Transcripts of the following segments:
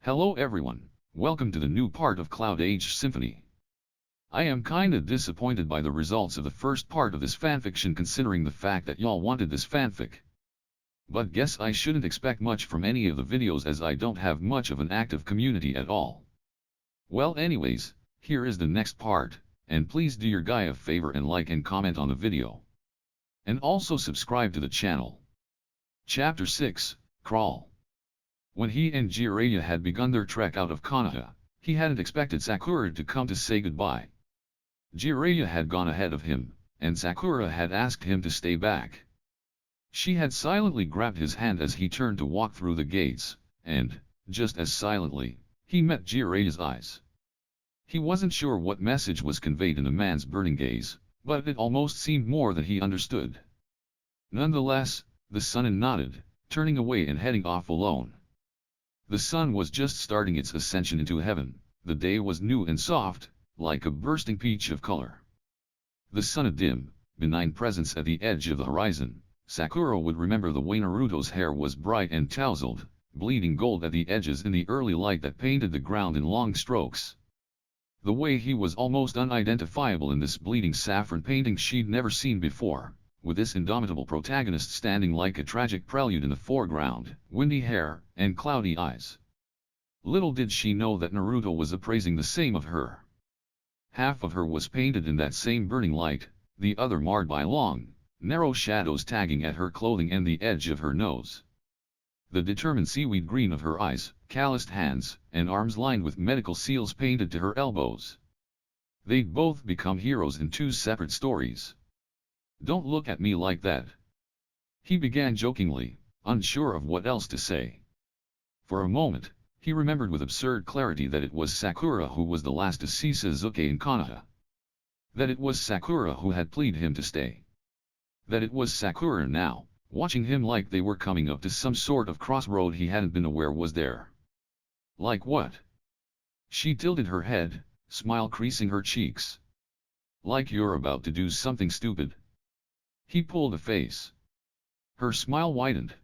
Hello everyone, welcome to the new part of Cloud Age Symphony. I am kinda disappointed by the results of the first part of this fanfiction considering the fact that y'all wanted this fanfic. But guess I shouldn't expect much from any of the videos as I don't have much of an active community at all. Well anyways, here is the next part, and please do your guy a favor and like and comment on the video. And also subscribe to the channel. Chapter 6, Crawl. When he and Jiraiya had begun their trek out of Konoha, he hadn't expected Sakura to come to say goodbye. Jiraiya had gone ahead of him, and Sakura had asked him to stay back. She had silently grabbed his hand as he turned to walk through the gates, and, just as silently, he met Jiraiya's eyes. He wasn't sure what message was conveyed in the man's burning gaze, but it almost seemed more than he understood. Nonetheless, the son nodded, turning away and heading off alone. The sun was just starting its ascension into heaven, the day was new and soft, like a bursting peach of color. The sun a dim, benign presence at the edge of the horizon, Sakura would remember the way Naruto's hair was bright and tousled, bleeding gold at the edges in the early light that painted the ground in long strokes. The way he was almost unidentifiable in this bleeding saffron painting she'd never seen before, with this indomitable protagonist standing like a tragic prelude in the foreground, windy hair, and cloudy eyes. Little did she know that Naruto was appraising the same of her. Half of her was painted in that same burning light, the other marred by long, narrow shadows tagging at her clothing and the edge of her nose. The determined seaweed green of her eyes, calloused hands, and arms lined with medical seals painted to her elbows. They'd both become heroes in two separate stories. "Don't look at me like that," he began jokingly, unsure of what else to say. For a moment, he remembered with absurd clarity that it was Sakura who was the last to see Sasuke in Konoha. That it was Sakura who had pleaded him to stay. That it was Sakura now, watching him like they were coming up to some sort of crossroad he hadn't been aware was there. Like what? She tilted her head, smile creasing her cheeks. Like you're about to do something stupid. He pulled a face. Her smile widened.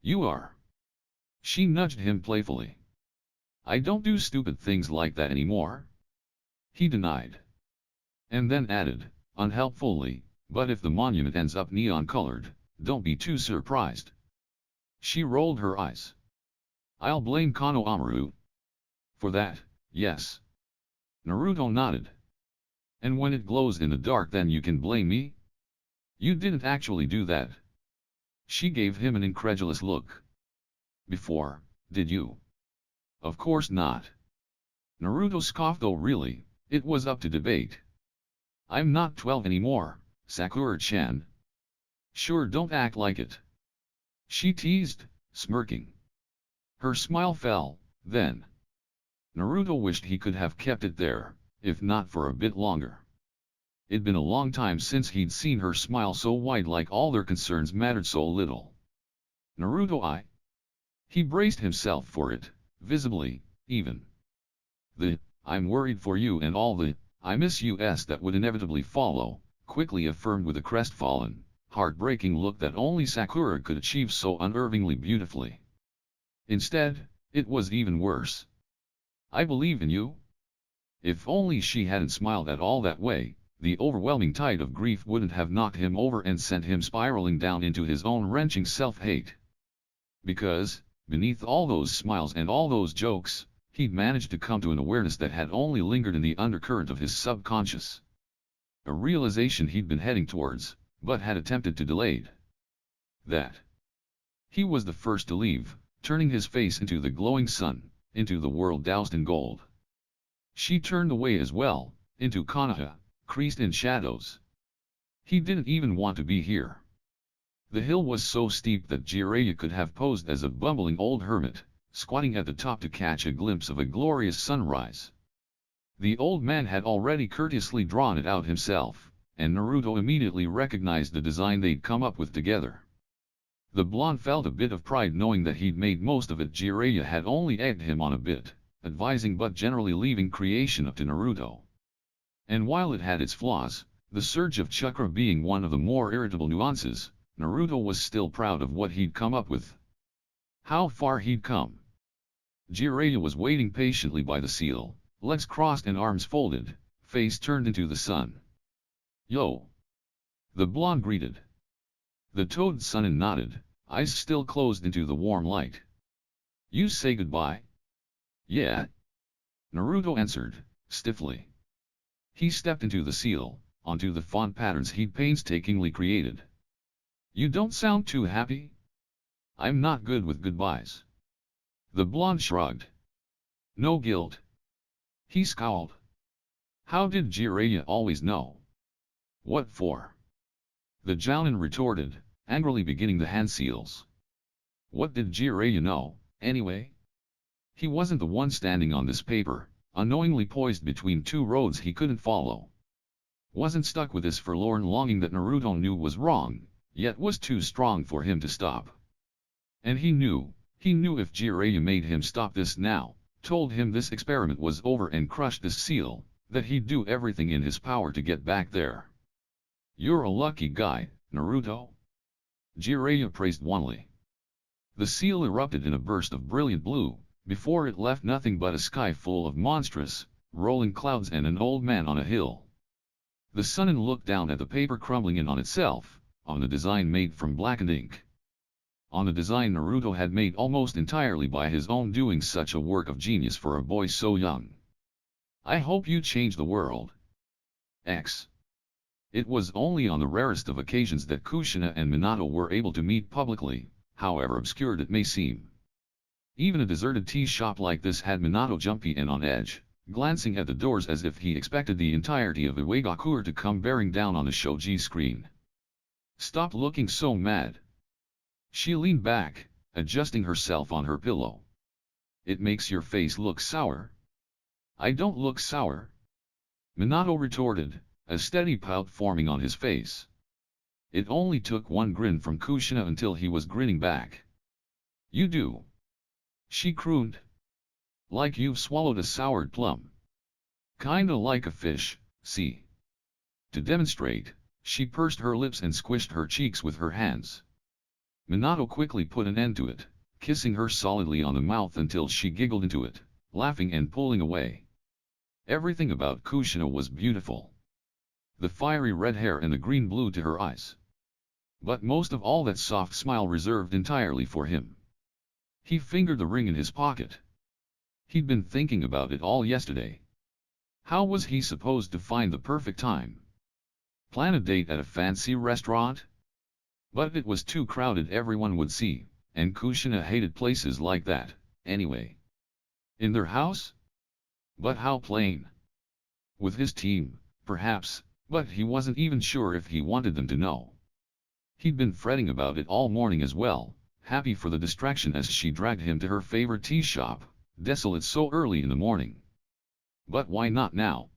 You are. She nudged him playfully. I don't do stupid things like that anymore. He denied. And then added, unhelpfully, but if the monument ends up neon-colored, don't be too surprised. She rolled her eyes. I'll blame Konohamaru. For that, yes. Naruto nodded. And when it glows in the dark then you can blame me? You didn't actually do that. She gave him an incredulous look. Before, did you? Of course not. Naruto scoffed. Oh really, it was up to debate. I'm not 12 anymore, Sakura-chan. Sure, don't act like it. She teased, smirking. Her smile fell, then. Naruto wished he could have kept it there, if not for a bit longer. It'd been a long time since he'd seen her smile so wide, like all their concerns mattered so little. Naruto, He braced himself for it, visibly, even. The, I'm worried for you and all the, I miss yous that would inevitably follow, quickly affirmed with a crestfallen, heartbreaking look that only Sakura could achieve so unnervingly beautifully. Instead, it was even worse. I believe in you. If only she hadn't smiled at all that way, the overwhelming tide of grief wouldn't have knocked him over and sent him spiraling down into his own wrenching self-hate. Because, beneath all those smiles and all those jokes, he'd managed to come to an awareness that had only lingered in the undercurrent of his subconscious. A realization he'd been heading towards, but had attempted to delay. That he was the first to leave, turning his face into the glowing sun, into the world doused in gold. She turned away as well, into Konoha, creased in shadows. He didn't even want to be here. The hill was so steep that Jiraiya could have posed as a bumbling old hermit, squatting at the top to catch a glimpse of a glorious sunrise. The old man had already courteously drawn it out himself, and Naruto immediately recognized the design they'd come up with together. The blonde felt a bit of pride knowing that he'd made most of it. Jiraiya had only egged him on a bit, advising but generally leaving creation up to Naruto. And while it had its flaws, the surge of chakra being one of the more irritable nuances, Naruto was still proud of what he'd come up with. How far he'd come. Jiraiya was waiting patiently by the seal, legs crossed and arms folded, face turned into the sun. "Yo!" the blonde greeted. The toad Sunin nodded, eyes still closed into the warm light. "You say goodbye?" "Yeah," Naruto answered, stiffly. He stepped into the seal, onto the font patterns he'd painstakingly created. "You don't sound too happy?" "I'm not good with goodbyes." The blonde shrugged. "No guilt." He scowled. How did Jiraiya always know? "What for?" the Jounin retorted, angrily beginning the hand seals. What did Jiraiya know, anyway? He wasn't the one standing on this paper, unknowingly poised between two roads he couldn't follow. Wasn't stuck with this forlorn longing that Naruto knew was wrong, yet was too strong for him to stop. And he knew if Jiraiya made him stop this now, told him this experiment was over and crushed this seal, that he'd do everything in his power to get back there. "You're a lucky guy, Naruto," Jiraiya praised wanly. The seal erupted in a burst of brilliant blue, before it left nothing but a sky full of monstrous, rolling clouds and an old man on a hill. The Sunin looked down at the paper crumbling in on itself, on the design made from blackened ink. On the design Naruto had made almost entirely by his own doing, such a work of genius for a boy so young. "I hope you change the world." X. It was only on the rarest of occasions that Kushina and Minato were able to meet publicly, however obscure it may seem. Even a deserted tea shop like this had Minato jumpy and on edge, glancing at the doors as if he expected the entirety of Iwagakure to come bearing down on the shoji screen. "Stop looking so mad." She leaned back, adjusting herself on her pillow. "It makes your face look sour." "I don't look sour," Minato retorted, a steady pout forming on his face. It only took one grin from Kushina until he was grinning back. "You do," she crooned. "Like you've swallowed a soured plum. Kinda like a fish, see?" To demonstrate, she pursed her lips and squished her cheeks with her hands. Minato quickly put an end to it, kissing her solidly on the mouth until she giggled into it, laughing and pulling away. Everything about Kushina was beautiful. The fiery red hair and the green blue to her eyes. But most of all that soft smile reserved entirely for him. He fingered the ring in his pocket. He'd been thinking about it all yesterday. How was he supposed to find the perfect time? Plan a date at a fancy restaurant? But it was too crowded, everyone would see, and Kushina hated places like that, anyway. In their house? But how plain? With his team, perhaps, but he wasn't even sure if he wanted them to know. He'd been fretting about it all morning as well, happy for the distraction as she dragged him to her favorite tea shop, desolate so early in the morning. But why not now?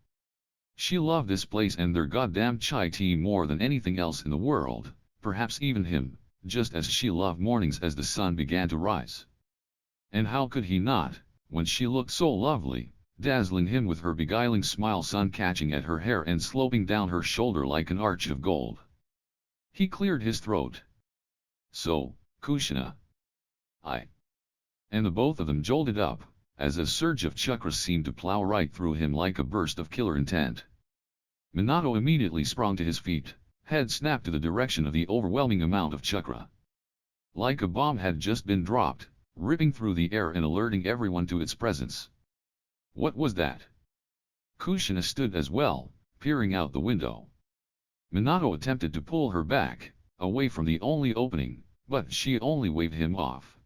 She loved this place and their goddamn chai tea more than anything else in the world, perhaps even him, just as she loved mornings as the sun began to rise. And how could he not, when she looked so lovely, dazzling him with her beguiling smile, sun catching at her hair and sloping down her shoulder like an arch of gold. He cleared his throat. "So, Kushina, and the both of them jolted up, as a surge of chakra seemed to plow right through him like a burst of killer intent. Minato immediately sprang to his feet, head snapped to the direction of the overwhelming amount of chakra. Like a bomb had just been dropped, ripping through the air and alerting everyone to its presence. What was that? Kushina stood as well, peering out the window. Minato attempted to pull her back, away from the only opening, but she only waved him off.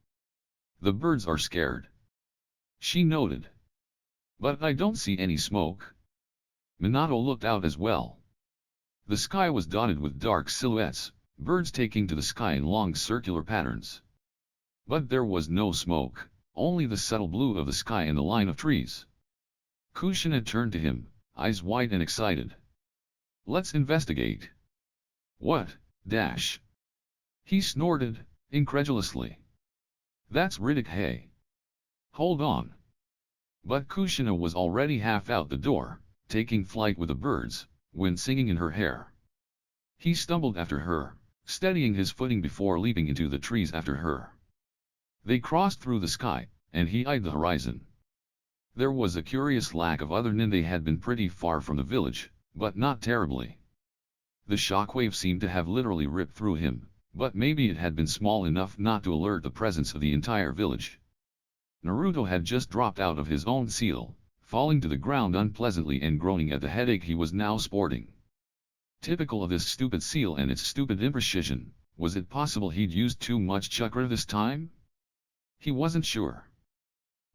"The birds are scared," she noted. "But I don't see any smoke." Minato looked out as well. The sky was dotted with dark silhouettes, birds taking to the sky in long circular patterns. But there was no smoke, only the subtle blue of the sky and the line of trees. Kushina turned to him, eyes wide and excited. "Let's investigate." "What, dash?" he snorted, incredulously. "That's Riddick, hey. Hold on." But Kushina was already half out the door, taking flight with the birds, wind singing in her hair. He stumbled after her, steadying his footing before leaping into the trees after her. They crossed through the sky, and he eyed the horizon. There was a curious lack of other nin. They had been pretty far from the village, but not terribly. The shockwave seemed to have literally ripped through him, but maybe it had been small enough not to alert the presence of the entire village. Naruto had just dropped out of his own seal, falling to the ground unpleasantly and groaning at the headache he was now sporting. Typical of this stupid seal and its stupid imprecision, was it possible he'd used too much chakra this time? He wasn't sure.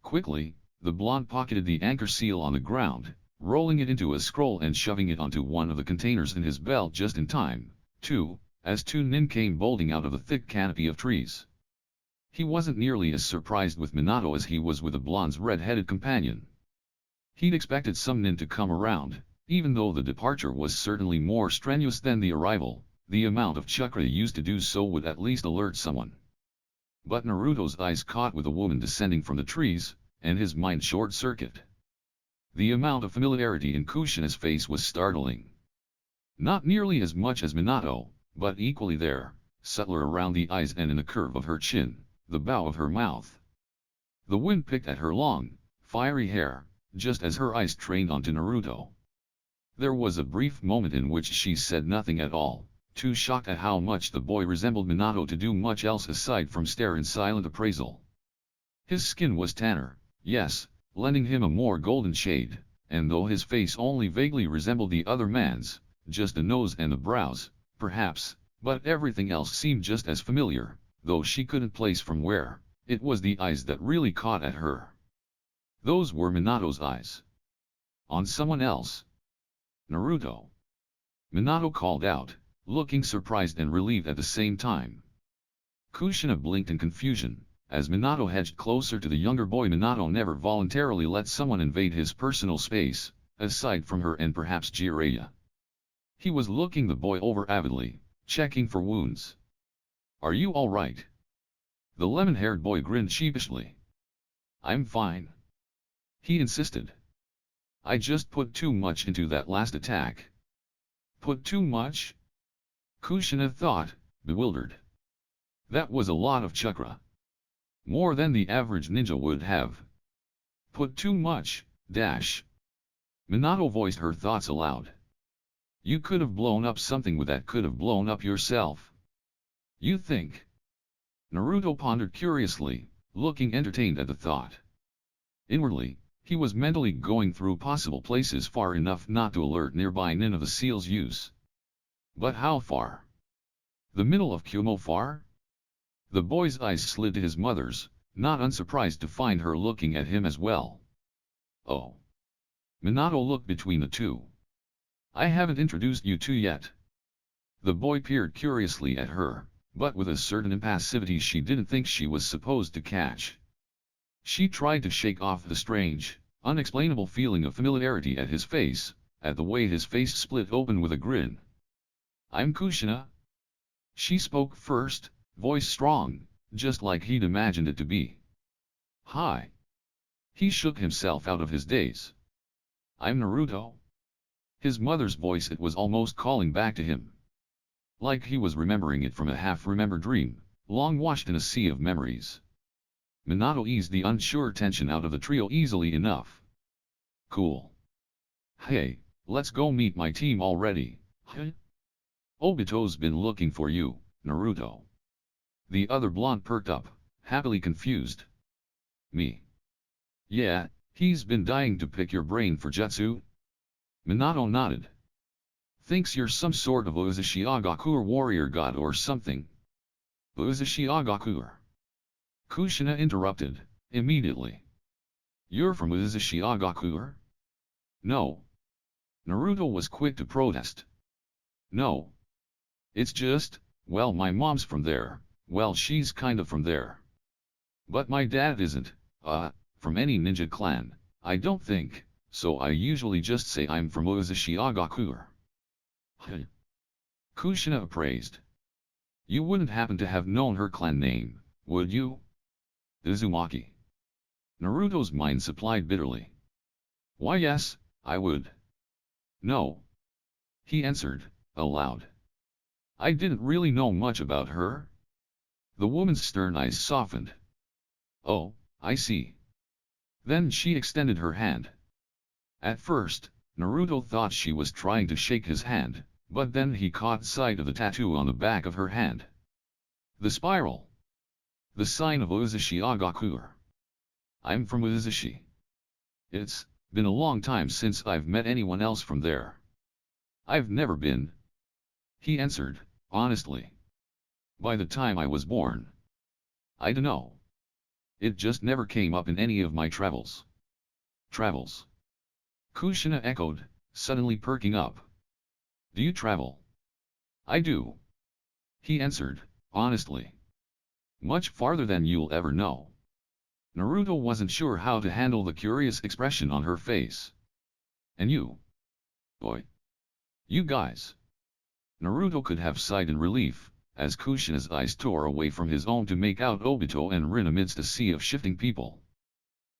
Quickly, the blonde pocketed the anchor seal on the ground, rolling it into a scroll and shoving it onto one of the containers in his belt just in time, too, as two nin came bolting out of the thick canopy of trees. He wasn't nearly as surprised with Minato as he was with the blonde's red-headed companion. He'd expected some nin to come around, even though the departure was certainly more strenuous than the arrival. The amount of chakra used to do so would at least alert someone. But Naruto's eyes caught with a woman descending from the trees, and his mind short-circuited. The amount of familiarity in Kushina's face was startling. Not nearly as much as Minato, but equally there, subtler around the eyes and in the curve of her chin, the bow of her mouth. The wind picked at her long, fiery hair, just as her eyes trained onto Naruto. There was a brief moment in which she said nothing at all, too shocked at how much the boy resembled Minato to do much else aside from stare in silent appraisal. His skin was tanner, yes, lending him a more golden shade, and though his face only vaguely resembled the other man's, just the nose and the brows, perhaps, but everything else seemed just as familiar, though she couldn't place from where. It was the eyes that really caught at her. Those were Minato's eyes. On someone else. Naruto. Minato called out, looking surprised and relieved at the same time. Kushina blinked in confusion. As Minato hedged closer to the younger boy. Minato never voluntarily let someone invade his personal space, aside from her and perhaps Jiraiya. He was looking the boy over avidly, checking for wounds. "Are you all right?" The lemon-haired boy grinned sheepishly. "I'm fine," he insisted. "I just put too much into that last attack." "Put too much?" Kushina thought, bewildered. That was a lot of chakra. More than the average ninja would have. "Put too much, dash." Minato voiced her thoughts aloud. "You could have blown up something with that. Could have blown up yourself." "You think?" Naruto pondered curiously, looking entertained at the thought. Inwardly, he was mentally going through possible places far enough not to alert nearby nin of the seal's use. But how far? The middle of Kumo far? The boy's eyes slid to his mother's, not unsurprised to find her looking at him as well. "Oh." Minato looked between the two. "I haven't introduced you two yet." The boy peered curiously at her, but with a certain impassivity she didn't think she was supposed to catch. She tried to shake off the strange, unexplainable feeling of familiarity at his face, at the way his face split open with a grin. "I'm Kushina." She spoke first, voice strong, just like he'd imagined it to be. "Hi." He shook himself out of his daze. "I'm Naruto." His mother's voice, it was almost calling back to him. Like he was remembering it from a half-remembered dream, long washed in a sea of memories. Minato eased the unsure tension out of the trio easily enough. "Cool. Hey, let's go meet my team already." "Huh? Obito's been looking for you, Naruto." The other blonde perked up, happily confused. "Me?" "Yeah, he's been dying to pick your brain for jutsu." Minato nodded. "Thinks you're some sort of Uzumaki warrior god or something." "Uzumaki?" Kushina interrupted, immediately. "You're from Uzumaki?" "No." Naruto was quick to protest. "No. It's just, well, my mom's from there. Well, she's kind of from there. But my dad isn't, from any ninja clan, I don't think, so I usually just say I'm from Uzumaki." "Huh?" Kushina appraised. "You wouldn't happen to have known her clan name, would you?" "Uzumaki." Naruto's mind supplied bitterly. "Why yes, I would." "No." He answered, aloud. "I didn't really know much about her." The woman's stern eyes softened. "Oh, I see. Then she extended her hand. At first, Naruto thought she was trying to shake his hand, but then he caught sight of the tattoo on the back of her hand. The spiral. The sign of Uzushi Agaku. I'm from Uzushi. It's been a long time since I've met anyone else from there. I've never been, he answered, honestly. By the time I was born. I dunno. It just never came up in any of my travels. Travels? Kushina echoed, suddenly perking up. Do you travel? I do. He answered, honestly. Much farther than you'll ever know. Naruto wasn't sure how to handle the curious expression on her face. And you? Boy. You guys. Naruto could have sighed in relief, as Kushina's eyes tore away from his own to make out Obito and Rin amidst a sea of shifting people.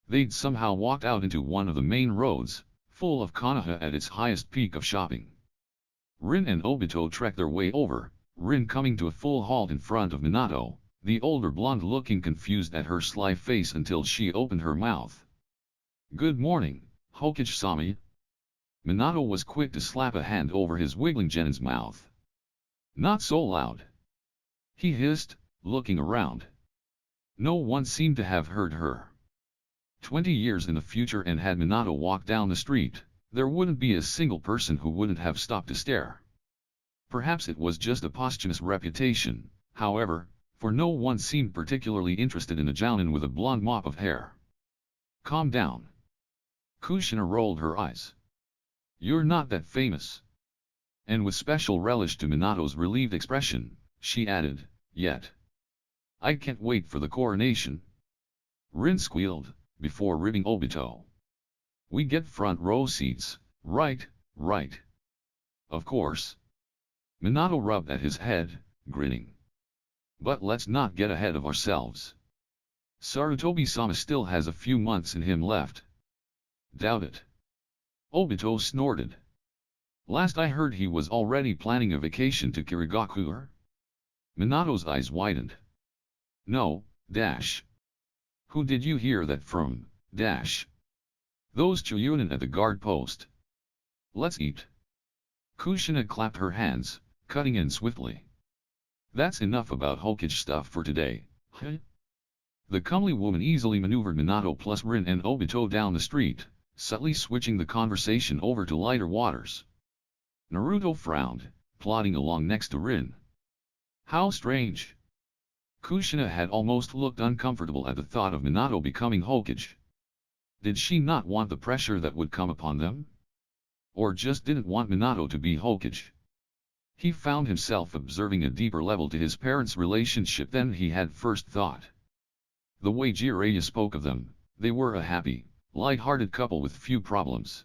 They'd somehow walked out into one of the main roads, full of Konoha at its highest peak of shopping. Rin and Obito trekked their way over, Rin coming to a full halt in front of Minato, the older blonde looking confused at her sly face until she opened her mouth. Good morning, Hokage-sama. Minato was quick to slap a hand over his wiggling Genin's mouth. Not so loud. He hissed, looking around. No one seemed to have heard her. 20 years in the future, and had Minato walked down the street, there wouldn't be a single person who wouldn't have stopped to stare. Perhaps it was just a posthumous reputation, however, for no one seemed particularly interested in a jounin with a blonde mop of hair. Calm down. Kushina rolled her eyes. You're not that famous. And with special relish to Minato's relieved expression, she added, yet. I can't wait for the coronation. Rin squealed, before ribbing Obito. We get front row seats, right, right. Of course. Minato rubbed at his head, grinning. But let's not get ahead of ourselves. Sarutobi-sama still has a few months in him left. Doubt it. Obito snorted. Last I heard he was already planning a vacation to Kirigakure. Minato's eyes widened. No, dash. Who did you hear that from, dash? Those Chuyunin at the guard post. Let's eat. Kushina clapped her hands, cutting in swiftly. That's enough about Hokage stuff for today, huh? The comely woman easily maneuvered Minato plus Rin and Obito down the street, subtly switching the conversation over to lighter waters. Naruto frowned, plodding along next to Rin. How strange. Kushina had almost looked uncomfortable at the thought of Minato becoming Hokage. Did she not want the pressure that would come upon them? Or just didn't want Minato to be Hokage? He found himself observing a deeper level to his parents' relationship than he had first thought. The way Jiraiya spoke of them, they were a happy, light-hearted couple with few problems.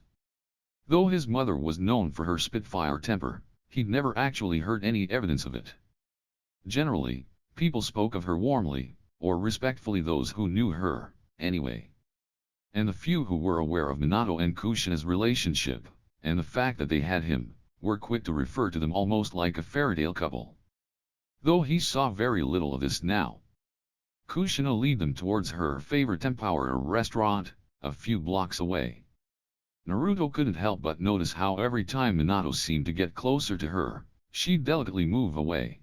Though his mother was known for her spitfire temper, he'd never actually heard any evidence of it. Generally, people spoke of her warmly, or respectfully, those who knew her, anyway. And the few who were aware of Minato and Kushina's relationship, and the fact that they had him, were quick to refer to them almost like a fairytale couple. Though he saw very little of this now. Kushina led them towards her favorite tempura restaurant, a few blocks away. Naruto couldn't help but notice how every time Minato seemed to get closer to her, she'd delicately move away.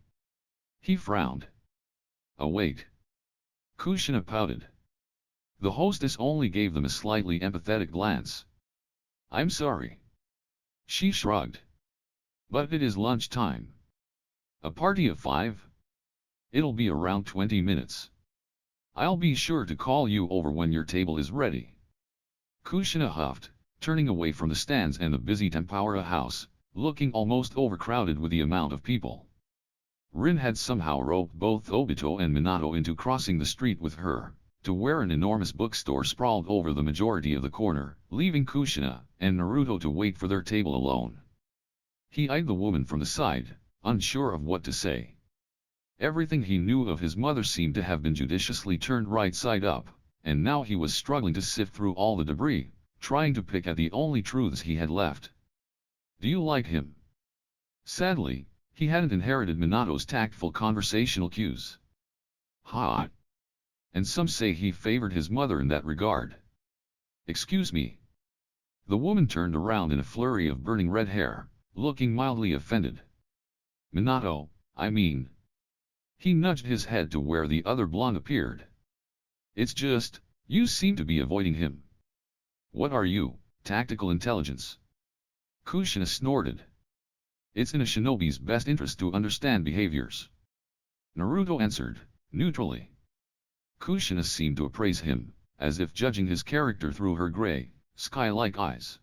He frowned. Oh wait. Kushina pouted. The hostess only gave them a slightly empathetic glance. I'm sorry. She shrugged. But it is lunchtime. A party of 5? It'll be around 20 minutes. I'll be sure to call you over when your table is ready. Kushina huffed, turning away from the stands and the busy tempura house, looking almost overcrowded with the amount of people. Rin had somehow roped both Obito and Minato into crossing the street with her, to where an enormous bookstore sprawled over the majority of the corner, leaving Kushina and Naruto to wait for their table alone. He eyed the woman from the side, unsure of what to say. Everything he knew of his mother seemed to have been judiciously turned right side up, and now he was struggling to sift through all the debris, trying to pick at the only truths he had left. Do you like him? Sadly, he hadn't inherited Minato's tactful conversational cues. Hot. and some say he favored his mother in that regard. Excuse me. The woman turned around in a flurry of burning red hair, looking mildly offended. Minato, I mean. He nudged his head to where the other blonde appeared. It's just, you seem to be avoiding him. What are you, tactical intelligence? Kushina snorted. It's in a shinobi's best interest to understand behaviors. Naruto answered, neutrally. Kushina seemed to appraise him, as if judging his character through her gray, sky-like eyes.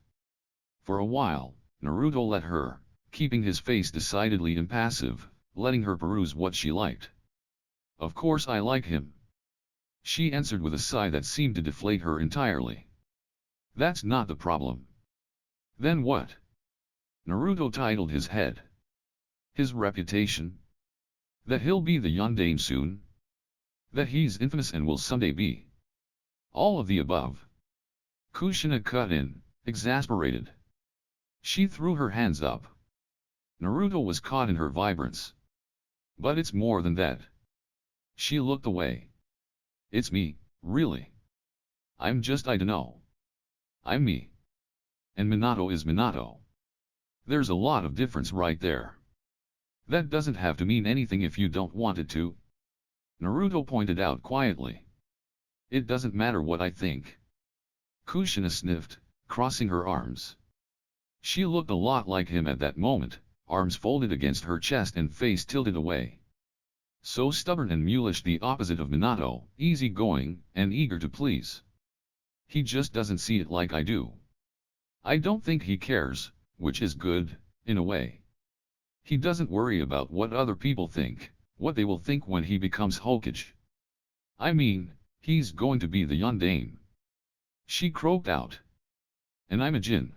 For a while, Naruto let her, keeping his face decidedly impassive, letting her peruse what she liked. Of course I like him. She answered with a sigh that seemed to deflate her entirely. That's not the problem. Then what? Naruto titled his head. His reputation? That he'll be the yondaime soon? That he's infamous and will someday be? All of the above. Kushina cut in, exasperated. She threw her hands up. Naruto was caught in her vibrance. But it's more than that. She looked away. It's me, really. I'm just I dunno. I'm me. And Minato is Minato. There's a lot of difference right there. That doesn't have to mean anything if you don't want it to. Naruto pointed out quietly. It doesn't matter what I think. Kushina sniffed, crossing her arms. She looked a lot like him at that moment, arms folded against her chest and face tilted away. So stubborn and mulish, the opposite of Minato, easygoing and eager to please. He just doesn't see it like I do. I don't think he cares, which is good, in a way. He doesn't worry about what other people think, what they will think when he becomes Hokage. I mean, he's going to be the yondaime. She croaked out. And I'm a Jin.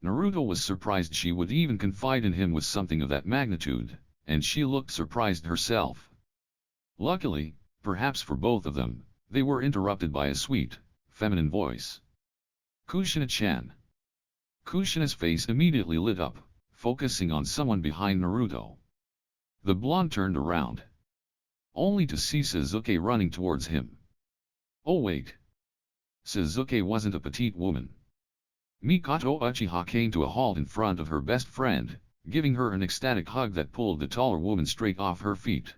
Naruto was surprised she would even confide in him with something of that magnitude, and she looked surprised herself. Luckily, perhaps for both of them, they were interrupted by a sweet, feminine voice. Kushina-chan. Kushina's face immediately lit up, focusing on someone behind Naruto. The blonde turned around, only to see Sasuke running towards him. Oh wait. Sasuke wasn't a petite woman. Mikoto Uchiha came to a halt in front of her best friend, giving her an ecstatic hug that pulled the taller woman straight off her feet.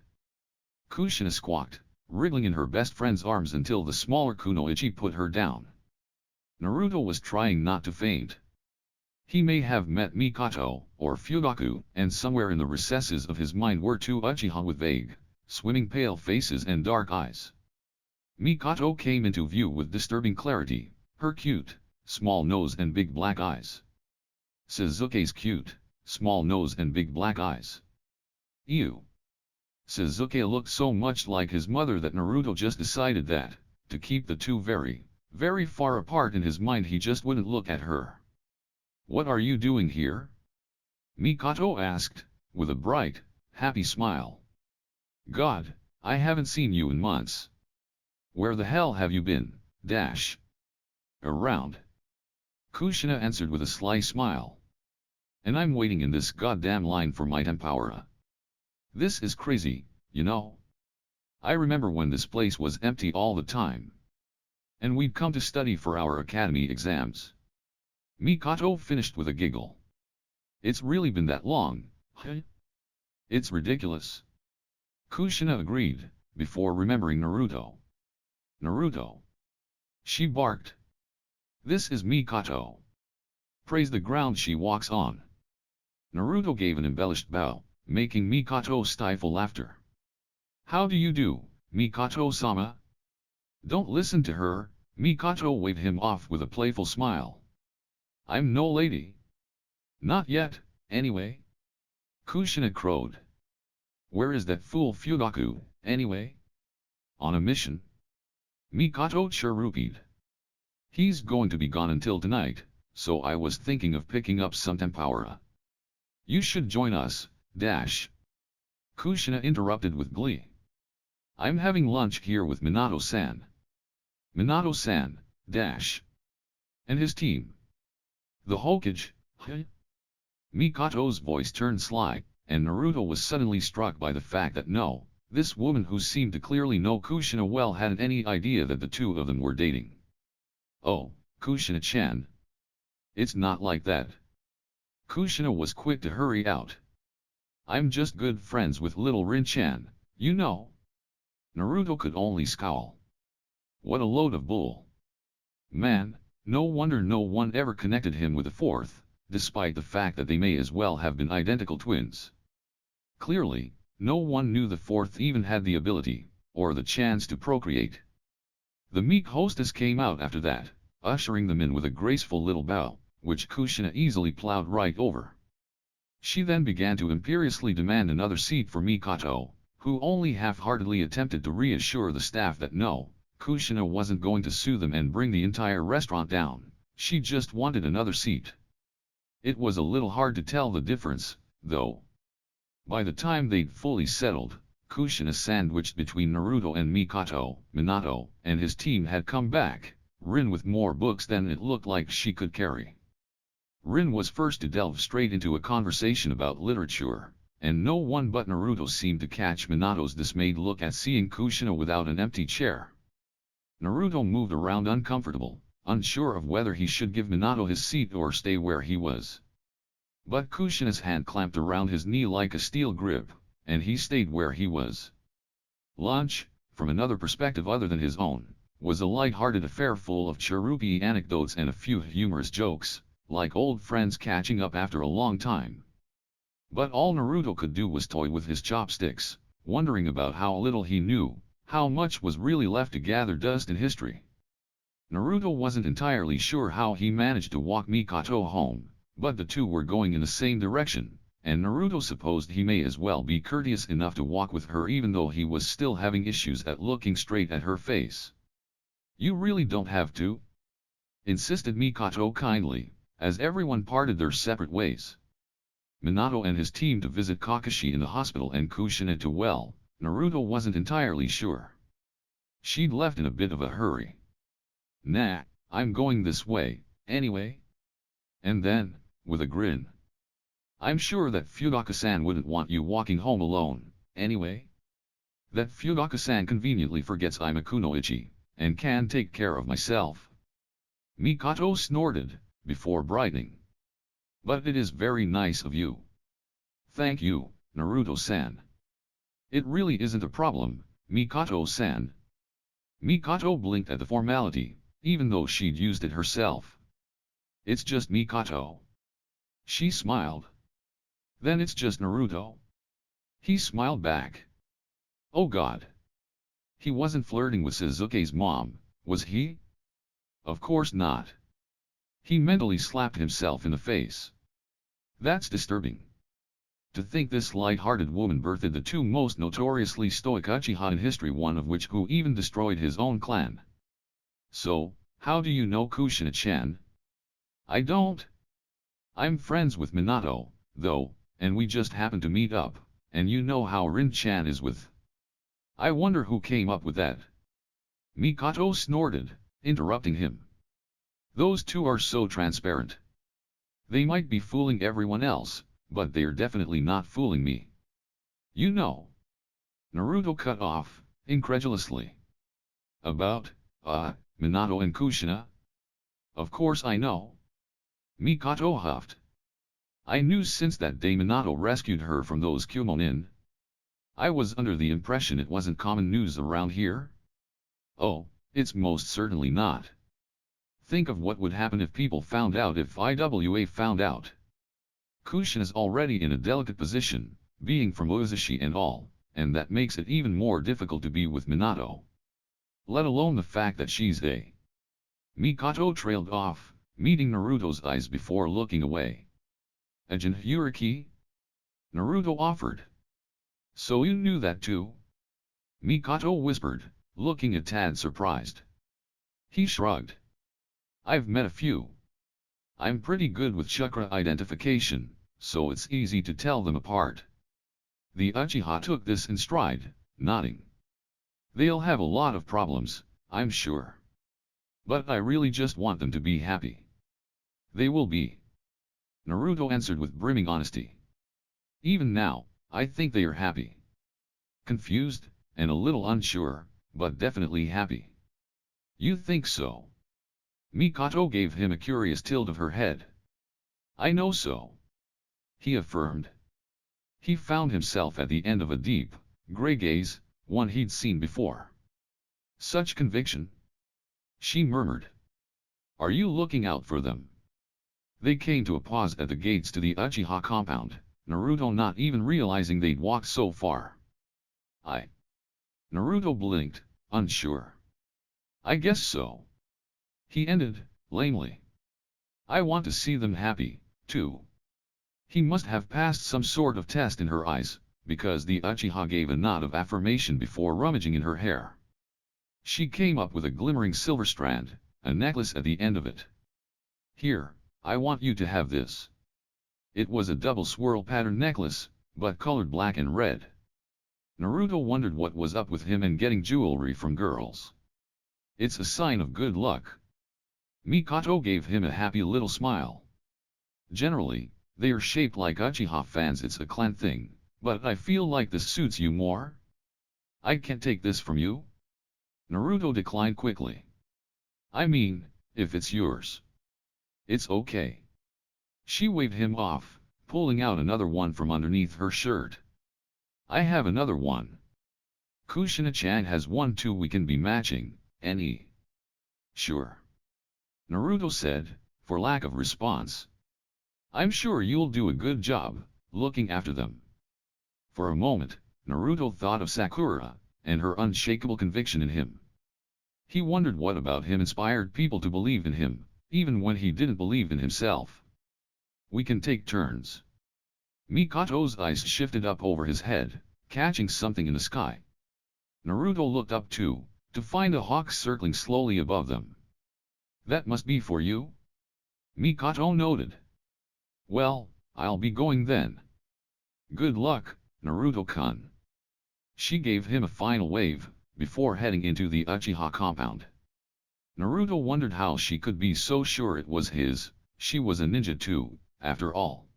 Kushina squawked, wriggling in her best friend's arms until the smaller kunoichi put her down. Naruto was trying not to faint. He may have met Mikoto, or Fugaku, and somewhere in the recesses of his mind were two Uchiha with vague, swimming pale faces and dark eyes. Mikoto came into view with disturbing clarity, her cute, small nose and big black eyes. Sasuke's cute, small nose and big black eyes. Ew. Sasuke looked so much like his mother that Naruto just decided that, to keep the two very, very far apart in his mind, he just wouldn't look at her. What are you doing here? Mikoto asked, with a bright, happy smile. God, I haven't seen you in months. Where the hell have you been, dash? Around. Kushina answered with a sly smile. And I'm waiting in this goddamn line for my tempura. This is crazy, you know. I remember when this place was empty all the time. And we'd come to study for our academy exams. Mikoto finished with a giggle. It's really been that long, huh? It's ridiculous. Kushina agreed, before remembering Naruto. Naruto. She barked. This is Mikoto. Praise the ground she walks on. Naruto gave an embellished bow, making Mikoto stifle laughter. How do you do, Mikoto-sama? Don't listen to her, Mikoto waved him off with a playful smile. I'm no lady. Not yet, anyway. Kushina crowed. Where is that fool Fugaku, anyway? On a mission. Mikoto chirrupied. He's going to be gone until tonight, so I was thinking of picking up some tempura. You should join us, dash. Kushina interrupted with glee. I'm having lunch here with Minato-san. Minato-san, dash. And his team. The Hokage, huh? Mikoto's voice turned sly, and Naruto was suddenly struck by the fact that no, This woman who seemed to clearly know Kushina well hadn't any idea that the two of them were dating. "Oh, Kushina-chan. It's not like that." Kushina was quick to hurry out. "I'm just good friends with little Rin-chan, you know." Naruto could only scowl. What a load of bull. Man, no wonder no one ever connected him with a fourth, despite the fact that they may as well have been identical twins. Clearly, no one knew the fourth even had the ability, or the chance to procreate. The meek hostess came out after that, ushering them in with a graceful little bow, which Kushina easily plowed right over. She then began to imperiously demand another seat for Mikoto, who only half-heartedly attempted to reassure the staff that no, Kushina wasn't going to sue them and bring the entire restaurant down, she just wanted another seat. It was a little hard to tell the difference, though. By the time they'd fully settled, Kushina sandwiched between Naruto and Mikoto, Minato, and his team had come back, Rin with more books than it looked like she could carry. Rin was first to delve straight into a conversation about literature, and no one but Naruto seemed to catch Minato's dismayed look at seeing Kushina without an empty chair. Naruto moved around uncomfortable, unsure of whether he should give Minato his seat or stay where he was. But Kushina's hand clamped around his knee like a steel grip, and he stayed where he was. Lunch, from another perspective other than his own, was a light-hearted affair full of cherubi anecdotes and a few humorous jokes, like old friends catching up after a long time. But all Naruto could do was toy with his chopsticks, wondering about how little he knew, how much was really left to gather dust in history. Naruto wasn't entirely sure how he managed to walk Mikoto home, but the two were going in the same direction, and Naruto supposed he may as well be courteous enough to walk with her even though he was still having issues at looking straight at her face. "You really don't have to," insisted Mikoto kindly, as everyone parted their separate ways. Minato and his team to visit Kakashi in the hospital and Kushina to well, Naruto wasn't entirely sure. She'd left in a bit of a hurry. "Nah, I'm going this way, anyway." And then, with a grin, "I'm sure that Fudaka-san wouldn't want you walking home alone, anyway. That Fudaka-san conveniently forgets I'm a kunoichi, and can take care of myself." Mikoto snorted, before brightening. "But it is very nice of you." "Thank you, Naruto-san." "It really isn't a problem, Mikoto-san." Mikoto blinked at the formality, even though she'd used it herself. "It's just Mikoto." She smiled. "Then it's just Naruto." He smiled back. Oh God. He wasn't flirting with Sasuke's mom, was he? Of course not. He mentally slapped himself in the face. That's disturbing. To think this light-hearted woman birthed the two most notoriously stoic uchiha in history, one of which who even destroyed his own clan. "So, how do you know Kushina-chan?" "I don't. I'm friends with Minato, though, and we just happened to meet up, and you know how Rin-chan is with." "I wonder who came up with that." Mikoto snorted, interrupting him. "Those two are so transparent. They might be fooling everyone else, but they're definitely not fooling me." "You know." Naruto cut off, incredulously. "About, Minato and Kushina?" "Of course I know." Mikoto huffed. "I knew since that day Minato rescued her from those Kumonin. I was under the impression it wasn't common news around here." "Oh, it's most certainly not. Think of what would happen if people found out, if IWA found out. Kushina's already in a delicate position, being from Uzushi and all, and that makes it even more difficult to be with Minato. Let alone the fact that she's a..." Mikoto trailed off, meeting Naruto's eyes before looking away. "A Jinhyuriki?" Naruto offered. "So you knew that too?" Mikoto whispered, looking a tad surprised. He shrugged. "I've met a few. I'm pretty good with chakra identification, so it's easy to tell them apart." The Uchiha took this in stride, nodding. "They'll have a lot of problems, I'm sure. But I really just want them to be happy." "They will be." Naruto answered with brimming honesty. "Even now, I think they are happy." confused, and a little unsure, but definitely happy. You think so? Mikoto gave him a curious tilt of her head. I know so, he affirmed. He found himself at the end of a deep, gray gaze, one he'd seen before. Such conviction? She murmured. Are you looking out for them? They came to a pause at the gates to the Uchiha compound, Naruto not even realizing they'd walked so far. Naruto blinked, unsure. I guess so. He ended, lamely. I want to see them happy, too. He must have passed some sort of test in her eyes, because the Uchiha gave a nod of affirmation before rummaging in her hair. She came up with a glimmering silver strand, a necklace at the end of it. Here, I want you to have this. It was a double swirl pattern necklace, but colored black and red. Naruto wondered what was up with him and getting jewelry from girls. It's a sign of good luck. Mikoto gave him a happy little smile. Generally, they are shaped like Uchiha fans, it's a clan thing, but I feel like this suits you more. I can't take this from you. Naruto declined quickly. I mean, if it's yours. It's okay. She waved him off, pulling out another one from underneath her shirt. I have another one. Kushina-chan has one too, we can be matching, any. Sure. Naruto said, for lack of response. I'm sure you'll do a good job, looking after them. For a moment, Naruto thought of Sakura, and her unshakable conviction in him. He wondered what about him inspired people to believe in him, even when he didn't believe in himself. We can take turns. Mikoto's eyes shifted up over his head, catching something in the sky. Naruto looked up too, to find a hawk circling slowly above them. That must be for you? Mikoto noted. Well, I'll be going then. Good luck, Naruto-kun. She gave him a final wave, before heading into the Uchiha compound. Naruto wondered how she could be so sure it was his. She was a ninja too, after all.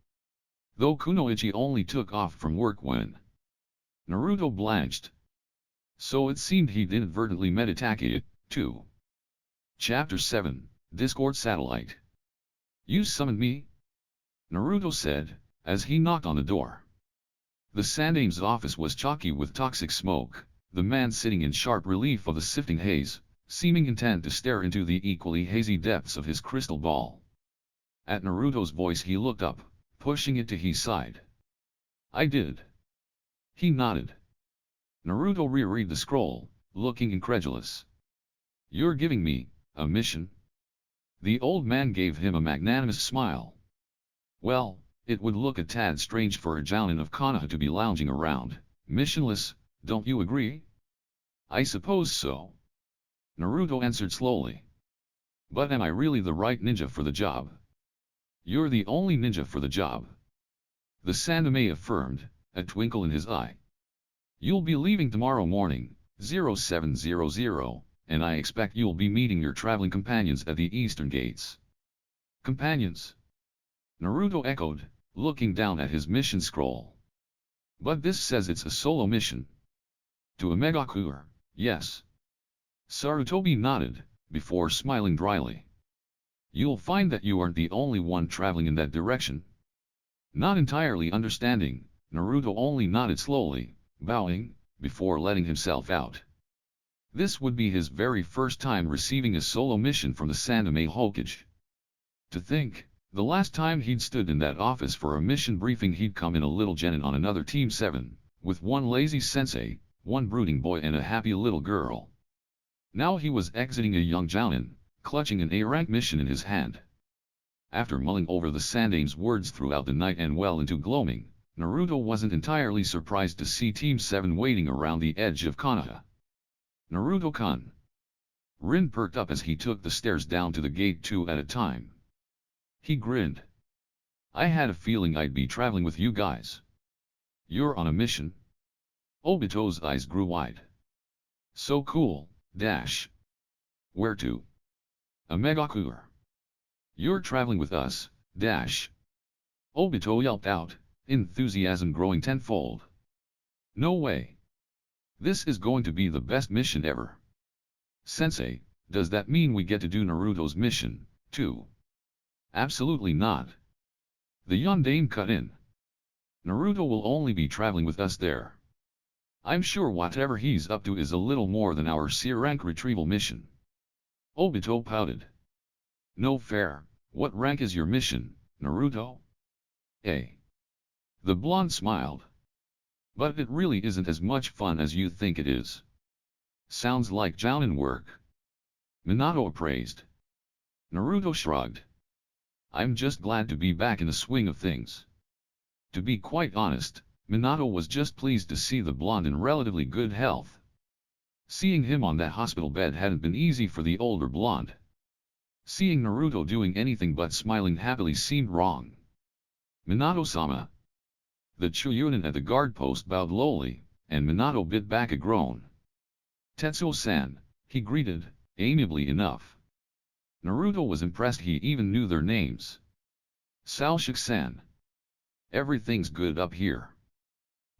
Though Kunoichi only took off from work when Naruto blanched. So it seemed he'd inadvertently met it, too. Chapter 7, Discord Satellite. You summoned me? Naruto said, as he knocked on the door. The Sandame's office was chalky with toxic smoke, the man sitting in sharp relief of the sifting haze, seeming intent to stare into the equally hazy depths of his crystal ball. At Naruto's voice he looked up, pushing it to his side. I did. He nodded. Naruto reread the scroll, looking incredulous. You're giving me a mission? The old man gave him a magnanimous smile. Well, it would look a tad strange for a Jounin of Konoha to be lounging around, missionless, don't you agree? I suppose so. Naruto answered slowly. But am I really the right ninja for the job? You're the only ninja for the job. The Sandame affirmed, a twinkle in his eye. You'll be leaving tomorrow morning, 0700, and I expect you'll be meeting your traveling companions at the eastern gates. Companions? Naruto echoed, looking down at his mission scroll. But this says it's a solo mission. To a Megakure, yes. Sarutobi nodded, before smiling dryly. You'll find that you aren't the only one traveling in that direction. Not entirely understanding, Naruto only nodded slowly, bowing, before letting himself out. This would be his very first time receiving a solo mission from the Sandame Hokage. To think, the last time he'd stood in that office for a mission briefing he'd come in a little genin on another Team 7, with one lazy sensei, one brooding boy and a happy little girl. Now he was exiting a young Jounin, clutching an A-rank mission in his hand. After mulling over the Sandame's words throughout the night and well into gloaming, Naruto wasn't entirely surprised to see Team 7 waiting around the edge of Konoha. Naruto-kun. Rin perked up as he took the stairs down to the gate 2 at a time. He grinned. I had a feeling I'd be traveling with you guys. You're on a mission? Obito's eyes grew wide. So cool, dash. Where to? A Megakure. You're traveling with us, dash. Obito yelped out, enthusiasm growing tenfold. No way. This is going to be the best mission ever. Sensei, does that mean we get to do Naruto's mission, too? Absolutely not. The Yondaime cut in. Naruto will only be traveling with us there. I'm sure whatever he's up to is a little more than our C rank retrieval mission. Obito pouted. No fair, what rank is your mission, Naruto? A. The blonde smiled. But it really isn't as much fun as you think it is. Sounds like jounin work. Minato appraised. Naruto shrugged. I'm just glad to be back in the swing of things. To be quite honest, Minato was just pleased to see the blonde in relatively good health. Seeing him on that hospital bed hadn't been easy for the older blonde. Seeing Naruto doing anything but smiling happily seemed wrong. Minato-sama. The Chuunin at the guard post bowed lowly, and Minato bit back a groan. Tetsuo-san, he greeted, amiably enough. Naruto was impressed he even knew their names. Salshik-san. Everything's good up here.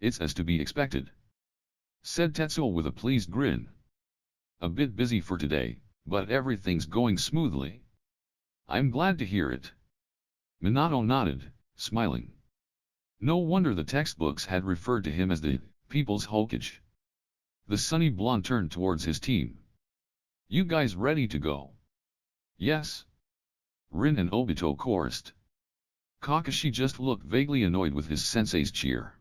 It's as to be expected, said Tetsuo with a pleased grin. A bit busy for today, but everything's going smoothly. I'm glad to hear it. Minato nodded, smiling. No wonder the textbooks had referred to him as the People's Hokage. The sunny blonde turned towards his team. You guys ready to go? Yes. Rin and Obito chorused. Kakashi just looked vaguely annoyed with his sensei's cheer.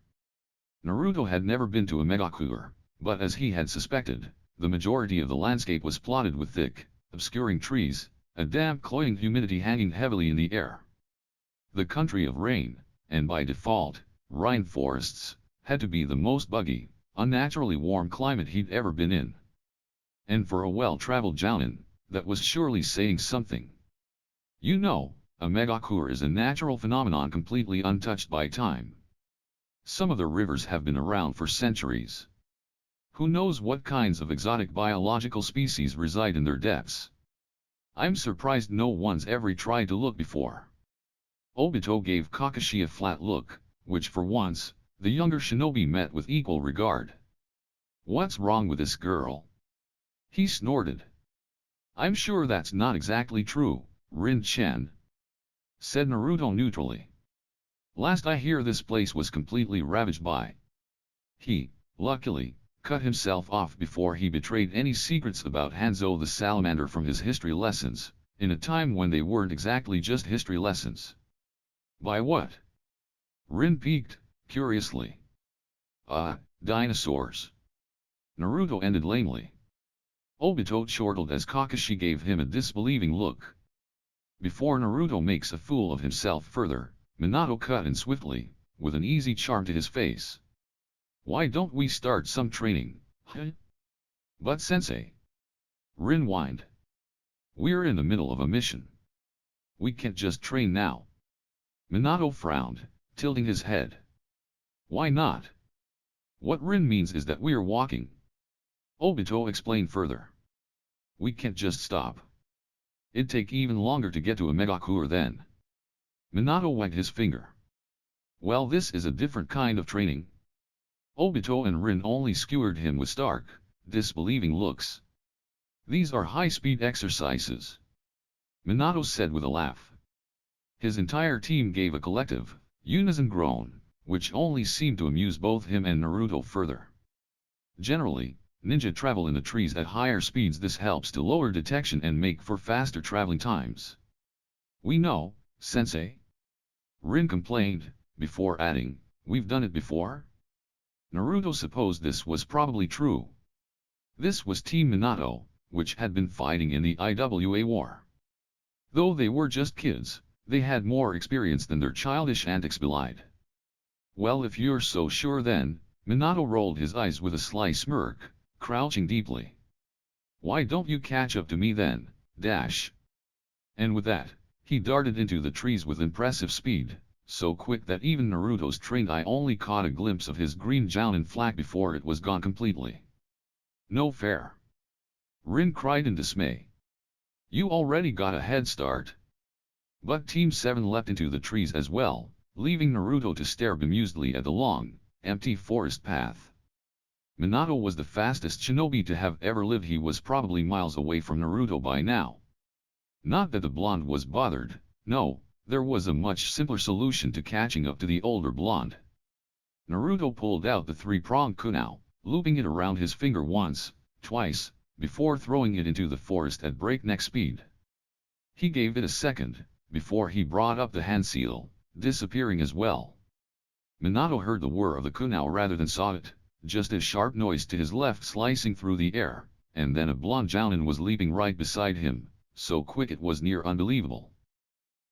Naruto had never been to a megakure, but as he had suspected, the majority of the landscape was plotted with thick, obscuring trees, a damp cloying humidity hanging heavily in the air. The country of rain, and by default, rainforests, had to be the most buggy, unnaturally warm climate he'd ever been in. And for a well-traveled jounin, that was surely saying something. You know, a megakure is a natural phenomenon completely untouched by time. Some of the rivers have been around for centuries. Who knows what kinds of exotic biological species reside in their depths? I'm surprised no one's ever tried to look before. Obito gave Kakashi a flat look, which for once, the younger shinobi met with equal regard. What's wrong with this girl? He snorted. I'm sure that's not exactly true, Rin-chan, said Naruto neutrally. Last I hear this place was completely ravaged by. He, luckily, cut himself off before he betrayed any secrets about Hanzo the Salamander from his history lessons, in a time when they weren't exactly just history lessons. By what? Rin peeked, curiously. Dinosaurs. Naruto ended lamely. Obito chortled as Kakashi gave him a disbelieving look. Before Naruto makes a fool of himself further, Minato cut in swiftly, with an easy charm to his face. Why don't we start some training, huh? But sensei. Rin whined. We're in the middle of a mission. We can't just train now. Minato frowned, tilting his head. Why not? What Rin means is that we're walking. Obito explained further. We can't just stop. It'd take even longer to get to a megakure then. Minato wagged his finger. Well, this is a different kind of training. Obito and Rin only skewered him with stark, disbelieving looks. These are high-speed exercises, Minato said with a laugh. His entire team gave a collective, unison groan, which only seemed to amuse both him and Naruto further. Generally, ninja travel in the trees at higher speeds. This helps to lower detection and make for faster traveling times. We know, sensei. Rin complained, before adding, we've done it before? Naruto supposed this was probably true. This was Team Minato, which had been fighting in the IWA war. Though they were just kids, they had more experience than their childish antics belied. Well, if you're so sure then, Minato rolled his eyes with a sly smirk, crouching deeply. Why don't you catch up to me then, dash? And with that, he darted into the trees with impressive speed, so quick that even Naruto's trained eye only caught a glimpse of his green jounin flag before it was gone completely. No fair. Rin cried in dismay. You already got a head start. But Team 7 leapt into the trees as well, leaving Naruto to stare bemusedly at the long, empty forest path. Minato was the fastest shinobi to have ever lived. He was probably miles away from Naruto by now. Not that the blonde was bothered, no, there was a much simpler solution to catching up to the older blonde. Naruto pulled out the three-pronged kunai, looping it around his finger once, twice, before throwing it into the forest at breakneck speed. He gave it a second, before he brought up the hand seal, disappearing as well. Minato heard the whir of the kunai rather than saw it, just a sharp noise to his left slicing through the air, and then a blonde jounin was leaping right beside him, so quick it was near unbelievable.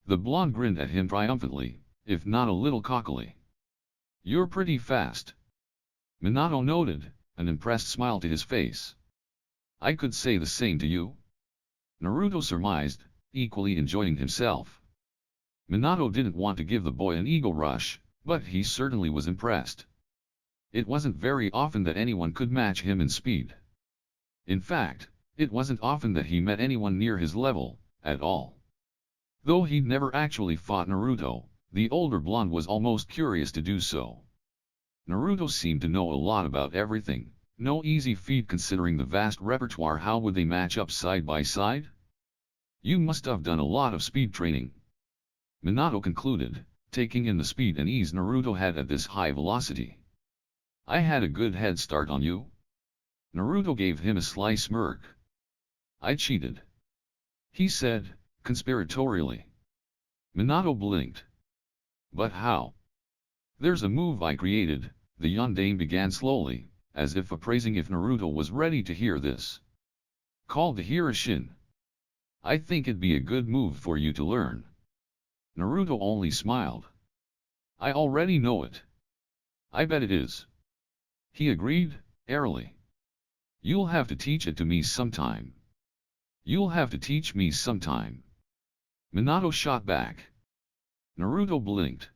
The blonde grinned at him triumphantly, if not a little cockily. "You're pretty fast." Minato noted, an impressed smile to his face. "I could say the same to you," Naruto surmised, equally enjoying himself. Minato didn't want to give the boy an ego rush, but he certainly was impressed. It wasn't very often that anyone could match him in speed. In fact, it wasn't often that he met anyone near his level, at all. Though he'd never actually fought Naruto, the older blonde was almost curious to do so. Naruto seemed to know a lot about everything, no easy feat considering the vast repertoire. How would they match up side by side? "You must have done a lot of speed training," Minato concluded, taking in the speed and ease Naruto had at this high velocity. "I had a good head start on you." Naruto gave him a sly smirk. "I cheated," he said, conspiratorially. Minato blinked. "But how?" "There's a move I created," the yondaime began slowly, as if appraising if Naruto was ready to hear this. "Called the Hiroshin. I think it'd be a good move for you to learn." Naruto only smiled. "I already know it." "I bet it is," he agreed, airily. "You'll have to teach it to me sometime." "You'll have to teach me sometime," Minato shot back. Naruto blinked.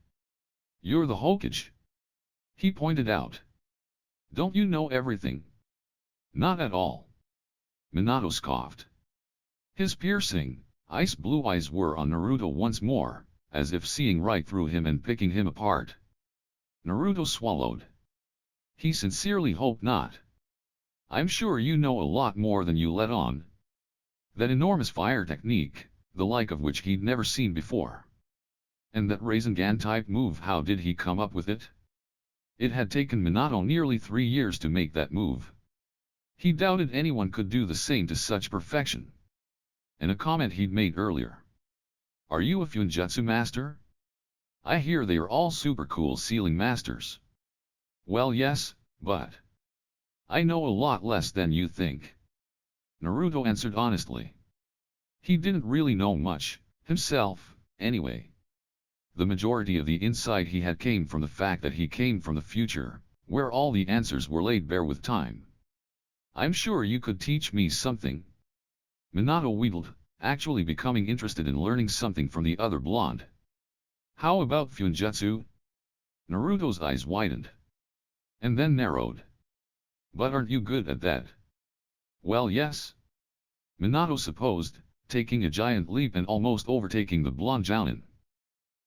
"You're the Hokage," he pointed out. "Don't you know everything?" "Not at all," Minato scoffed. His piercing, ice blue eyes were on Naruto once more, as if seeing right through him and picking him apart. Naruto swallowed. He sincerely hoped not. "I'm sure you know a lot more than you let on." That enormous fire technique, the like of which he'd never seen before. And that Rasengan-type move, how did he come up with it? It had taken Minato nearly 3 years to make that move. He doubted anyone could do the same to such perfection. And a comment he'd made earlier. "Are you a Fuinjutsu master? I hear they are all super cool sealing masters." "Well, yes, but I know a lot less than you think," Naruto answered honestly. He didn't really know much, himself, anyway. The majority of the insight he had came from the fact that he came from the future, where all the answers were laid bare with time. "I'm sure you could teach me something," Minato wheedled, actually becoming interested in learning something from the other blonde. "How about Fuinjutsu?" Naruto's eyes widened. And then narrowed. "But aren't you good at that?" "Well, yes," Minato supposed, taking a giant leap and almost overtaking the blonde jounin.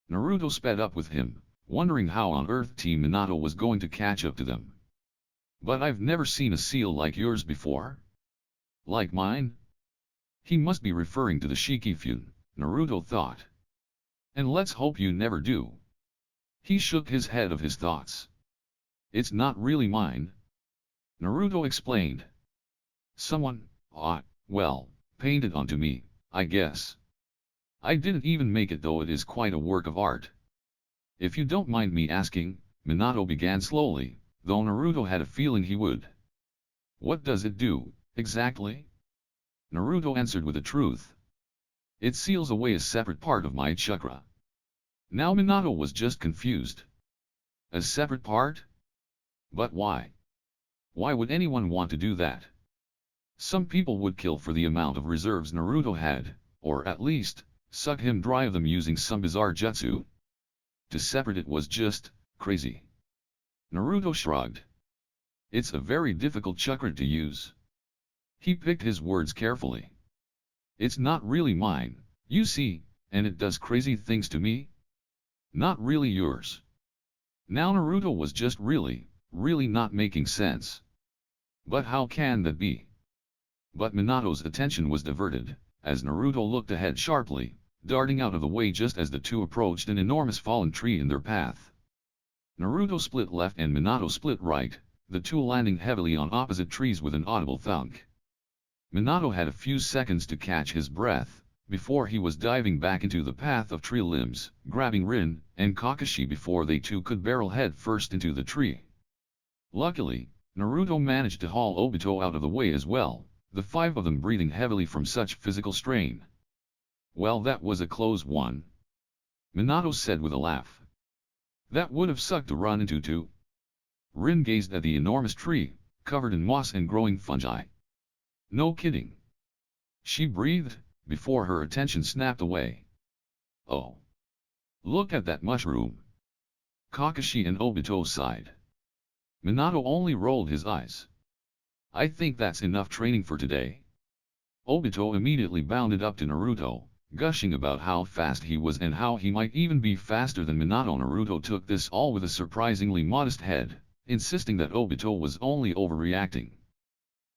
Naruto sped up with him, wondering how on earth Team Minato was going to catch up to them. "But I've never seen a seal like yours before." "Like mine?" He must be referring to the Shikifune, Naruto thought. "And let's hope you never do." He shook his head of his thoughts. "It's not really mine," Naruto explained. "Someone, well, painted onto me, I guess. I didn't even make it, though it is quite a work of art." "If you don't mind me asking," Minato began slowly, though Naruto had a feeling he would. "What does it do, exactly?" Naruto answered with the truth. "It seals away a separate part of my chakra." Now Minato was just confused. A separate part? But why? Why would anyone want to do that? Some people would kill for the amount of reserves Naruto had, or at least, suck him dry of them using some bizarre jutsu. To separate it was just crazy. Naruto shrugged. "It's a very difficult chakra to use." He picked his words carefully. "It's not really mine, you see, and it does crazy things to me. Not really yours." Now Naruto was just really not making sense. But how can that be? But Minato's attention was diverted, as Naruto looked ahead sharply, darting out of the way just as the two approached an enormous fallen tree in their path. Naruto split left and Minato split right, the two landing heavily on opposite trees with an audible thunk. Minato had a few seconds to catch his breath, before he was diving back into the path of tree limbs, grabbing Rin and Kakashi before they too could barrel head first into the tree. Luckily, Naruto managed to haul Obito out of the way as well, the five of them breathing heavily from such physical strain. Well, that was a close one, Minato said with a laugh. That would have sucked to run into too. Rin gazed at the enormous tree, covered in moss and growing fungi. No kidding. She breathed, before her attention snapped away. Oh. Look at that mushroom. Kakashi and Obito sighed. Minato only rolled his eyes. I think that's enough training for today. Obito immediately bounded up to Naruto, gushing about how fast he was and how he might even be faster than Minato. Naruto took this all with a surprisingly modest head, insisting that Obito was only overreacting.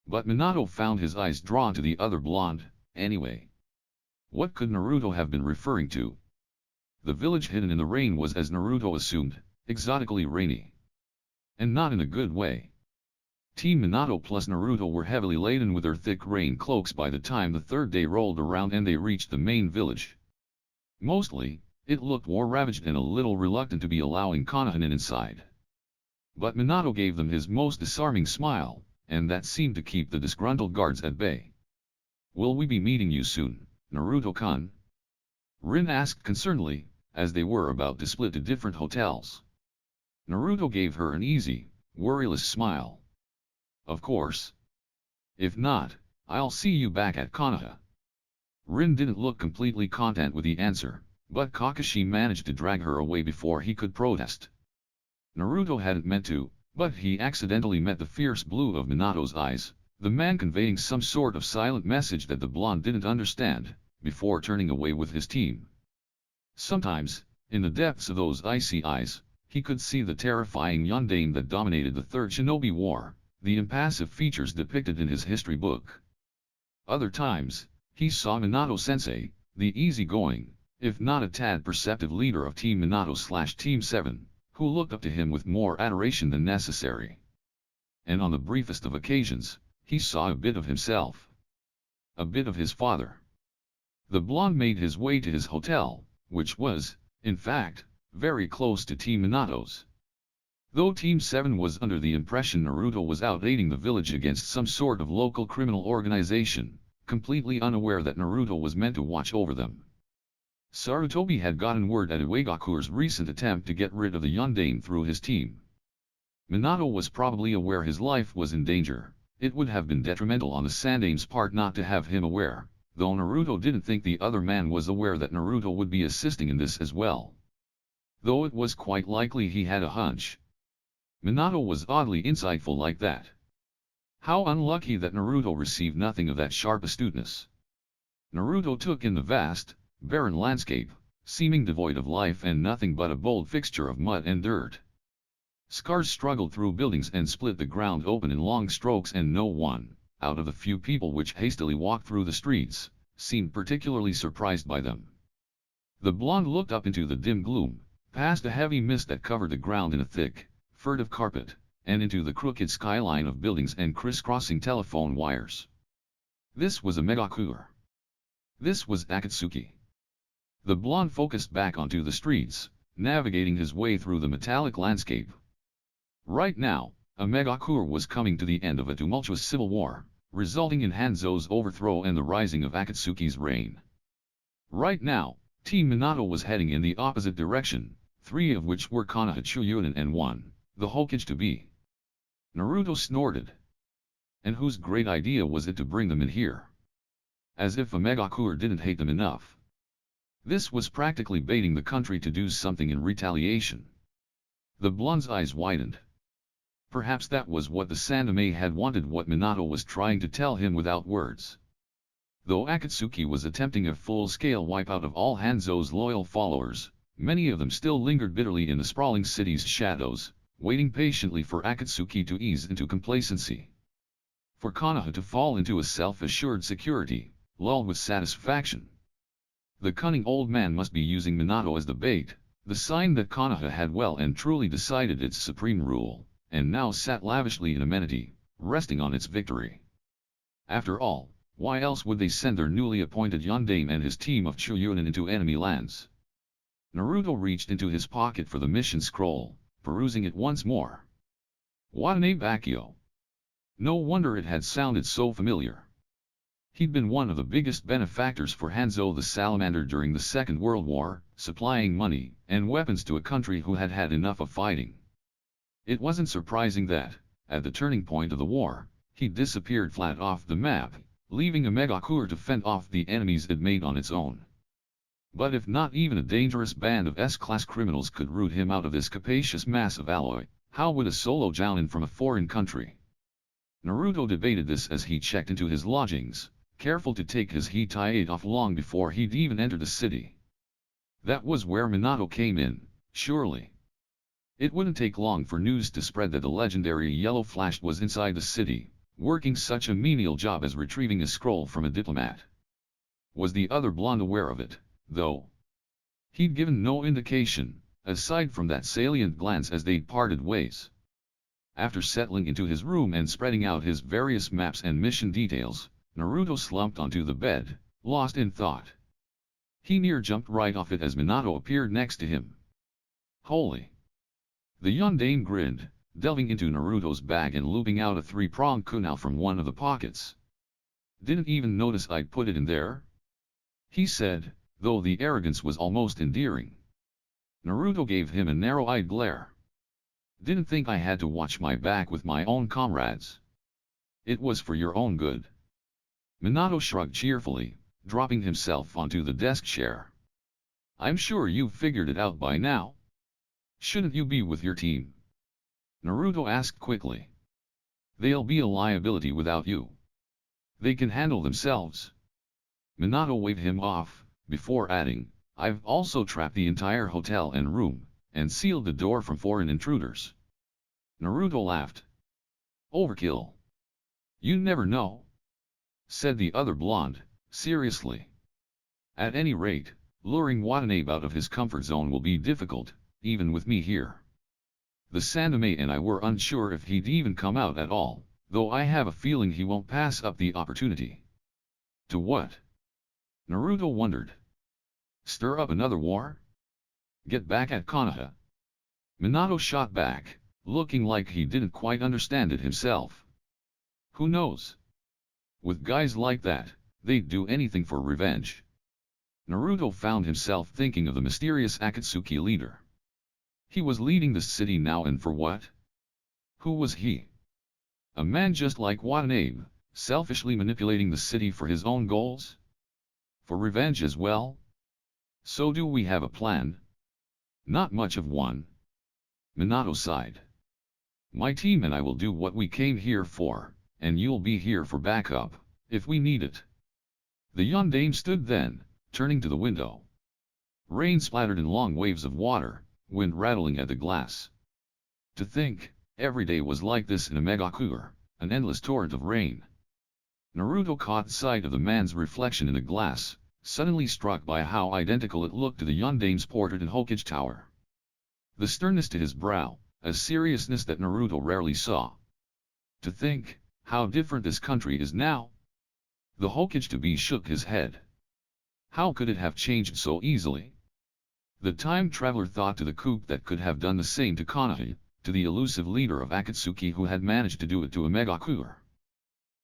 But Minato found his eyes drawn to the other blonde, anyway. What could Naruto have been referring to? The village hidden in the rain was, as Naruto assumed, exotically rainy. And not in a good way. Team Minato plus Naruto were heavily laden with their thick rain cloaks by the time the third day rolled around and they reached the main village. Mostly, it looked war-ravaged and a little reluctant to be allowing Konoha inside. But Minato gave them his most disarming smile, and that seemed to keep the disgruntled guards at bay. Will we be meeting you soon, Naruto-kun? Rin asked concernedly, as they were about to split to different hotels. Naruto gave her an easy, worryless smile. Of course. If not, I'll see you back at Konoha. Rin didn't look completely content with the answer, but Kakashi managed to drag her away before he could protest. Naruto hadn't meant to, but he accidentally met the fierce blue of Minato's eyes, the man conveying some sort of silent message that the blonde didn't understand, before turning away with his team. Sometimes, in the depths of those icy eyes, he could see the terrifying yondaime that dominated the Third Shinobi War, the impassive features depicted in his history book. Other times, he saw Minato-sensei, the easygoing, if not a tad perceptive leader of Team Minato/Team 7, who looked up to him with more adoration than necessary. And on the briefest of occasions, he saw a bit of himself. A bit of his father. The blonde made his way to his hotel, which was, in fact, very close to Team Minato's. Though Team 7 was under the impression Naruto was out aiding the village against some sort of local criminal organization, completely unaware that Naruto was meant to watch over them. Sarutobi had gotten word at Iwagakure's recent attempt to get rid of the yondaime through his team. Minato was probably aware his life was in danger. It would have been detrimental on the Sandaime's part not to have him aware, though Naruto didn't think the other man was aware that Naruto would be assisting in this as well. Though it was quite likely he had a hunch. Minato was oddly insightful like that. How unlucky that Naruto received nothing of that sharp astuteness. Naruto took in the vast, barren landscape, seeming devoid of life and nothing but a bold fixture of mud and dirt. Scars struggled through buildings and split the ground open in long strokes, and no one, out of the few people which hastily walked through the streets, seemed particularly surprised by them. The blonde looked up into the dim gloom, past a heavy mist that covered the ground in a thick, furtive carpet, and into the crooked skyline of buildings and crisscrossing telephone wires. This was a megakure. This was Akatsuki. The blonde focused back onto the streets, navigating his way through the metallic landscape. Right now, a megakure was coming to the end of a tumultuous civil war, resulting in Hanzo's overthrow and the rising of Akatsuki's reign. Right now, Team Minato was heading in the opposite direction, 3 of which were Konoha Chiyuden and 1, the Hokage to be. Naruto snorted. And whose great idea was it to bring them in here? As if a megakure didn't hate them enough. This was practically baiting the country to do something in retaliation. The blonde's eyes widened. Perhaps that was what the Sandame had wanted, what Minato was trying to tell him without words. Though Akatsuki was attempting a full-scale wipeout of all Hanzo's loyal followers, many of them still lingered bitterly in the sprawling city's shadows, waiting patiently for Akatsuki to ease into complacency. For Konoha to fall into a self-assured security, lulled with satisfaction. The cunning old man must be using Minato as the bait, the sign that Konoha had well and truly decided its supreme rule, and now sat lavishly in amenity, resting on its victory. After all, why else would they send their newly appointed Yondaime and his team of Chiyunin into enemy lands? Naruto reached into his pocket for the mission scroll, perusing it once more. Watanabe Bakio. No wonder it had sounded so familiar. He'd been one of the biggest benefactors for Hanzo the Salamander during the Second World War, supplying money and weapons to a country who had had enough of fighting. It wasn't surprising that, at the turning point of the war, he disappeared flat off the map, leaving a megacorps to fend off the enemies it made on its own. But if not even a dangerous band of S-class criminals could root him out of this capacious mass of alloy, how would a solo jounin from a foreign country? Naruto debated this as he checked into his lodgings, careful to take his hitaiate off long before he'd even entered the city. That was where Minato came in, surely. It wouldn't take long for news to spread that the legendary Yellow Flash was inside the city, working such a menial job as retrieving a scroll from a diplomat. Was the other blonde aware of it, though? He'd given no indication, aside from that salient glance as they'd parted ways. After settling into his room and spreading out his various maps and mission details, Naruto slumped onto the bed, lost in thought. He near jumped right off it as Minato appeared next to him. Holy! The Yondaime grinned, delving into Naruto's bag and looping out a three-pronged kunai from one of the pockets. Didn't even notice I'd put it in there? He said, though the arrogance was almost endearing. Naruto gave him a narrow-eyed glare. Didn't think I had to watch my back with my own comrades. It was for your own good. Minato shrugged cheerfully, dropping himself onto the desk chair. I'm sure you've figured it out by now. Shouldn't you be with your team? Naruto asked quickly. They'll be a liability without you. They can handle themselves. Minato waved him off, before adding, I've also trapped the entire hotel and room, and sealed the door from foreign intruders. Naruto laughed. Overkill. You never know, said the other blonde, seriously. At any rate, luring Watanabe out of his comfort zone will be difficult, even with me here. The Sandaime and I were unsure if he'd even come out at all, though I have a feeling he won't pass up the opportunity. To what? Naruto wondered. Stir up another war? Get back at Konoha? Minato shot back, looking like he didn't quite understand it himself. Who knows? With guys like that, they'd do anything for revenge. Naruto found himself thinking of the mysterious Akatsuki leader. He was leading the city now, and for what? Who was he? A man just like Watanabe, selfishly manipulating the city for his own goals? For revenge as well? So do we have a plan? Not much of one. Minato sighed. My team and I will do what we came here for, and you'll be here for backup, if we need it. The Yondaime stood then, turning to the window. Rain splattered in long waves of water, wind rattling at the glass. To think, every day was like this in a megacorps, an endless torrent of rain. Naruto caught sight of the man's reflection in the glass, suddenly struck by how identical it looked to the Yondaime's portrait in Hokage Tower. The sternness to his brow, a seriousness that Naruto rarely saw. To think, how different this country is now. The Hokage-to-be shook his head. How could it have changed so easily? The time traveler thought to the coup that could have done the same to Konoha, to the elusive leader of Akatsuki who had managed to do it to a megacorps.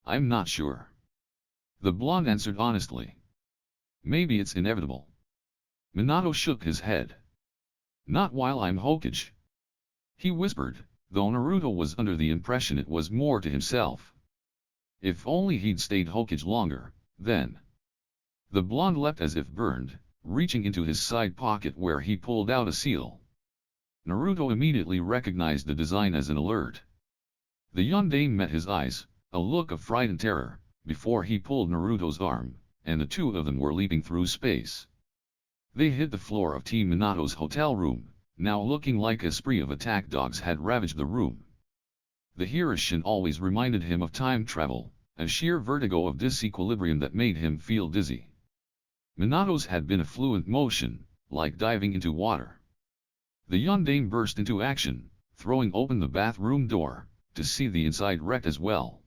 I'm not sure. The blonde answered honestly. Maybe it's inevitable. Minato shook his head. Not while I'm Hokage. He whispered, though Naruto was under the impression it was more to himself. If only he'd stayed Hokage longer, then. The blonde leapt as if burned, reaching into his side pocket where he pulled out a seal. Naruto immediately recognized the design as an alert. The Yondaime met his eyes, a look of fright and terror, before he pulled Naruto's arm, and the two of them were leaping through space. They hit the floor of Team Minato's hotel room, now looking like a spree of attack dogs had ravaged the room. The Hirishin always reminded him of time travel, a sheer vertigo of disequilibrium that made him feel dizzy. Minato's had been a fluent motion, like diving into water. The yondaime burst into action, throwing open the bathroom door, to see the inside wrecked as well.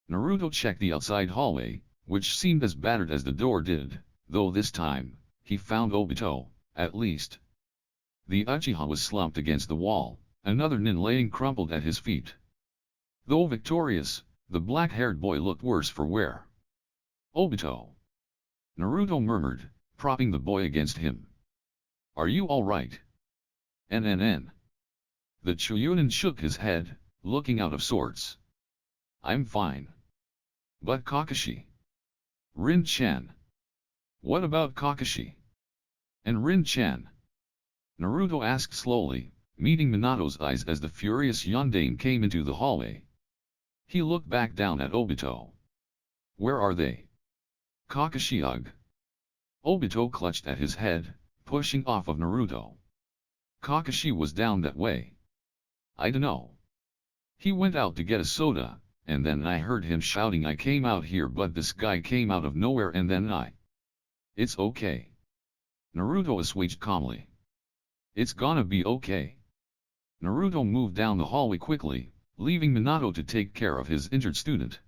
Naruto checked the outside hallway, which seemed as battered as the door did, though this time, he found Obito, at least. The Uchiha was slumped against the wall, another nin laying crumpled at his feet. Though victorious, the black-haired boy looked worse for wear. Obito! Naruto murmured, propping the boy against him. Are you all right? NNN. The Chuunin shook his head, looking out of sorts. I'm fine. But Kakashi? Rin-chan. What about Kakashi? And Rin-chan? Naruto asked slowly, meeting Minato's eyes as the furious yondaime came into the hallway. He looked back down at Obito. Where are they? Kakashi ugh. Obito clutched at his head, pushing off of Naruto. Kakashi was down that way. I dunno. He went out to get a soda, and then I heard him shouting I came out here but this guy came out of nowhere and then It's okay. Naruto assuaged calmly. It's gonna be okay. Naruto moved down the hallway quickly, leaving Minato to take care of his injured student.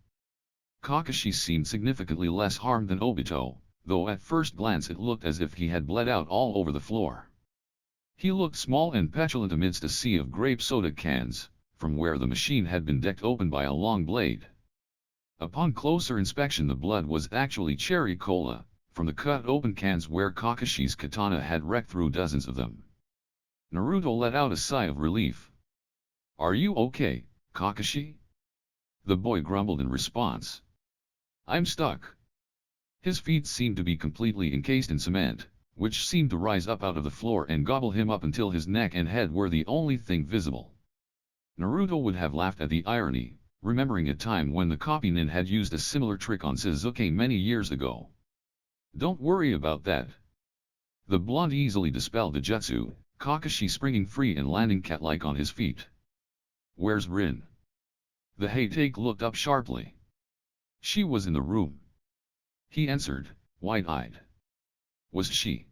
Kakashi seemed significantly less harmed than Obito, though at first glance it looked as if he had bled out all over the floor. He looked small and petulant amidst a sea of grape soda cans, from where the machine had been decked open by a long blade. Upon closer inspection the blood was actually cherry cola, from the cut open cans where Kakashi's katana had wrecked through dozens of them. Naruto let out a sigh of relief. Are you okay, Kakashi? The boy grumbled in response. I'm stuck. His feet seemed to be completely encased in cement, which seemed to rise up out of the floor and gobble him up until his neck and head were the only thing visible. Naruto would have laughed at the irony, remembering a time when the copy nin had used a similar trick on Sasuke many years ago. Don't worry about that. The blonde easily dispelled the jutsu, Kakashi springing free and landing cat-like on his feet. Where's Rin? The Hatake looked up sharply. She was in the room. He answered, wide-eyed. Was she?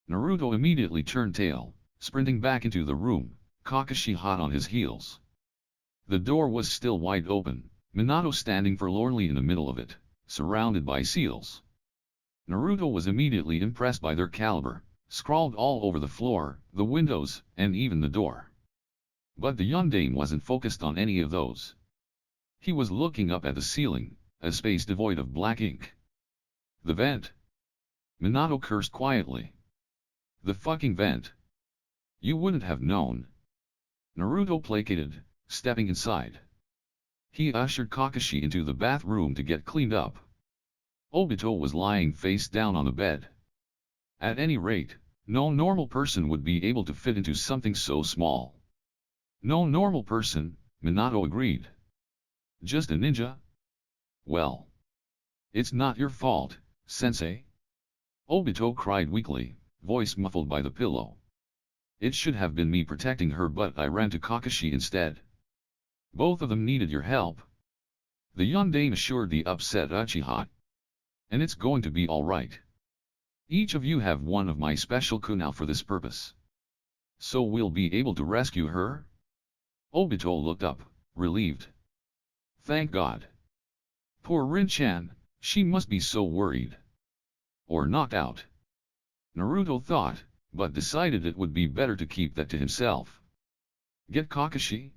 Naruto immediately turned tail, sprinting back into the room, Kakashi hot on his heels. The door was still wide open, Minato standing forlornly in the middle of it, surrounded by seals. Naruto was immediately impressed by their caliber, scrawled all over the floor, the windows, and even the door. But the yondaime wasn't focused on any of those. He was looking up at the ceiling, a space devoid of black ink. The vent. Minato cursed quietly. The fucking vent. You wouldn't have known. Naruto placated, stepping inside. He ushered Kakashi into the bathroom to get cleaned up. Obito was lying face down on the bed. At any rate, no normal person would be able to fit into something so small. No normal person, Minato agreed. Just a ninja? Well. It's not your fault, sensei. Obito cried weakly, voice muffled by the pillow. It should have been me protecting her but I ran to Kakashi instead. Both of them needed your help. The yondaime assured the upset Uchiha. And it's going to be alright. Each of you have one of my special kunai for this purpose. So we'll be able to rescue her? Obito looked up, relieved. Thank God. Poor Rin-chan, she must be so worried. Or knocked out. Naruto thought, but decided it would be better to keep that to himself. Get Kakashi?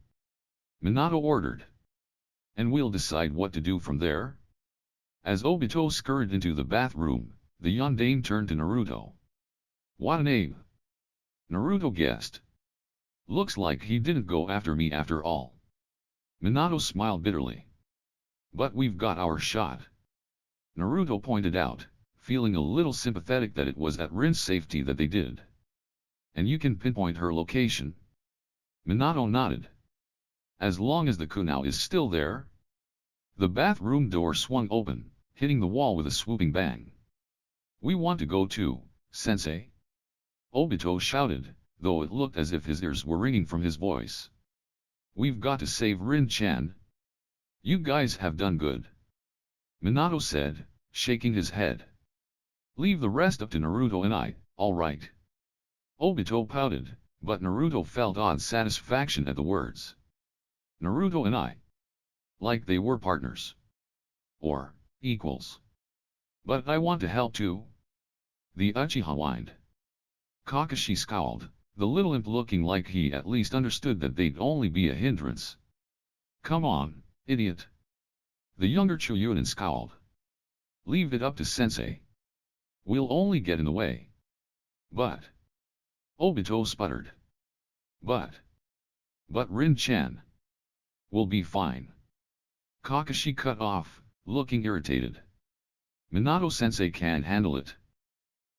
Minato ordered. And we'll decide what to do from there. As Obito scurried into the bathroom, the yondaime turned to Naruto. Watanabe. Naruto guessed. Looks like he didn't go after me after all. Minato smiled bitterly. But we've got our shot. Naruto pointed out, feeling a little sympathetic that it was at Rin's safety that they did. And you can pinpoint her location? Minato nodded. As long as the kunai is still there. The bathroom door swung open, hitting the wall with a swooping bang. We want to go too, sensei. Obito shouted, though it looked as if his ears were ringing from his voice. We've got to save Rin-chan. You guys have done good. Minato said, shaking his head. Leave the rest up to Naruto and I, alright. Obito pouted, but Naruto felt odd satisfaction at the words. Naruto and I. Like they were partners. Or, equals. But I want to help too. The Uchiha whined. Kakashi scowled, the little imp looking like he at least understood that they'd only be a hindrance. Come on, idiot. The younger Choyunin scowled. Leave it up to sensei. We'll only get in the way. But. Obito sputtered. But Rin-chan. We'll be fine. Kakashi cut off, looking irritated. Minato-sensei can't handle it.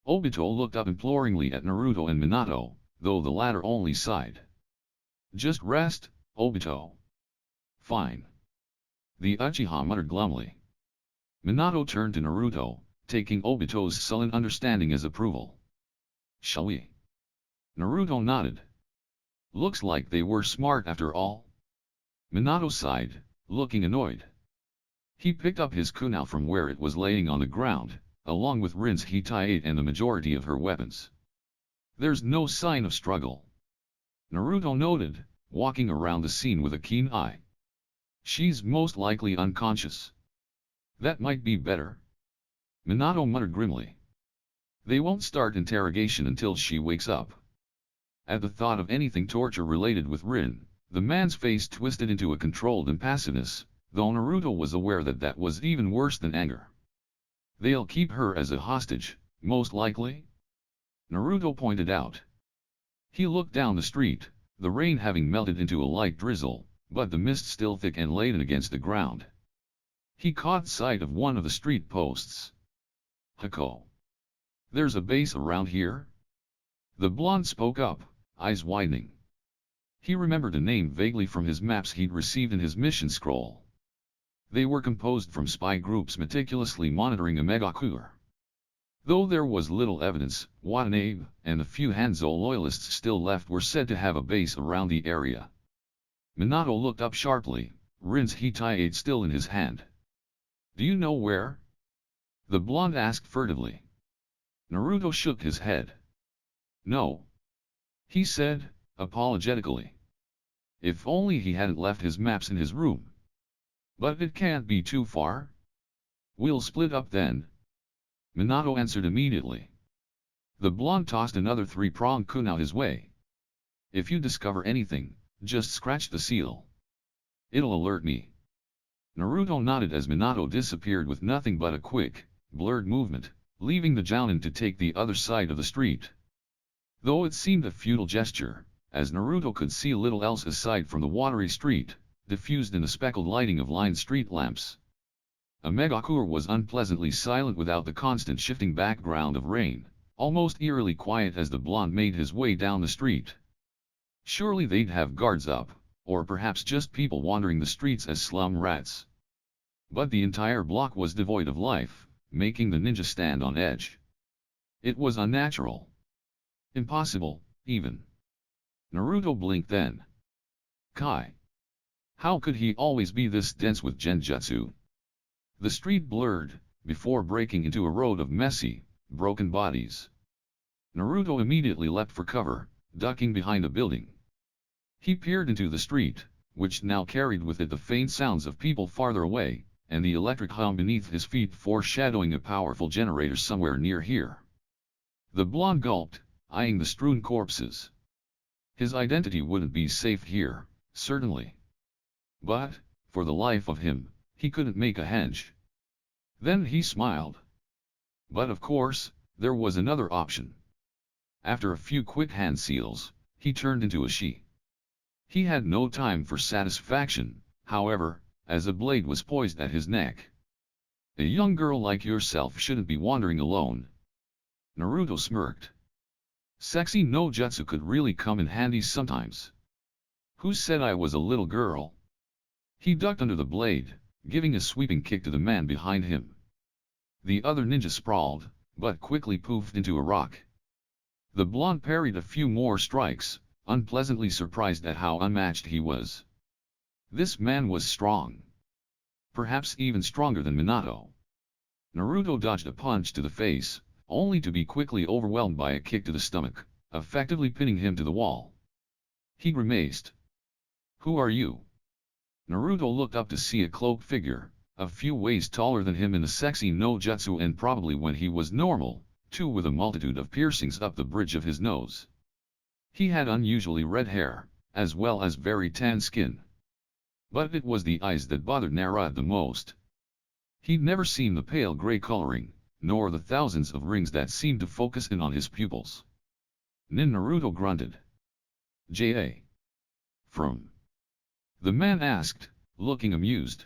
Obito looked up imploringly at Naruto and Minato, though the latter only sighed. Just rest, Obito. Fine. The Uchiha muttered glumly. Minato turned to Naruto, taking Obito's sullen understanding as approval. Shall we? Naruto nodded. Looks like they were smart after all. Minato sighed, looking annoyed. He picked up his kunai from where it was laying on the ground, along with Rin's hinata and the majority of her weapons. There's no sign of struggle. Naruto noted, walking around the scene with a keen eye. She's most likely unconscious. That might be better. Minato muttered grimly. They won't start interrogation until she wakes up. At the thought of anything torture-related with Rin, the man's face twisted into a controlled impassiveness, though Naruto was aware that that was even worse than anger. They'll keep her as a hostage, most likely? Naruto pointed out. He looked down the street, the rain having melted into a light drizzle, but the mist still thick and laden against the ground. He caught sight of one of the street posts. Hako. There's a base around here? The blonde spoke up, eyes widening. He remembered a name vaguely from his maps he'd received in his mission scroll. They were composed from spy groups meticulously monitoring a megakur. Though there was little evidence, Watanabe and the few Hanzo loyalists still left were said to have a base around the area. Minato looked up sharply, Rin's hinata still in his hand. Do you know where? The blonde asked furtively. Naruto shook his head. No. He said, apologetically. If only he hadn't left his maps in his room. But it can't be too far. We'll split up then. Minato answered immediately. The blonde tossed another three-pronged kunai his way. If you discover anything, just scratch the seal. It'll alert me. Naruto nodded as Minato disappeared with nothing but a quick, blurred movement, leaving the jounin to take the other side of the street. Though it seemed a futile gesture, as Naruto could see little else aside from the watery street, diffused in the speckled lighting of lined street lamps. A megakur was unpleasantly silent without the constant shifting background of rain, almost eerily quiet as the blonde made his way down the street. Surely they'd have guards up, or perhaps just people wandering the streets as slum rats. But the entire block was devoid of life, making the ninja stand on edge. It was unnatural. Impossible, even. Naruto blinked then. Kai. How could he always be this dense with genjutsu? The street blurred, before breaking into a road of messy, broken bodies. Naruto immediately leapt for cover, ducking behind a building. He peered into the street, which now carried with it the faint sounds of people farther away, and the electric hum beneath his feet foreshadowing a powerful generator somewhere near here. The blonde gulped, eyeing the strewn corpses. His identity wouldn't be safe here, certainly. But, for the life of him, he couldn't make a hench. Then he smiled. But of course, there was another option. After a few quick hand seals, he turned into a she. He had no time for satisfaction, however, as a blade was poised at his neck. A young girl like yourself shouldn't be wandering alone. Naruto smirked. Sexy no jutsu could really come in handy sometimes. Who said I was a little girl? He ducked under the blade, giving a sweeping kick to the man behind him. The other ninja sprawled, but quickly poofed into a rock. The blonde parried a few more strikes, unpleasantly surprised at how unmatched he was. This man was strong. Perhaps even stronger than Minato. Naruto dodged a punch to the face, only to be quickly overwhelmed by a kick to the stomach, effectively pinning him to the wall. He grimaced. "Who are you?" Naruto looked up to see a cloaked figure, a few ways taller than him in the sexy no jutsu and probably when he was normal, too, with a multitude of piercings up the bridge of his nose. He had unusually red hair, as well as very tan skin. But it was the eyes that bothered Naruto the most. He'd never seen the pale gray coloring, nor the thousands of rings that seemed to focus in on his pupils. Naruto grunted. "Ja. From?" the man asked, looking amused.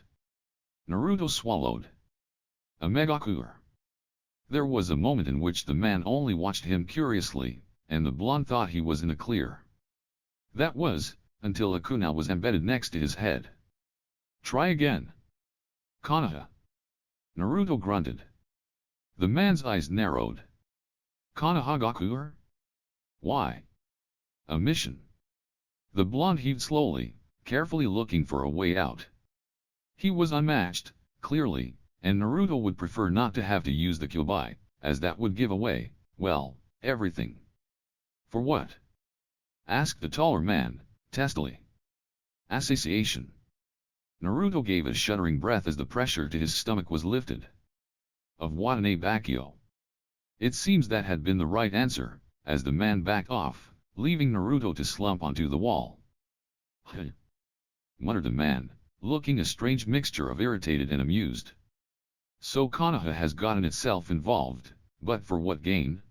Naruto swallowed. "A megakur." There was a moment in which the man only watched him curiously, and the blonde thought he was in the clear. That was, until a kunai was embedded next to his head. "Try again." "Konoha." Naruto grunted. The man's eyes narrowed. "Konohagakur? Why?" "A mission." The blonde heaved slowly, carefully looking for a way out. He was unmatched, clearly, and Naruto would prefer not to have to use the kyubai, as that would give away, well, everything. "For what?" asked the taller man, testily. "Association." Naruto gave a shuddering breath as the pressure to his stomach was lifted. "Of Watanabe Bakio." It seems that had been the right answer, as the man backed off, leaving Naruto to slump onto the wall. "Huh," muttered the man, looking a strange mixture of irritated and amused. "So Konoha has gotten itself involved, but for what gain?"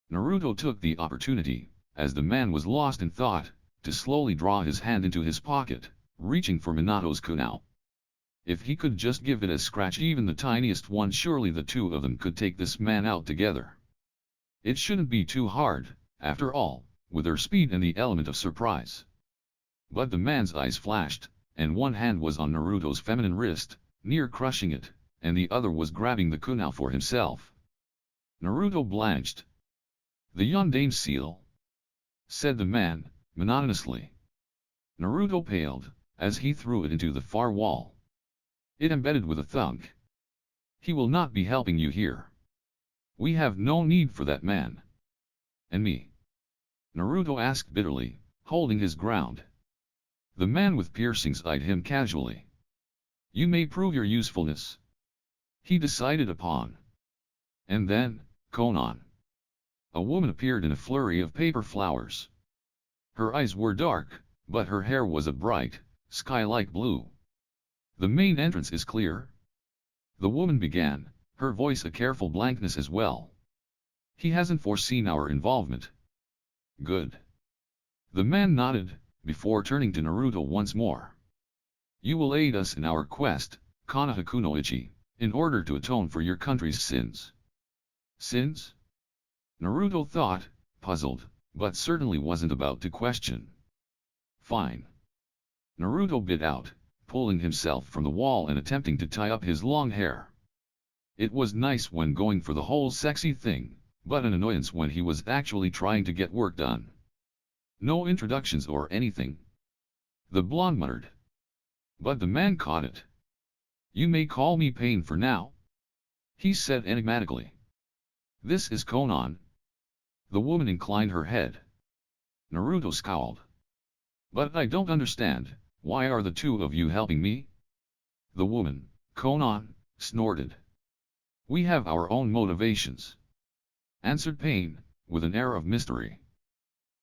Naruto took the opportunity, as the man was lost in thought, to slowly draw his hand into his pocket, reaching for Minato's kunai. If he could just give it a scratch, even the tiniest one, surely the two of them could take this man out together. It shouldn't be too hard, after all, with their speed and the element of surprise. But the man's eyes flashed, and one hand was on Naruto's feminine wrist, near crushing it, and the other was grabbing the kunai for himself. Naruto blanched. "The Yondaime seal," said the man, monotonously. Naruto paled, as he threw it into the far wall. It embedded with a thunk. "He will not be helping you here. We have no need for that man." "And me?" Naruto asked bitterly, holding his ground. The man with piercings eyed him casually. "You may prove your usefulness," he decided upon. And then, Konan. A woman appeared in a flurry of paper flowers. Her eyes were dark, but her hair was a bright, sky-like blue. "The main entrance is clear," the woman began, her voice a careful blankness as well. "He hasn't foreseen our involvement." "Good." The man nodded, before turning to Naruto once more. "You will aid us in our quest, Konoha Kunoichi, in order to atone for your country's sins." "Sins?" Naruto thought, puzzled, but certainly wasn't about to question. "Fine." Naruto bit out, pulling himself from the wall and attempting to tie up his long hair. It was nice when going for the whole sexy thing, but an annoyance when he was actually trying to get work done. "No introductions or anything?" the blonde muttered. But the man caught it. "You may call me Pain for now," he said enigmatically. "This is Konan." The woman inclined her head. Naruto scowled. "But I don't understand, why are the two of you helping me?" The woman, Konan, snorted. "We have our own motivations," answered Pain, with an air of mystery.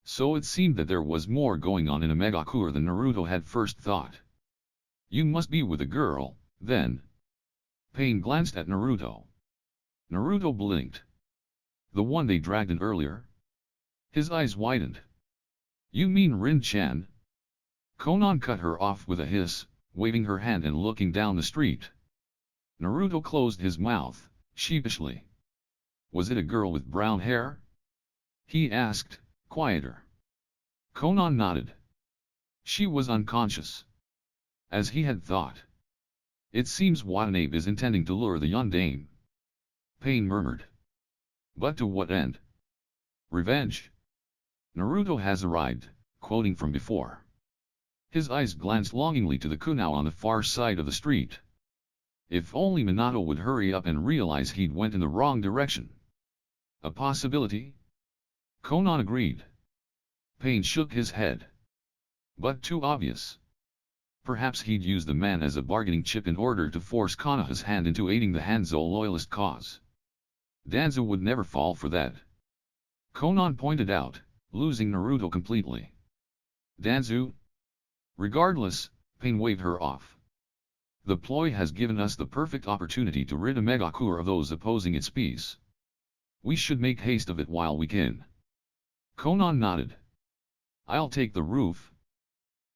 So it seemed that there was more going on in a megakur than Naruto had first thought. "You must be with a girl, then." Pain glanced at Naruto. Naruto blinked. "The one they dragged in earlier?" His eyes widened. "You mean Rin-chan?" Konan cut her off with a hiss, waving her hand and looking down the street. Naruto closed his mouth, sheepishly. "Was it a girl with brown hair?" he asked, quieter. Konan nodded. "She was unconscious." As he had thought. "It seems Watanabe is intending to lure the Yondaime," Pain murmured. "But to what end?" "Revenge. Naruto has arrived," quoting from before. His eyes glanced longingly to the kunao on the far side of the street. If only Minato would hurry up and realize he'd went in the wrong direction. A possibility? Konan agreed. Pain shook his head. But too obvious. Perhaps he'd use the man as a bargaining chip in order to force Konoha's hand into aiding the Hanzo loyalist cause. Danzo would never fall for that. Konan pointed out, losing Naruto completely. Danzo? Regardless, Pain waved her off. The ploy has given us the perfect opportunity to rid Megakure of those opposing its peace. We should make haste of it while we can. Konan nodded. I'll take the roof,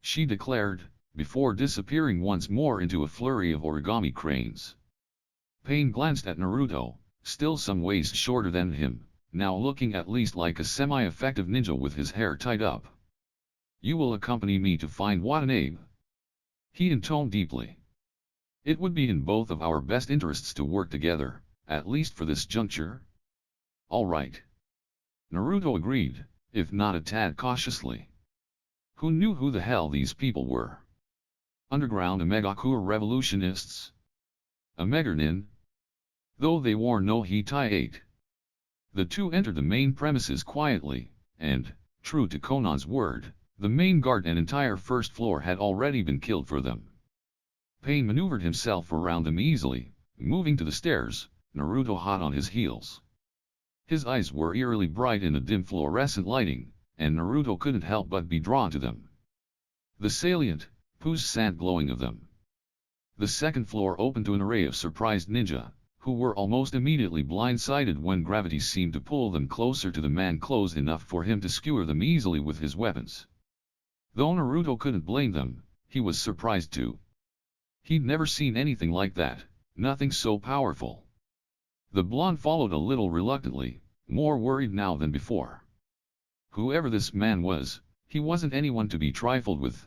she declared, before disappearing once more into a flurry of origami cranes. Pain glanced at Naruto, still some ways shorter than him, now looking at least like a semi-effective ninja with his hair tied up. You will accompany me to find Watanabe? He intoned deeply. It would be in both of our best interests to work together, at least for this juncture. All right. Naruto agreed, if not a tad cautiously. Who knew who the hell these people were? Underground Megakure revolutionists? A Meganin? Though they wore no Hitai. The two entered the main premises quietly, and, true to Konan's word, the main guard and entire first floor had already been killed for them. Pain maneuvered himself around them easily, moving to the stairs, Naruto hot on his heels. His eyes were eerily bright in the dim fluorescent lighting, and Naruto couldn't help but be drawn to them. The salient, puissant glowing of them. The second floor opened to an array of surprised ninja, who were almost immediately blindsided when gravity seemed to pull them closer to the man close enough for him to skewer them easily with his weapons. Though Naruto couldn't blame them, he was surprised too. He'd never seen anything like that, nothing so powerful. The blonde followed a little reluctantly, more worried now than before. Whoever this man was, he wasn't anyone to be trifled with.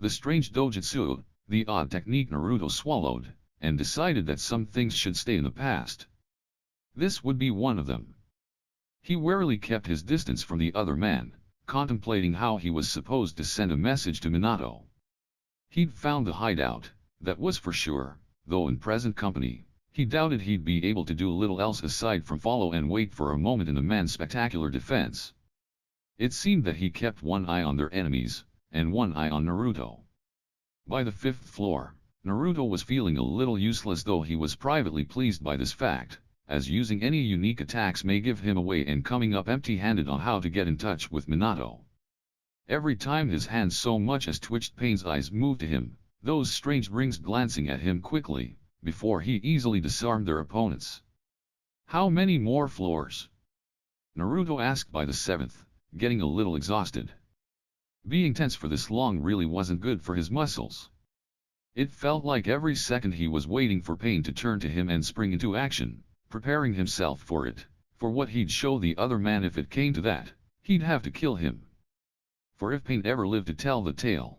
The strange dojutsu, the odd technique Naruto swallowed, and decided that some things should stay in the past. This would be one of them. He warily kept his distance from the other man, contemplating how he was supposed to send a message to Minato. He'd found the hideout, that was for sure, though in present company, he doubted he'd be able to do little else aside from follow and wait for a moment in the man's spectacular defense. It seemed that he kept one eye on their enemies, and one eye on Naruto. By the fifth floor, Naruto was feeling a little useless, though he was privately pleased by this fact, as using any unique attacks may give him away and coming up empty-handed on how to get in touch with Minato. Every time his hand so much as twitched, Pain's eyes moved to him, those strange rings glancing at him quickly, before he easily disarmed their opponents. How many more floors? Naruto asked by the seventh, getting a little exhausted. Being tense for this long really wasn't good for his muscles. It felt like every second he was waiting for Pain to turn to him and spring into action, preparing himself for it, for what he'd show the other man if it came to that, he'd have to kill him. For if Pain ever lived to tell the tale.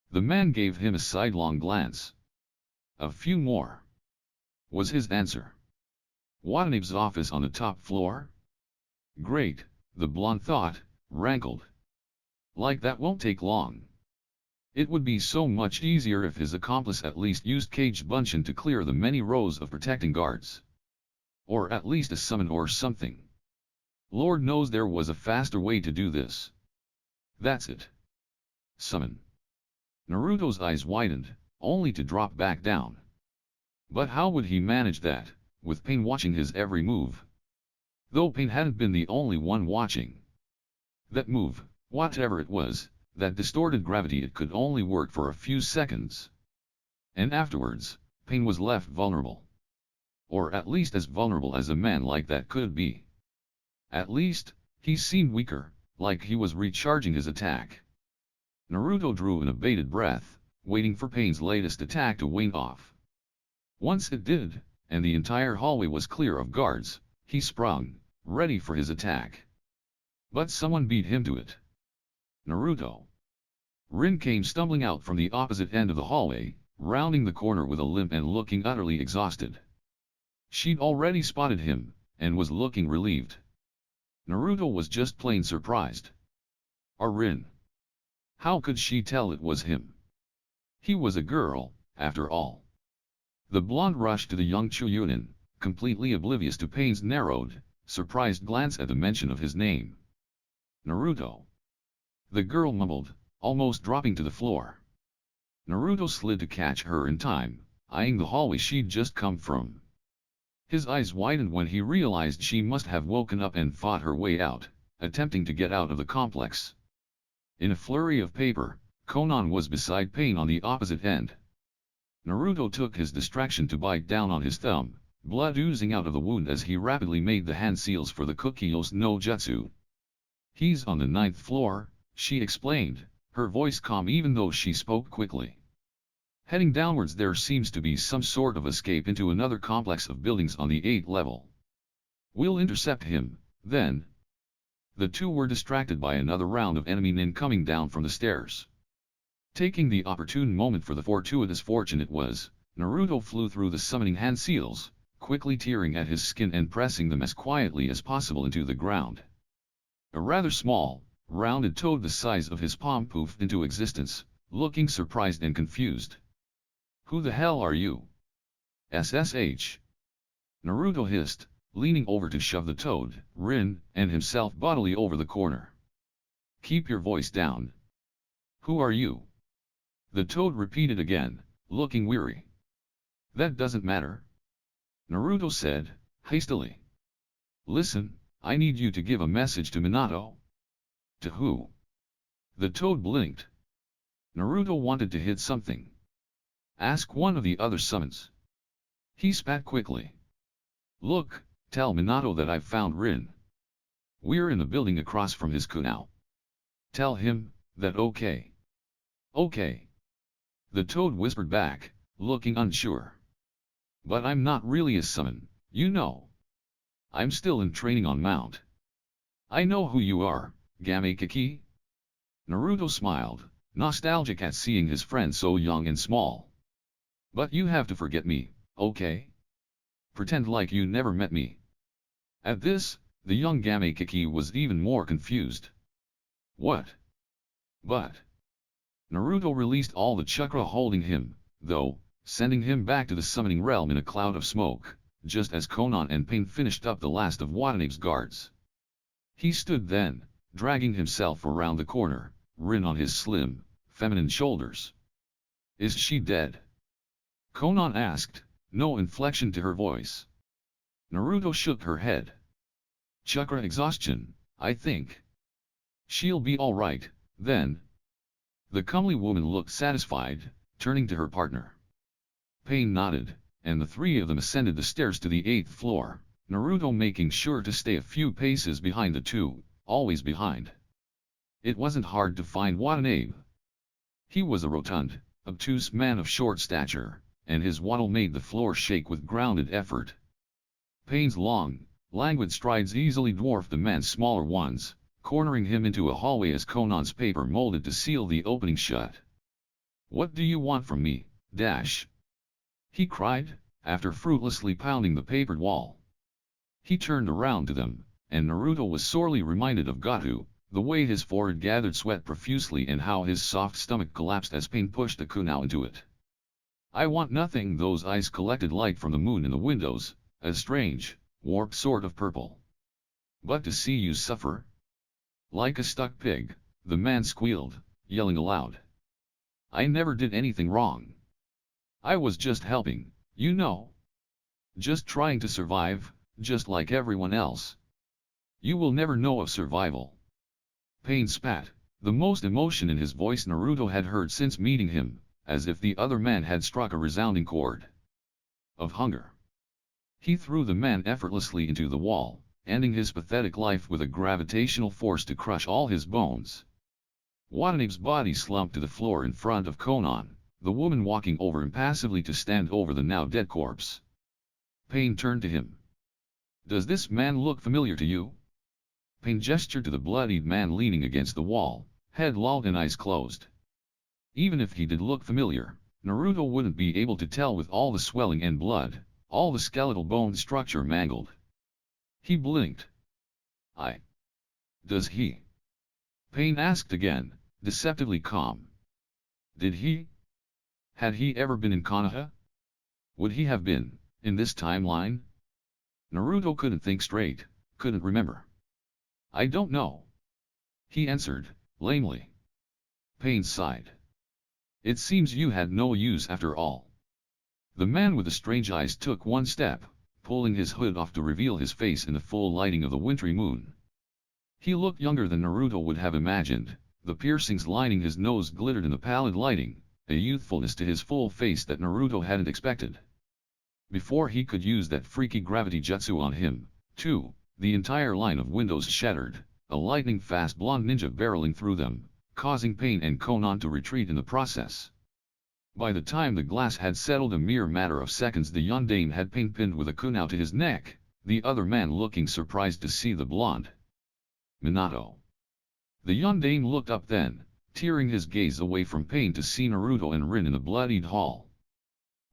The man gave him a sidelong glance. A few more, was his answer. Watanabe's office on the top floor? Great, the blonde thought, rankled. Like that won't take long. It would be so much easier if his accomplice at least used Cage Bunshin to clear the many rows of protecting guards. Or at least a summon or something. Lord knows there was a faster way to do this. That's it. Summon. Naruto's eyes widened, only to drop back down. But how would he manage that, with Pain watching his every move? Though Pain hadn't been the only one watching. That move, whatever it was, that distorted gravity, it could only work for a few seconds. And afterwards, Pain was left vulnerable. Or at least as vulnerable as a man like that could be. At least, he seemed weaker, like he was recharging his attack. Naruto drew an abated breath, waiting for Pain's latest attack to wane off. Once it did, and the entire hallway was clear of guards, he sprung, ready for his attack. But someone beat him to it. Naruto. Rin came stumbling out from the opposite end of the hallway, rounding the corner with a limp and looking utterly exhausted. She'd already spotted him, and was looking relieved. Naruto was just plain surprised. Rin. How could she tell it was him? He was a girl, after all. The blonde rushed to the young Chuyunin, completely oblivious to Pain's narrowed, surprised glance at the mention of his name. Naruto. The girl mumbled, almost dropping to the floor. Naruto slid to catch her in time, eyeing the hallway she'd just come from. His eyes widened when he realized she must have woken up and fought her way out, attempting to get out of the complex. In a flurry of paper, Konan was beside Pain on the opposite end. Naruto took his distraction to bite down on his thumb, blood oozing out of the wound as he rapidly made the hand seals for the Kukyos no Jutsu. He's on the 9th floor, she explained, her voice calm even though she spoke quickly. Heading downwards there seems to be some sort of escape into another complex of buildings on the 8th level. We'll intercept him, then. The two were distracted by another round of enemy nin coming down from the stairs. Taking the opportune moment for the fortuitous fortune it was, Naruto flew through the summoning hand seals, quickly tearing at his skin and pressing them as quietly as possible into the ground. A rather small, rounded toad the size of his palm poofed into existence, looking surprised and confused. Who the hell are you? SSH. Naruto hissed, leaning over to shove the toad, Rin, and himself bodily over the corner. Keep your voice down. Who are you? The toad repeated again, looking weary. That doesn't matter. Naruto said, hastily. Listen, I need you to give a message to Minato. To who? The toad blinked. Naruto wanted to hit something. Ask one of the other summons. He spat quickly. Look, tell Minato that I've found Rin. We're in the building across from his kunao. Tell him, that okay. Okay. The toad whispered back, looking unsure. But I'm not really a summon, you know. I'm still in training on Mount. I know who you are, Gamekiki. Naruto smiled, nostalgic at seeing his friend so young and small. But you have to forget me, okay? Pretend like you never met me. At this, the young Gamekiki was even more confused. What? But... Naruto released all the chakra holding him, though, sending him back to the summoning realm in a cloud of smoke, just as Konan and Pain finished up the last of Watanabe's guards. He stood then, dragging himself around the corner, Rin on his slim, feminine shoulders. Is she dead? Konan asked, no inflection to her voice. Naruto shook her head. Chakra exhaustion, I think. She'll be alright, then. The comely woman looked satisfied, turning to her partner. Pain nodded, and the three of them ascended the stairs to the 8th floor, Naruto making sure to stay a few paces behind the two, always behind. It wasn't hard to find Watanabe. He was a rotund, obtuse man of short stature, and his waddle made the floor shake with grounded effort. Pain's long, languid strides easily dwarfed the man's smaller ones, cornering him into a hallway as Konan's paper molded to seal the opening shut. What do you want from me, Dash? He cried, after fruitlessly pounding the papered wall. He turned around to them, and Naruto was sorely reminded of Gato, the way his forehead gathered sweat profusely and how his soft stomach collapsed as Pain pushed the kunao into it. I want nothing. Those eyes collected light from the moon in the windows, a strange, warped sort of purple. But to see you suffer? Like a stuck pig, the man squealed, yelling aloud. I never did anything wrong. I was just helping, you know. Just trying to survive, just like everyone else. You will never know of survival. Pain spat, the most emotion in his voice Naruto had heard since meeting him, as if the other man had struck a resounding chord. Of hunger. He threw the man effortlessly into the wall, ending his pathetic life with a gravitational force to crush all his bones. Watanabe's body slumped to the floor in front of Konan, the woman walking over impassively to stand over the now dead corpse. Pain turned to him. Does this man look familiar to you? Pain gestured to the bloodied man leaning against the wall, head lolled and eyes closed. Even if he did look familiar, Naruto wouldn't be able to tell with all the swelling and blood, all the skeletal bone structure mangled. He blinked. Does he? Pain asked again, deceptively calm. Did he? Had he ever been in Konoha? Would he have been, in this timeline? Naruto couldn't think straight, couldn't remember. I don't know, he answered, lamely. Pain sighed. It seems you had no use after all. The man with the strange eyes took one step, pulling his hood off to reveal his face in the full lighting of the wintry moon. He looked younger than Naruto would have imagined, the piercings lining his nose glittered in the pallid lighting, a youthfulness to his full face that Naruto hadn't expected. Before he could use that freaky gravity jutsu on him, too, the entire line of windows shattered, a lightning-fast blonde ninja barreling through them, causing Pain and Konan to retreat in the process. By the time the glass had settled, a mere matter of seconds, the yondaime had Pain pinned with a kunai to his neck, the other man looking surprised to see the blonde. Minato. The yondaime looked up then, tearing his gaze away from Pain to see Naruto and Rin in the bloodied hall.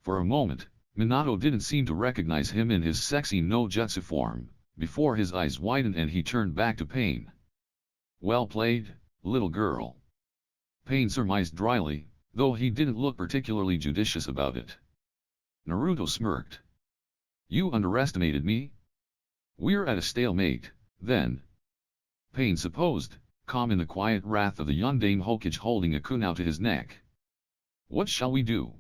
For a moment, Minato didn't seem to recognize him in his sexy no-jutsu form, before his eyes widened and he turned back to Pain. Well played, little girl. Pain surmised dryly, though he didn't look particularly judicious about it. Naruto smirked. You underestimated me? We're at a stalemate, then. Pain supposed, calm in the quiet wrath of the yondaime Hokage holding a kunai to his neck. What shall we do?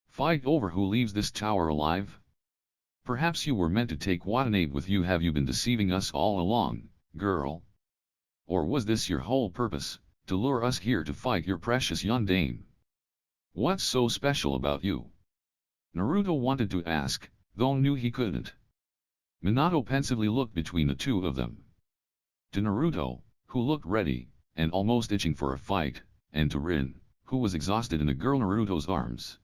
Fight over who leaves this tower alive? Perhaps you were meant to take Watanabe with you. Have you been deceiving us all along, girl? Or was this your whole purpose, to lure us here to fight your precious yondaime? What's so special about you? Naruto wanted to ask, though knew he couldn't. Minato pensively looked between the two of them. To Naruto, who looked ready, and almost itching for a fight, and to Rin, who was exhausted in the girl Naruto's arms.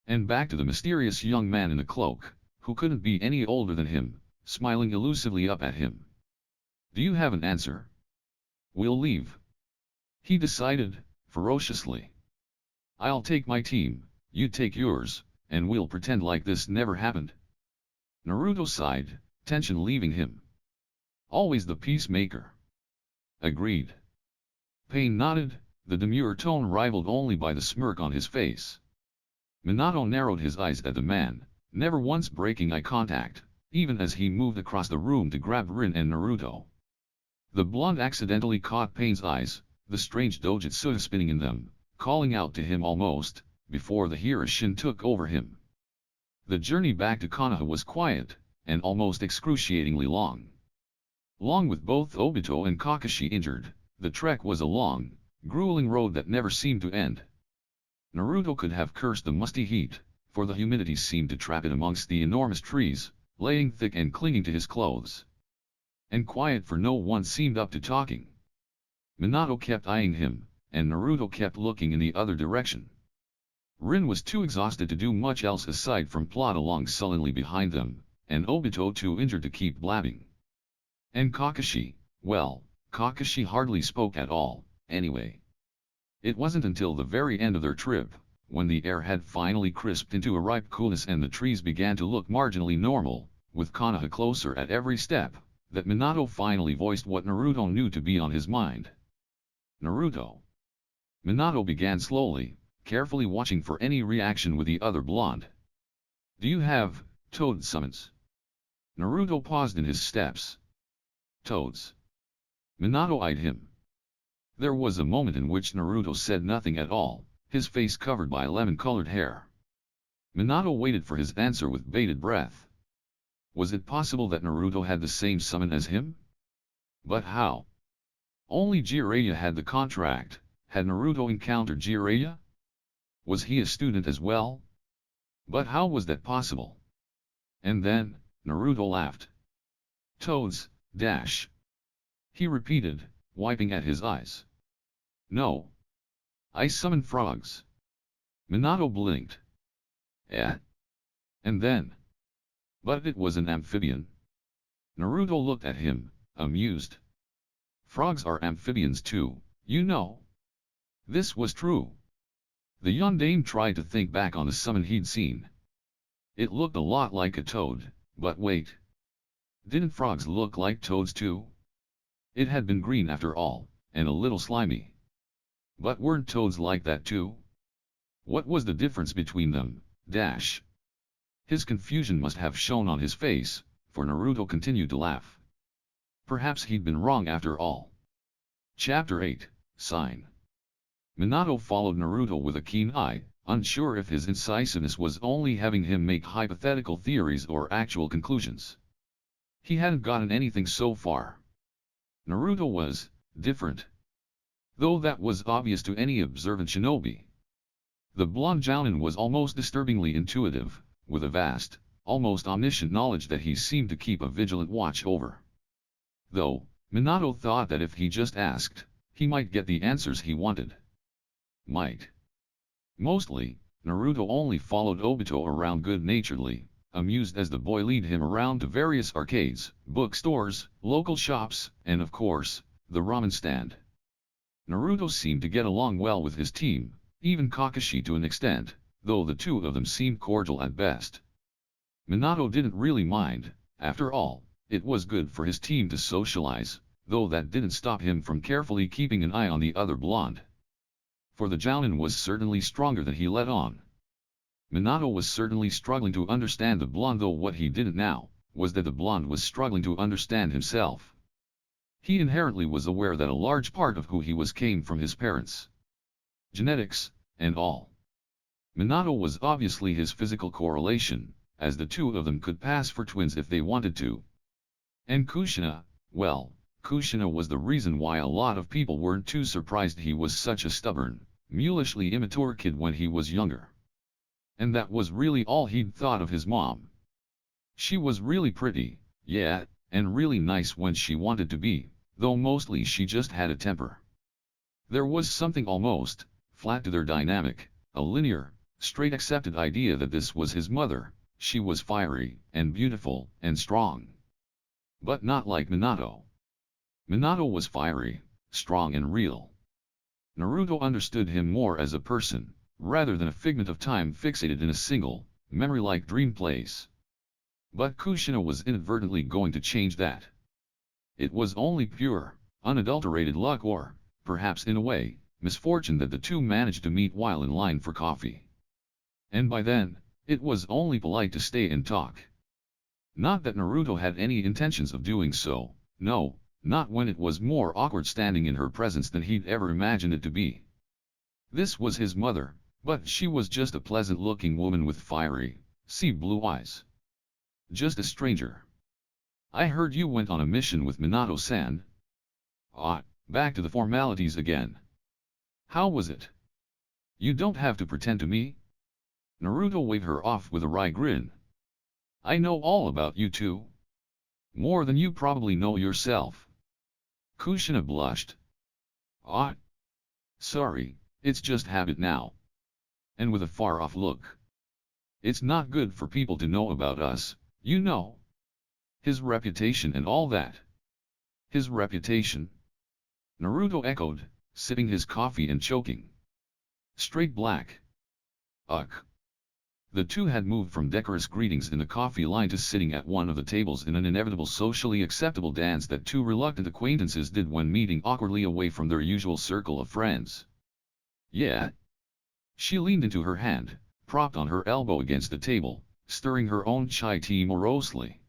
And back to the mysterious young man in the cloak, who couldn't be any older than him, smiling elusively up at him. Do you have an answer? We'll leave, he decided, ferociously. I'll take my team, you take yours, and we'll pretend like this never happened. Naruto sighed, tension leaving him. Always the peacemaker. Agreed. Pain nodded, the demure tone rivaled only by the smirk on his face. Minato narrowed his eyes at the man, never once breaking eye contact, even as he moved across the room to grab Rin and Naruto. The blonde accidentally caught Pain's eyes, the strange dojutsu spinning in them, calling out to him almost, before the Hiroshin took over him. The journey back to Konoha was quiet, and almost excruciatingly long. Long with both Obito and Kakashi injured, the trek was a long, grueling road that never seemed to end. Naruto could have cursed the musty heat, for the humidity seemed to trap it amongst the enormous trees, laying thick and clinging to his clothes. And quiet, for no one seemed up to talking. Minato kept eyeing him, and Naruto kept looking in the other direction. Rin was too exhausted to do much else aside from plod along sullenly behind them, and Obito too injured to keep blabbing. And Kakashi, well, Kakashi hardly spoke at all, anyway. It wasn't until the very end of their trip, when the air had finally crisped into a ripe coolness and the trees began to look marginally normal, with Konoha closer at every step, that Minato finally voiced what Naruto knew to be on his mind. Naruto. Minato began slowly, carefully watching for any reaction with the other blonde. Do you have toad summons? Naruto paused in his steps. Toads. Minato eyed him. There was a moment in which Naruto said nothing at all, his face covered by lemon-colored hair. Minato waited for his answer with bated breath. Was it possible that Naruto had the same summon as him? But how? Only Jiraiya had the contract. Had Naruto encountered Jiraiya? Was he a student as well? But how was that possible? And then, Naruto laughed. Toads, dash. He repeated, wiping at his eyes. No. I summon frogs. Minato blinked. Eh? And then? But it was an amphibian. Naruto looked at him, amused. Frogs are amphibians too, you know. This was true. The yondaime tried to think back on the summon he'd seen. It looked a lot like a toad, but wait. Didn't frogs look like toads too? It had been green after all, and a little slimy. But weren't toads like that too? What was the difference between them? Dash. His confusion must have shown on his face, for Naruto continued to laugh. Perhaps he'd been wrong after all. Chapter 8, Sign. Minato followed Naruto with a keen eye, unsure if his incisiveness was only having him make hypothetical theories or actual conclusions. He hadn't gotten anything so far. Naruto was different, though that was obvious to any observant shinobi. The blonde Jounin was almost disturbingly intuitive, with a vast, almost omniscient knowledge that he seemed to keep a vigilant watch over. Though, Minato thought that if he just asked, he might get the answers he wanted. Might. Mostly, Naruto only followed Obito around good-naturedly, amused as the boy lead him around to various arcades, bookstores, local shops, and of course, the ramen stand. Naruto seemed to get along well with his team, even Kakashi to an extent, though the two of them seemed cordial at best. Minato didn't really mind, after all, it was good for his team to socialize, though that didn't stop him from carefully keeping an eye on the other blonde. For the Jounin was certainly stronger than he let on. Minato was certainly struggling to understand the blonde, though what he didn't now, was that the blonde was struggling to understand himself. He inherently was aware that a large part of who he was came from his parents. Genetics, and all. Minato was obviously his physical correlation, as the two of them could pass for twins if they wanted to. And Kushina, well, Kushina was the reason why a lot of people weren't too surprised he was such a stubborn, mulishly immature kid when he was younger. And that was really all he'd thought of his mom. She was really pretty, yeah, and really nice when she wanted to be, though mostly she just had a temper. There was something almost flat to their dynamic, a linear, straight accepted idea that this was his mother. She was fiery, and beautiful, and strong. But not like Minato. Minato was fiery, strong and real. Naruto understood him more as a person, rather than a figment of time fixated in a single, memory-like dream place. But Kushina was inadvertently going to change that. It was only pure, unadulterated luck or, perhaps in a way, misfortune that the two managed to meet while in line for coffee. And by then, it was only polite to stay and talk. Not that Naruto had any intentions of doing so, no, not when it was more awkward standing in her presence than he'd ever imagined it to be. This was his mother, but she was just a pleasant-looking woman with fiery, sea-blue eyes. Just a stranger. I heard you went on a mission with Minato-san. Ah, back to the formalities again. How was it? You don't have to pretend to me. Naruto waved her off with a wry grin. I know all about you two. More than you probably know yourself. Kushina blushed. Ah. Sorry, it's just habit now. And with a far-off look. It's not good for people to know about us, you know. His reputation and all that. His reputation? Naruto echoed, sipping his coffee and choking. Straight black. Ugh. The two had moved from decorous greetings in the coffee line to sitting at one of the tables in an inevitable socially acceptable dance that two reluctant acquaintances did when meeting awkwardly away from their usual circle of friends. Yeah. She leaned into her hand, propped on her elbow against the table, stirring her own chai tea morosely.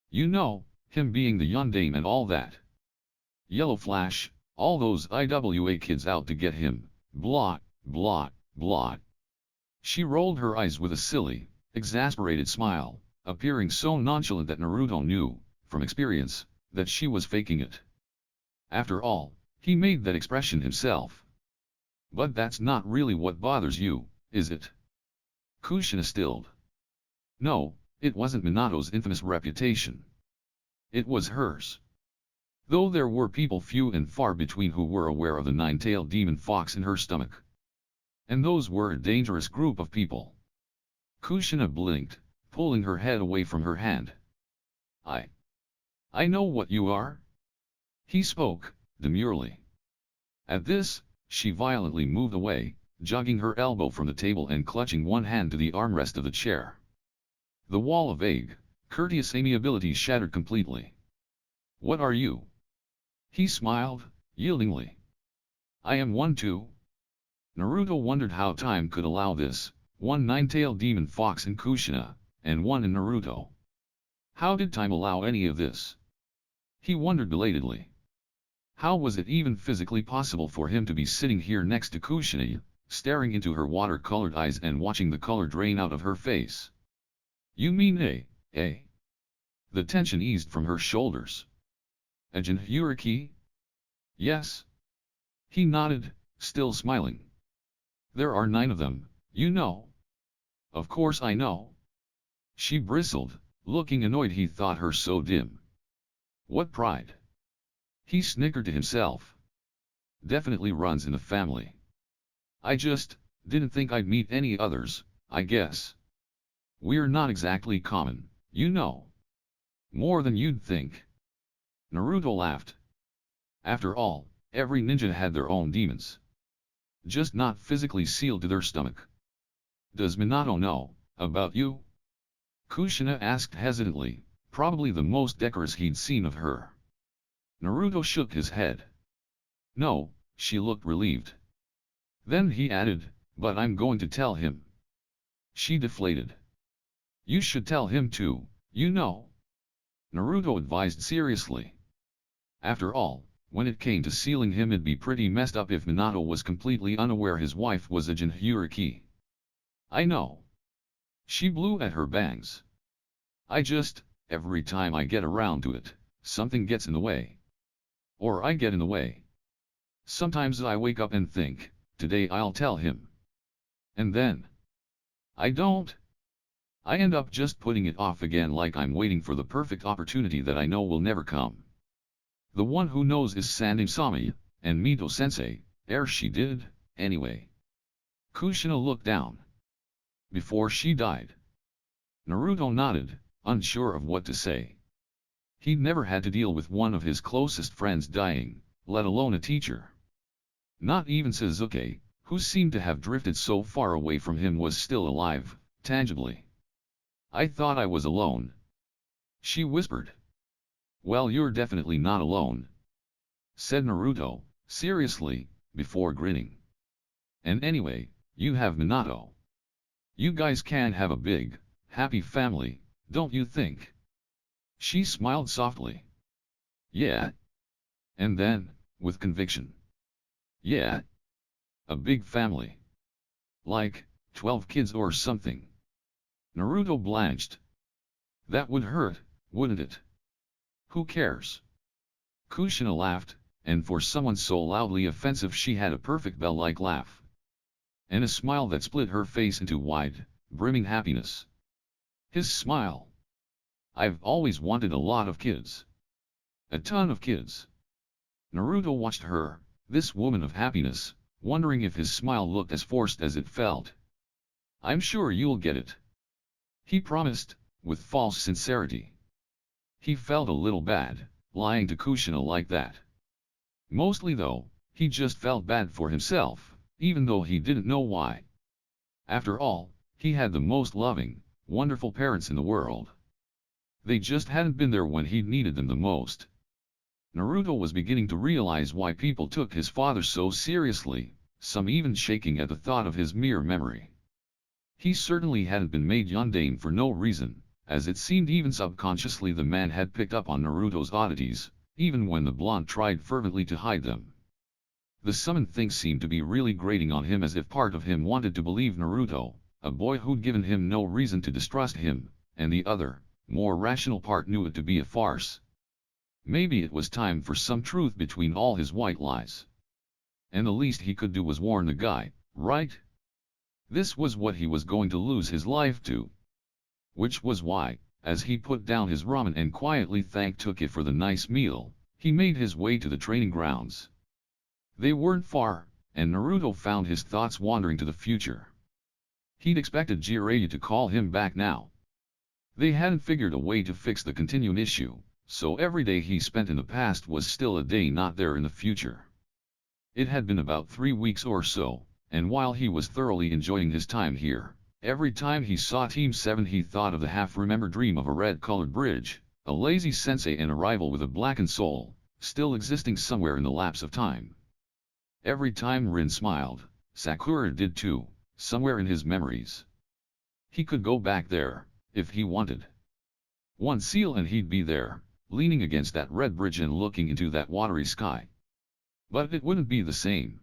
You know, him being the yandame and all that. Yellow Flash, all those IWA kids out to get him, blah, blah, blah. She rolled her eyes with a silly, exasperated smile, appearing so nonchalant that Naruto knew, from experience, that she was faking it. After all, he made that expression himself. But that's not really what bothers you, is it? Kushina stilled. No, it wasn't Minato's infamous reputation. It was hers. Though there were people few and far between who were aware of the nine-tailed demon fox in her stomach. And those were a dangerous group of people. Kushina blinked, pulling her head away from her hand. I know what you are. He spoke, demurely. At this, she violently moved away, jogging her elbow from the table and clutching one hand to the armrest of the chair. The wall of vague, courteous amiability shattered completely. What are you? He smiled, yieldingly. I am one too. Naruto wondered how time could allow this, one nine-tailed demon fox in Kushina, and one in Naruto. How did time allow any of this? He wondered belatedly. How was it even physically possible for him to be sitting here next to Kushina, staring into her water-colored eyes and watching the color drain out of her face? You mean eh? The tension eased from her shoulders. A jinhyuriki? Yes. He nodded, still smiling. There are 9 of them, you know. Of course I know. She bristled, looking annoyed he thought her so dim. What pride? He snickered to himself. Definitely runs in the family. I just didn't think I'd meet any others, I guess. We're not exactly common, you know. More than you'd think. Naruto laughed. After all, every ninja had their own demons. Just not physically sealed to their stomach. Does Minato know about you? Kushina asked hesitantly, probably the most decorous he'd seen of her. Naruto shook his head. No, she looked relieved. Then he added, but I'm going to tell him. She deflated. You should tell him too, you know. Naruto advised seriously. After all, when it came to sealing him it'd be pretty messed up if Minato was completely unaware his wife was a jinhyuriki. I know. She blew at her bangs. Every time I get around to it, something gets in the way. Or I get in the way. Sometimes I wake up and think, today I'll tell him. And then I don't. I end up just putting it off again like I'm waiting for the perfect opportunity that I know will never come. The one who knows is Sanding-sama, and Mito-sensei, she did, anyway. Kushina looked down. Before she died. Naruto nodded, unsure of what to say. He'd never had to deal with one of his closest friends dying, let alone a teacher. Not even Sasuke, who seemed to have drifted so far away from him, was still alive, tangibly. I thought I was alone. She whispered. Well, you're definitely not alone, said Naruto, seriously, before grinning. And anyway, you have Minato. You guys can have a big, happy family, don't you think? She smiled softly. Yeah. And then, with conviction. Yeah. A big family. Like, 12 kids or something. Naruto blanched. That would hurt, wouldn't it? Who cares? Kushina laughed, and for someone so loudly offensive she had a perfect bell-like laugh. And a smile that split her face into wide, brimming happiness. His smile. I've always wanted a lot of kids. A ton of kids. Naruto watched her, this woman of happiness, wondering if his smile looked as forced as it felt. I'm sure you'll get it. He promised, with false sincerity. He felt a little bad, lying to Kushina like that. Mostly though, he just felt bad for himself, even though he didn't know why. After all, he had the most loving, wonderful parents in the world. They just hadn't been there when he needed them the most. Naruto was beginning to realize why people took his father so seriously, some even shaking at the thought of his mere memory. He certainly hadn't been made yandere for no reason, as it seemed even subconsciously the man had picked up on Naruto's oddities, even when the blonde tried fervently to hide them. The summoned thing seemed to be really grating on him, as if part of him wanted to believe Naruto, a boy who'd given him no reason to distrust him, and the other, more rational part knew it to be a farce. Maybe it was time for some truth between all his white lies. And the least he could do was warn the guy, right? This was what he was going to lose his life to. Which was why, as he put down his ramen and quietly thanked Tookie for the nice meal, he made his way to the training grounds. They weren't far, and Naruto found his thoughts wandering to the future. He'd expected Jiraiya to call him back now. They hadn't figured a way to fix the continuing issue, so every day he spent in the past was still a day not there in the future. It had been about 3 weeks or so, and while he was thoroughly enjoying his time here, every time he saw Team 7 he thought of the half-remembered dream of a red-colored bridge, a lazy sensei and a rival with a blackened soul, still existing somewhere in the lapse of time. Every time Rin smiled, Sakura did too, somewhere in his memories. He could go back there, if he wanted. One seal and he'd be there, leaning against that red bridge and looking into that watery sky. But it wouldn't be the same.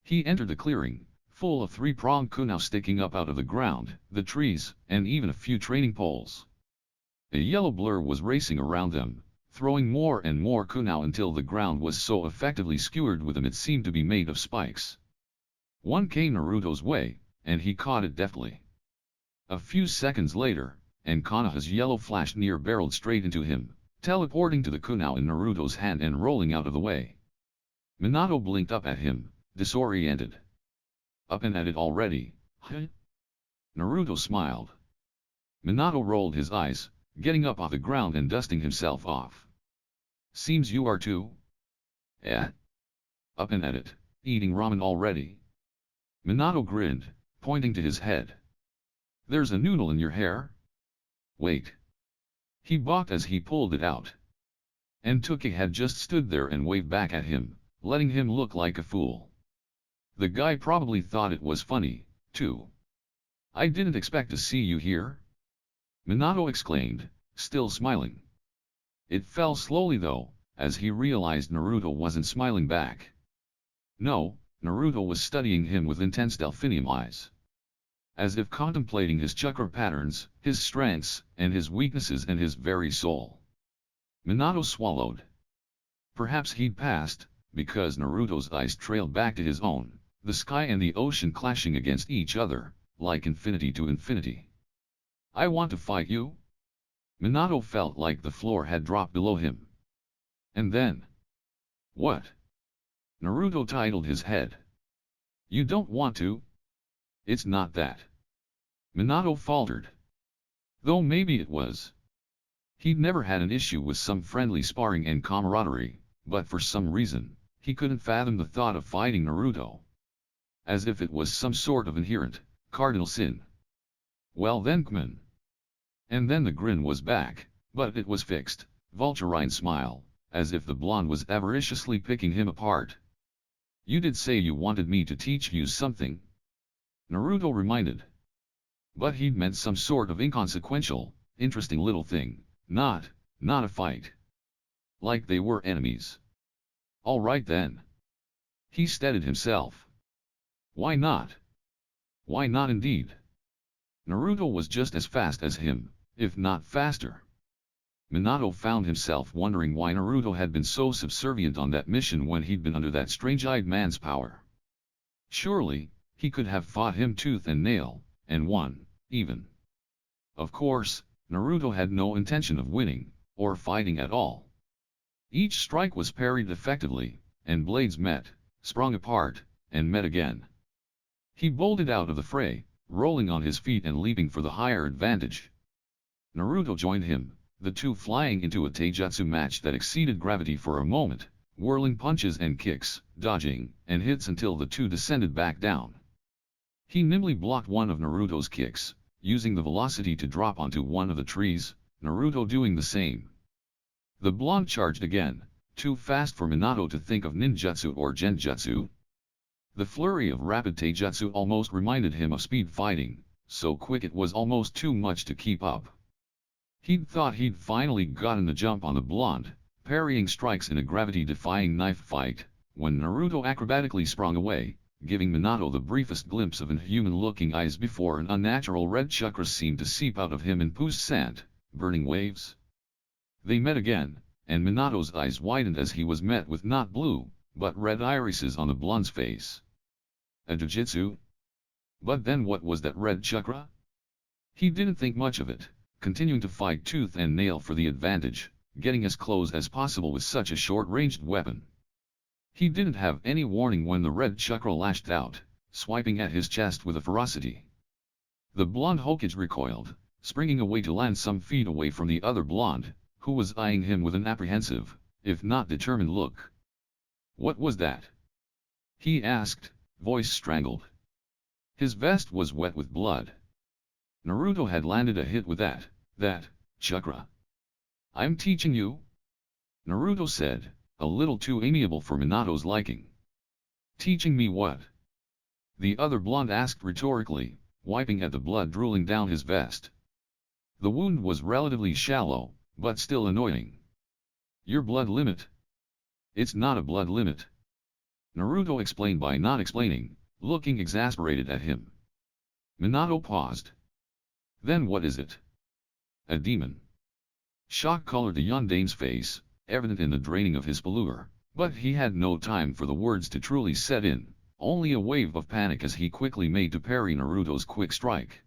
He entered the clearing, full of three-pronged kunai sticking up out of the ground, the trees, and even a few training poles. A yellow blur was racing around them, throwing more and more kunai until the ground was so effectively skewered with them it seemed to be made of spikes. One came Naruto's way, and he caught it deftly. A few seconds later, and Konoha's yellow flash near barreled straight into him, teleporting to the kunai in Naruto's hand and rolling out of the way. Minato blinked up at him, disoriented. Up and at it already, huh? Naruto smiled. Minato rolled his eyes, getting up off the ground and dusting himself off. Seems you are too. Eh? Up and at it, eating ramen already? Minato grinned, pointing to his head. There's a noodle in your hair? Wait. He balked as he pulled it out. And Tuki had just stood there and waved back at him, letting him look like a fool. The guy probably thought it was funny, too. I didn't expect to see you here. Minato exclaimed, still smiling. It fell slowly though, as he realized Naruto wasn't smiling back. No, Naruto was studying him with intense delphinium eyes. As if contemplating his chakra patterns, his strengths, and his weaknesses and his very soul. Minato swallowed. Perhaps he'd passed, because Naruto's eyes trailed back to his own, the sky and the ocean clashing against each other, like infinity to infinity. I want to fight you? Minato felt like the floor had dropped below him. And then? What? Naruto titled his head. You don't want to? It's not that. Minato faltered. Though maybe it was. He'd never had an issue with some friendly sparring and camaraderie, but for some reason, he couldn't fathom the thought of fighting Naruto. As if it was some sort of inherent, cardinal sin. Well then come on. And then the grin was back, but it was fixed, vulturine smile, as if the blonde was avariciously picking him apart. You did say you wanted me to teach you something. Naruto reminded. But he'd meant some sort of inconsequential, interesting little thing, not a fight. Like they were enemies. All right then. He steadied himself. Why not? Why not indeed? Naruto was just as fast as him, if not faster. Minato found himself wondering why Naruto had been so subservient on that mission when he'd been under that strange-eyed man's power. Surely, he could have fought him tooth and nail, and won, even. Of course, Naruto had no intention of winning, or fighting at all. Each strike was parried effectively, and blades met, sprung apart, and met again. He bolted out of the fray, rolling on his feet and leaping for the higher advantage. Naruto joined him, the two flying into a taijutsu match that exceeded gravity for a moment, whirling punches and kicks, dodging, and hits until the two descended back down. He nimbly blocked one of Naruto's kicks, using the velocity to drop onto one of the trees, Naruto doing the same. The blonde charged again, too fast for Minato to think of ninjutsu or genjutsu. The flurry of rapid taijutsu almost reminded him of speed fighting, so quick it was almost too much to keep up. He'd thought he'd finally gotten the jump on the blonde, parrying strikes in a gravity-defying knife fight, when Naruto acrobatically sprung away, giving Minato the briefest glimpse of inhuman-looking eyes before an unnatural red chakra seemed to seep out of him in puissant, burning waves. They met again, and Minato's eyes widened as he was met with not blue, but red irises on the blonde's face. A jujitsu? But then what was that red chakra? He didn't think much of it, continuing to fight tooth and nail for the advantage, getting as close as possible with such a short-ranged weapon. He didn't have any warning when the red chakra lashed out, swiping at his chest with a ferocity. The blonde Hokage recoiled, springing away to land some feet away from the other blonde, who was eyeing him with an apprehensive, if not determined look. What was that? He asked, voice strangled. His vest was wet with blood. Naruto had landed a hit with that chakra. I'm teaching you? Naruto said, a little too amiable for Minato's liking. Teaching me what? The other blonde asked rhetorically, wiping at the blood drooling down his vest. The wound was relatively shallow, but still annoying. Your blood limit? It's not a blood limit. Naruto explained by not explaining, looking exasperated at him. Minato paused. Then what is it? A demon. Shock colored the Yandame's face, evident in the draining of his pallor, but he had no time for the words to truly set in, only a wave of panic as he quickly made to parry Naruto's quick strike.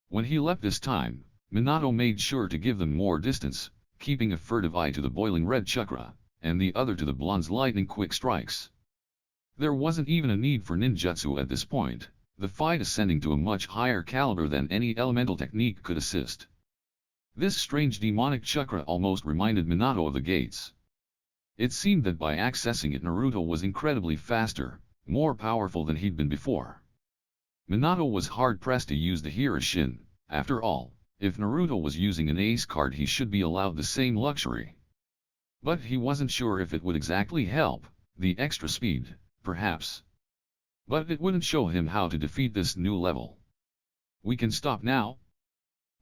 When he leapt this time, Minato made sure to give them more distance, keeping a furtive eye to the boiling red chakra, and the other to the blonde's lightning quick strikes. There wasn't even a need for ninjutsu at this point, the fight ascending to a much higher caliber than any elemental technique could assist. This strange demonic chakra almost reminded Minato of the gates. It seemed that by accessing it Naruto was incredibly faster, more powerful than he'd been before. Minato was hard-pressed to use the Hiroshin. After all, if Naruto was using an ace card he should be allowed the same luxury. But he wasn't sure if it would exactly help, the extra speed, perhaps. But it wouldn't show him how to defeat this new level. We can stop now?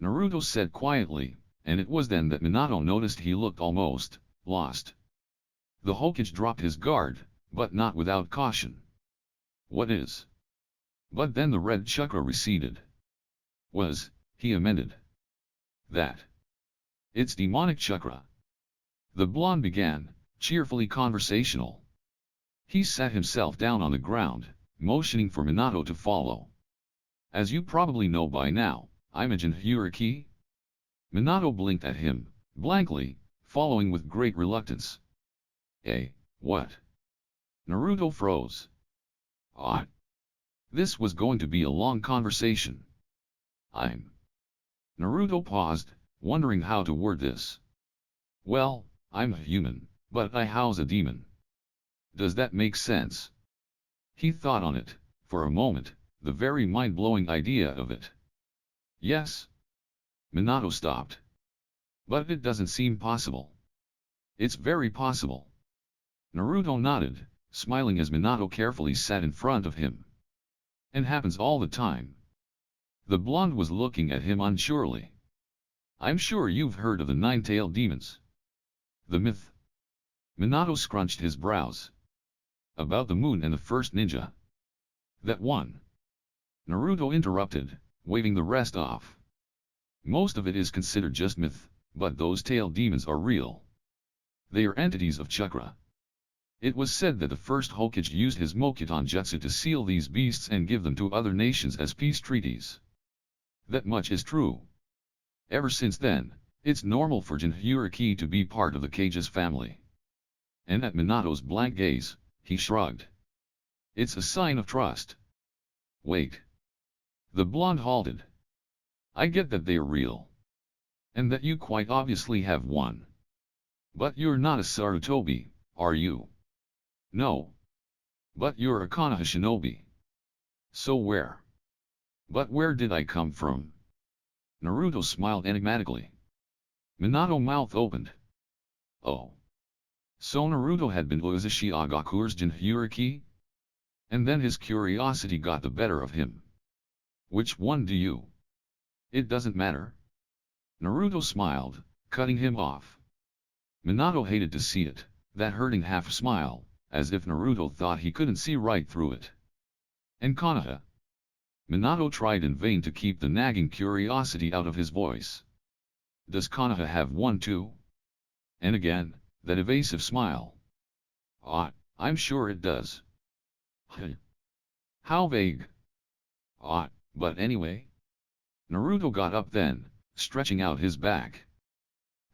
Naruto said quietly, and it was then that Minato noticed he looked almost lost. The Hokage dropped his guard, but not without caution. What is? But then the red chakra receded. He amended. That. It's demonic chakra. The blonde began, cheerfully conversational. He sat himself down on the ground, motioning for Minato to follow. As you probably know by now, I'm a Jinhyuriki. Minato blinked at him, blankly, following with great reluctance. What? Naruto froze. This was going to be a long conversation. Naruto paused, wondering how to word this. Well, I'm a human, but I house a demon. Does that make sense? He thought on it, for a moment, the very mind-blowing idea of it. Yes. Minato stopped. But it doesn't seem possible. It's very possible. Naruto nodded, smiling as Minato carefully sat in front of him. And happens all the time. The blonde was looking at him unsurely. I'm sure you've heard of the nine-tailed demons. The myth. Minato scrunched his brows. About the moon and the first ninja. That one. Naruto interrupted, waving the rest off. Most of it is considered just myth, but those tailed demons are real. They are entities of chakra. It was said that the first Hokage used his Mokuton jutsu to seal these beasts and give them to other nations as peace treaties. That much is true. Ever since then, it's normal for Jinhyuriki to be part of the Kage's family. And at Minato's blank gaze, he shrugged. It's a sign of trust. Wait. The blonde halted. I get that they're real. And that you quite obviously have one. But you're not a sarutobi, are you? No. But you're a Konoha shinobi. So where? But where did I come from? Naruto smiled enigmatically. Minato mouth opened. Oh. So Naruto had been Uzumaki Jinhyuriki? And then his curiosity got the better of him. Which one do you? It doesn't matter. Naruto smiled, cutting him off. Minato hated to see it, that hurting half-smile, as if Naruto thought he couldn't see right through it. And Konoha? Minato tried in vain to keep the nagging curiosity out of his voice. Does Konoha have one too? And again, that evasive smile. I'm sure it does. How vague. But anyway. Naruto got up then, stretching out his back.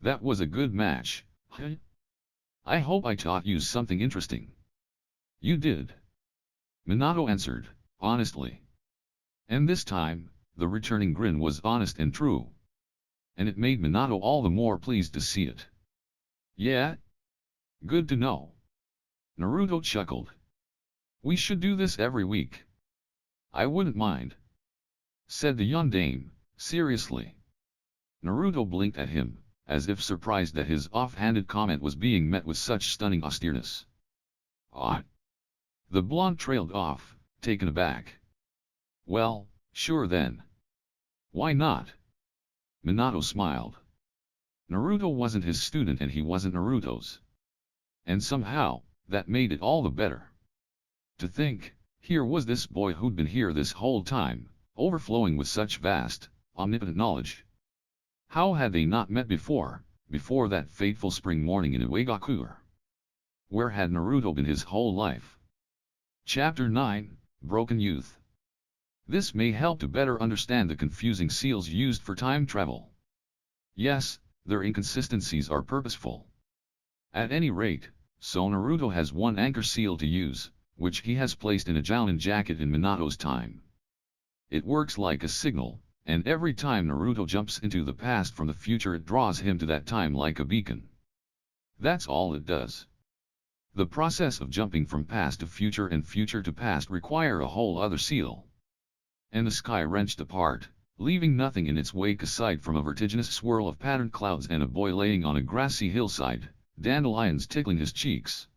That was a good match. I hope I taught you something interesting. You did. Minato answered, honestly. And this time, the returning grin was honest and true. And it made Minato all the more pleased to see it. Yeah? Good to know. Naruto chuckled. We should do this every week. I wouldn't mind. Said the yondaime, seriously. Naruto blinked at him, as if surprised that his off-handed comment was being met with such stunning austereness. The blonde trailed off, taken aback. Well, sure then. Why not? Minato smiled. Naruto wasn't his student and he wasn't Naruto's. And somehow, that made it all the better. To think, here was this boy who'd been here this whole time, overflowing with such vast, omnipotent knowledge. How had they not met before that fateful spring morning in Uegakure? Where had Naruto been his whole life? Chapter 9, Broken Youth. This may help to better understand the confusing seals used for time travel. Yes, their inconsistencies are purposeful. At any rate, so Naruto has one anchor seal to use, which he has placed in a Jounin jacket in Minato's time. It works like a signal, and every time Naruto jumps into the past from the future it draws him to that time like a beacon. That's all it does. The process of jumping from past to future and future to past require a whole other seal. And the sky wrenched apart, leaving nothing in its wake aside from a vertiginous swirl of patterned clouds and a boy laying on a grassy hillside, dandelions tickling his cheeks.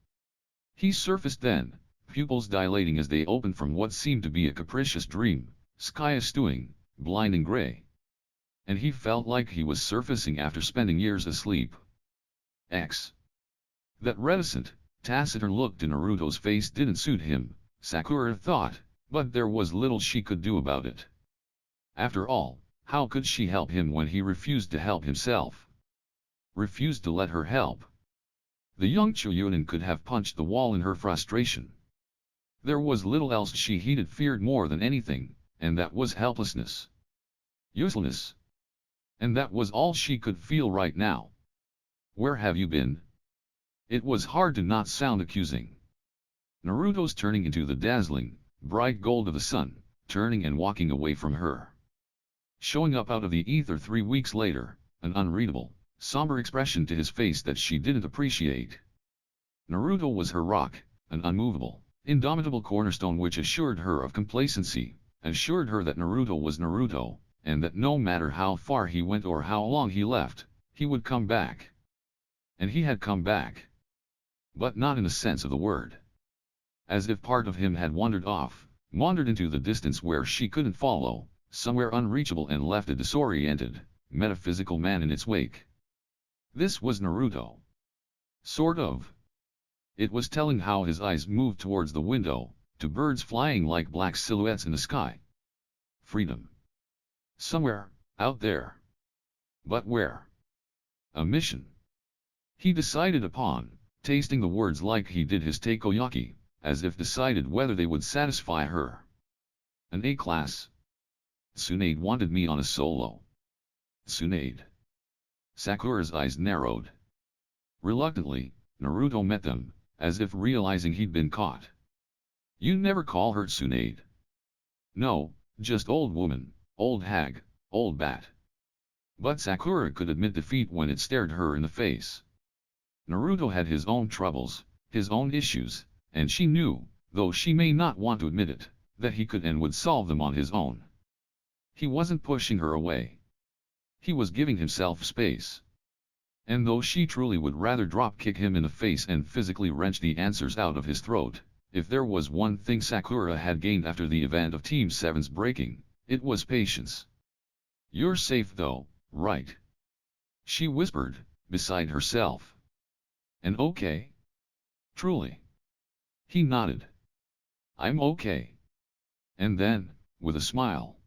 He surfaced then, pupils dilating as they opened from what seemed to be a capricious dream, sky stewing, blinding gray. And he felt like he was surfacing after spending years asleep. That reticent, taciturn look to Naruto's face didn't suit him, Sakura thought, but there was little she could do about it. After all, how could she help him when he refused to help himself? Refused to let her help. The young Chuunin could have punched the wall in her frustration. There was little else she feared more than anything, and that was helplessness. Uselessness. And that was all she could feel right now. Where have you been? It was hard to not sound accusing. Naruto's turning into the dazzling, bright gold of the sun, turning and walking away from her. Showing up out of the ether 3 weeks later, an unreadable, somber expression to his face that she didn't appreciate. Naruto was her rock, an unmovable, indomitable cornerstone which assured her of complacency, assured her that Naruto was Naruto, and that no matter how far he went or how long he left, he would come back. And he had come back. But not in the sense of the word. As if part of him had wandered off, wandered into the distance where she couldn't follow, somewhere unreachable, and left a disoriented, metaphysical man in its wake. This was Naruto. Sort of. It was telling how his eyes moved towards the window, to birds flying like black silhouettes in the sky. Freedom. Somewhere, out there. But where? A mission. He decided upon, tasting the words like he did his takoyaki, as if decided whether they would satisfy her. An A-class. Tsunade wanted me on a solo. Tsunade. Sakura's eyes narrowed. Reluctantly, Naruto met them, as if realizing he'd been caught. You never call her Tsunade. No, just old woman, old hag, old bat. But Sakura could admit defeat when it stared her in the face. Naruto had his own troubles, his own issues, and she knew, though she may not want to admit it, that he could and would solve them on his own. He wasn't pushing her away. He was giving himself space. And though she truly would rather drop-kick him in the face and physically wrench the answers out of his throat, if there was one thing Sakura had gained after the event of Team 7's breaking, it was patience. You're safe though, right? She whispered, beside herself. And okay? Truly. He nodded. I'm okay. And then, with a smile.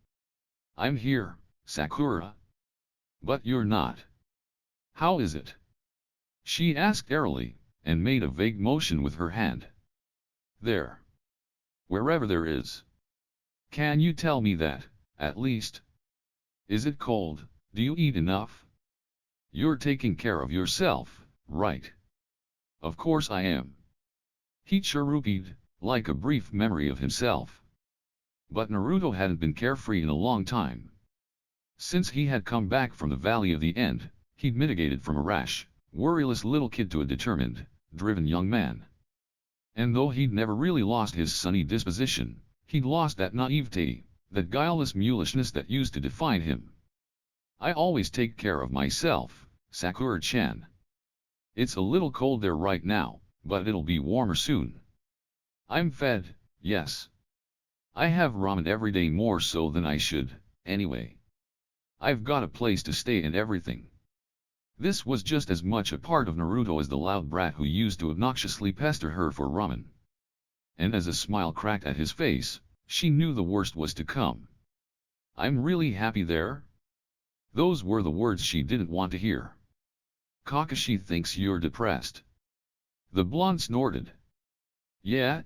I'm here, Sakura. But you're not. How is it? She asked airily, and made a vague motion with her hand. There. Wherever there is. Can you tell me that, at least? Is it cold? Do you eat enough? You're taking care of yourself, right? Of course I am. He chirruped, like a brief memory of himself. But Naruto hadn't been carefree in a long time. Since he had come back from the Valley of the End, he'd mitigated from a rash, worryless little kid to a determined, driven young man. And though he'd never really lost his sunny disposition, he'd lost that naivete, that guileless mulishness that used to define him. I always take care of myself, Sakura-chan. It's a little cold there right now, but it'll be warmer soon. I'm fed, yes. I have ramen every day, more so than I should, anyway. I've got a place to stay and everything. This was just as much a part of Naruto as the loud brat who used to obnoxiously pester her for ramen. And as a smile cracked at his face, she knew the worst was to come. I'm really happy there? Those were the words she didn't want to hear. Kakashi thinks you're depressed. The blonde snorted. Yeah?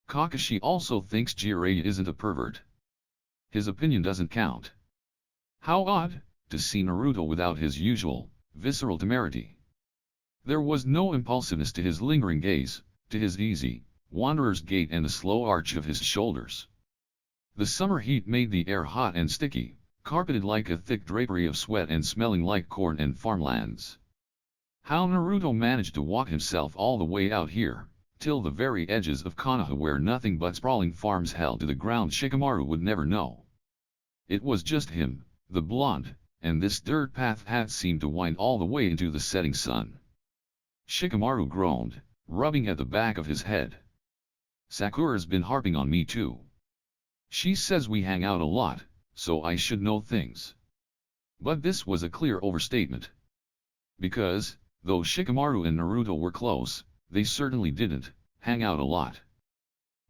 Kakashi also thinks Jiraiya isn't a pervert. His opinion doesn't count. How odd, to see Naruto without his usual, visceral temerity. There was no impulsiveness to his lingering gaze, to his easy, wanderer's gait and the slow arch of his shoulders. The summer heat made the air hot and sticky, carpeted like a thick drapery of sweat and smelling like corn and farmlands. How Naruto managed to walk himself all the way out here, till the very edges of Konoha where nothing but sprawling farms held to the ground, Shikamaru would never know. It was just him, the blonde, and this dirt path had seemed to wind all the way into the setting sun. Shikamaru groaned, rubbing at the back of his head. Sakura's been harping on me too. She says we hang out a lot, so I should know things. But this was a clear overstatement. Because, though Shikamaru and Naruto were close, they certainly didn't hang out a lot.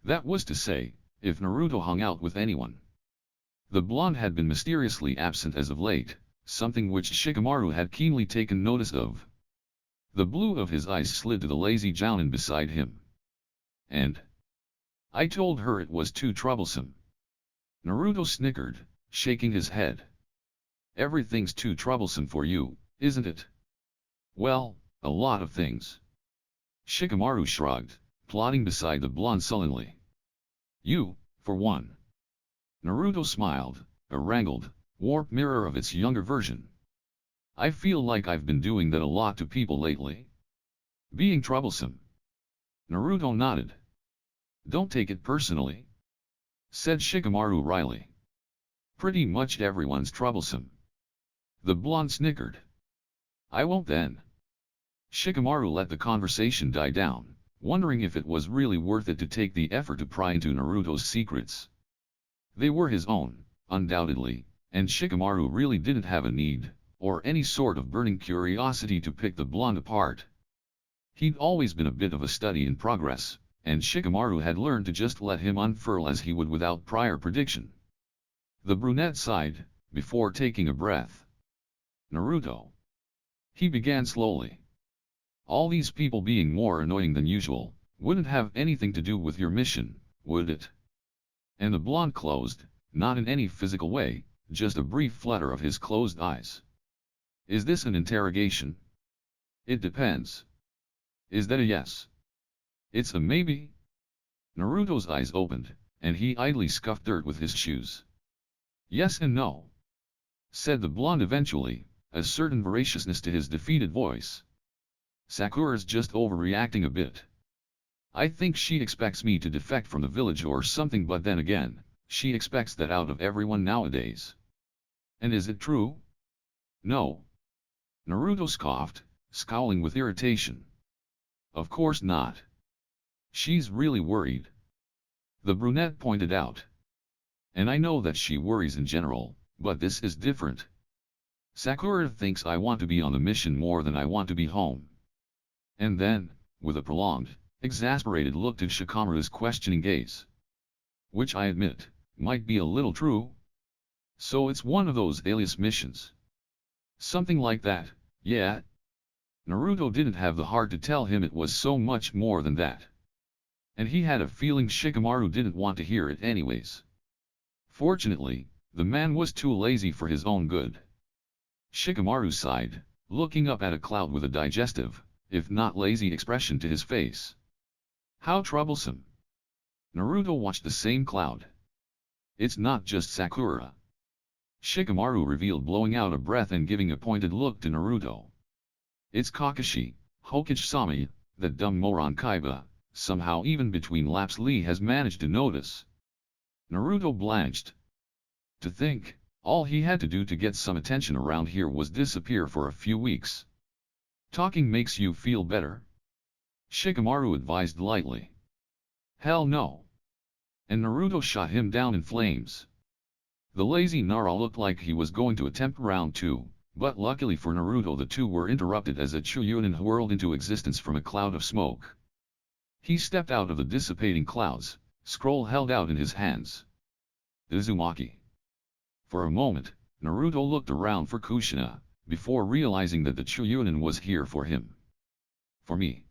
That was to say, if Naruto hung out with anyone. The blonde had been mysteriously absent as of late, something which Shikamaru had keenly taken notice of. The blue of his eyes slid to the lazy jounin beside him. And I told her it was too troublesome. Naruto snickered, shaking his head. Everything's too troublesome for you, isn't it? Well, a lot of things. Shikamaru shrugged, plodding beside the blonde sullenly. You, for one. Naruto smiled, a wrangled, warped mirror of its younger version. I feel like I've been doing that a lot to people lately. Being troublesome. Naruto nodded. Don't take it personally, said Shikamaru wryly. Pretty much everyone's troublesome. The blonde snickered. I won't then. Shikamaru let the conversation die down, wondering if it was really worth it to take the effort to pry into Naruto's secrets. They were his own, undoubtedly, and Shikamaru really didn't have a need, or any sort of burning curiosity to pick the blonde apart. He'd always been a bit of a study in progress, and Shikamaru had learned to just let him unfurl as he would without prior prediction. The brunette sighed, before taking a breath. Naruto. He began slowly. All these people being more annoying than usual, wouldn't have anything to do with your mission, would it? And the blonde closed, not in any physical way, just a brief flutter of his closed eyes. Is this an interrogation? It depends. Is that a yes? It's a maybe? Naruto's eyes opened, and he idly scuffed dirt with his shoes. Yes and no, said the blonde eventually, a certain voraciousness to his defeated voice. Sakura's just overreacting a bit. I think she expects me to defect from the village or something, but then again, she expects that out of everyone nowadays. And is it true? No. Naruto scoffed, scowling with irritation. Of course not. She's really worried. The brunette pointed out. And I know that she worries in general, but this is different. Sakura thinks I want to be on the mission more than I want to be home. And then, with a prolonged, exasperated look to Shikamaru's questioning gaze. Which I admit, might be a little true. So it's one of those alias missions. Something like that, yeah. Naruto didn't have the heart to tell him it was so much more than that. And he had a feeling Shikamaru didn't want to hear it anyways. Fortunately, the man was too lazy for his own good. Shikamaru sighed, looking up at a cloud with a digestive, if not lazy expression to his face. How troublesome. Naruto watched the same cloud. It's not just Sakura. Shikamaru revealed, blowing out a breath and giving a pointed look to Naruto. It's Kakashi, Hokage-sama, that dumb moron Kaiba, somehow even between laps Lee has managed to notice. Naruto blanched. To think, all he had to do to get some attention around here was disappear for a few weeks. Talking makes you feel better? Shikamaru advised lightly. Hell no. And Naruto shot him down in flames. The lazy Nara looked like he was going to attempt round 2, but luckily for Naruto the two were interrupted as a Chuunin whirled into existence from a cloud of smoke. He stepped out of the dissipating clouds, scroll held out in his hands. Uzumaki. For a moment, Naruto looked around for Kushina, before realizing that the Chuunin was here for him. For me.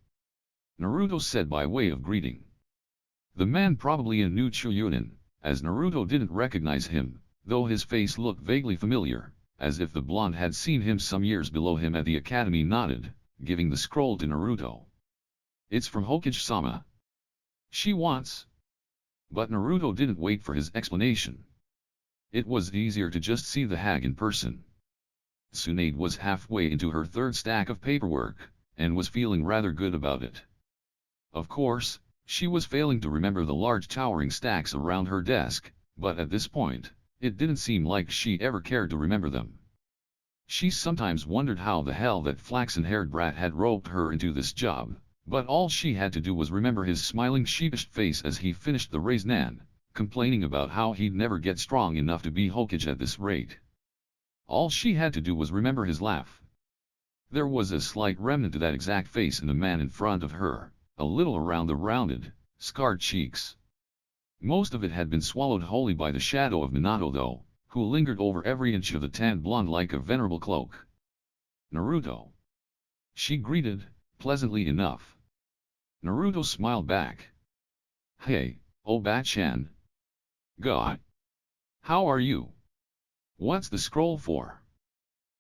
Naruto said by way of greeting. The man probably a new Chuunin, as Naruto didn't recognize him, though his face looked vaguely familiar, as if the blonde had seen him some years below him at the academy. Nodded, giving the scroll to Naruto. It's from Hokage-sama. She wants. But Naruto didn't wait for his explanation. It was easier to just see the hag in person. Tsunade was halfway into her third stack of paperwork, and was feeling rather good about it. Of course, she was failing to remember the large towering stacks around her desk, but at this point, it didn't seem like she ever cared to remember them. She sometimes wondered how the hell that flaxen-haired brat had roped her into this job, but all she had to do was remember his smiling sheepish face as he finished the raise-nan, complaining about how he'd never get strong enough to be Hokage at this rate. All she had to do was remember his laugh. There was a slight remnant to that exact face in the man in front of her, a little around the rounded, scarred cheeks. Most of it had been swallowed wholly by the shadow of Minato though, who lingered over every inch of the tanned blonde like a venerable cloak. Naruto. She greeted, pleasantly enough. Naruto smiled back. Hey, Oba-chan. God. How are you? What's the scroll for?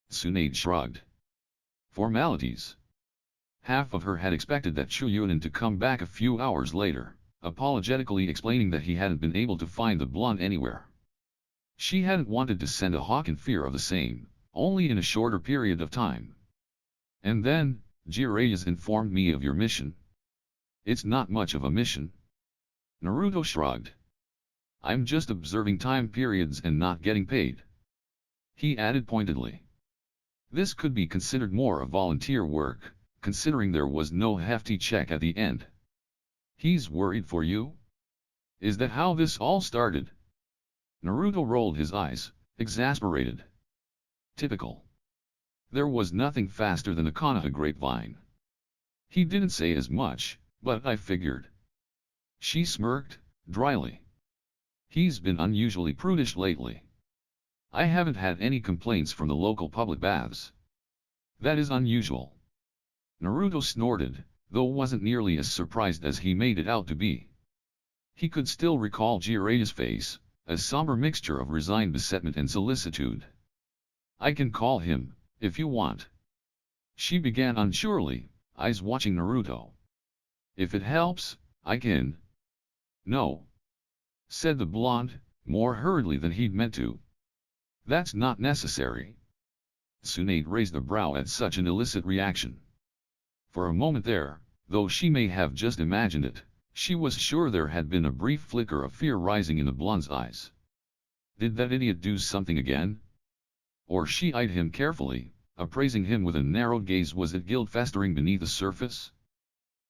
Tsunade shrugged. Formalities. Half of her had expected that Chuunin to come back a few hours later, apologetically explaining that he hadn't been able to find the blonde anywhere. She hadn't wanted to send a hawk in fear of the same, only in a shorter period of time. And then, Jiraiya's informed me of your mission. It's not much of a mission. Naruto shrugged. I'm just observing time periods and not getting paid. He added pointedly. This could be considered more of volunteer work, considering there was no hefty check at the end. He's worried for you? Is that how this all started? Naruto rolled his eyes, exasperated. Typical. There was nothing faster than a Konoha grapevine. He didn't say as much, but I figured. She smirked, dryly. He's been unusually prudish lately. I haven't had any complaints from the local public baths. That is unusual. Naruto snorted, though wasn't nearly as surprised as he made it out to be. He could still recall Jiraiya's face, a somber mixture of resigned besetment and solicitude. I can call him, if you want. She began unsurely, eyes watching Naruto. If it helps, I can. No. Said the blonde, more hurriedly than he'd meant to. That's not necessary. Tsunade raised a brow at such an illicit reaction. For a moment there, though she may have just imagined it, she was sure there had been a brief flicker of fear rising in the blonde's eyes. Did that idiot do something again? Or she eyed him carefully, appraising him with a narrowed gaze. Was it guilt festering beneath the surface?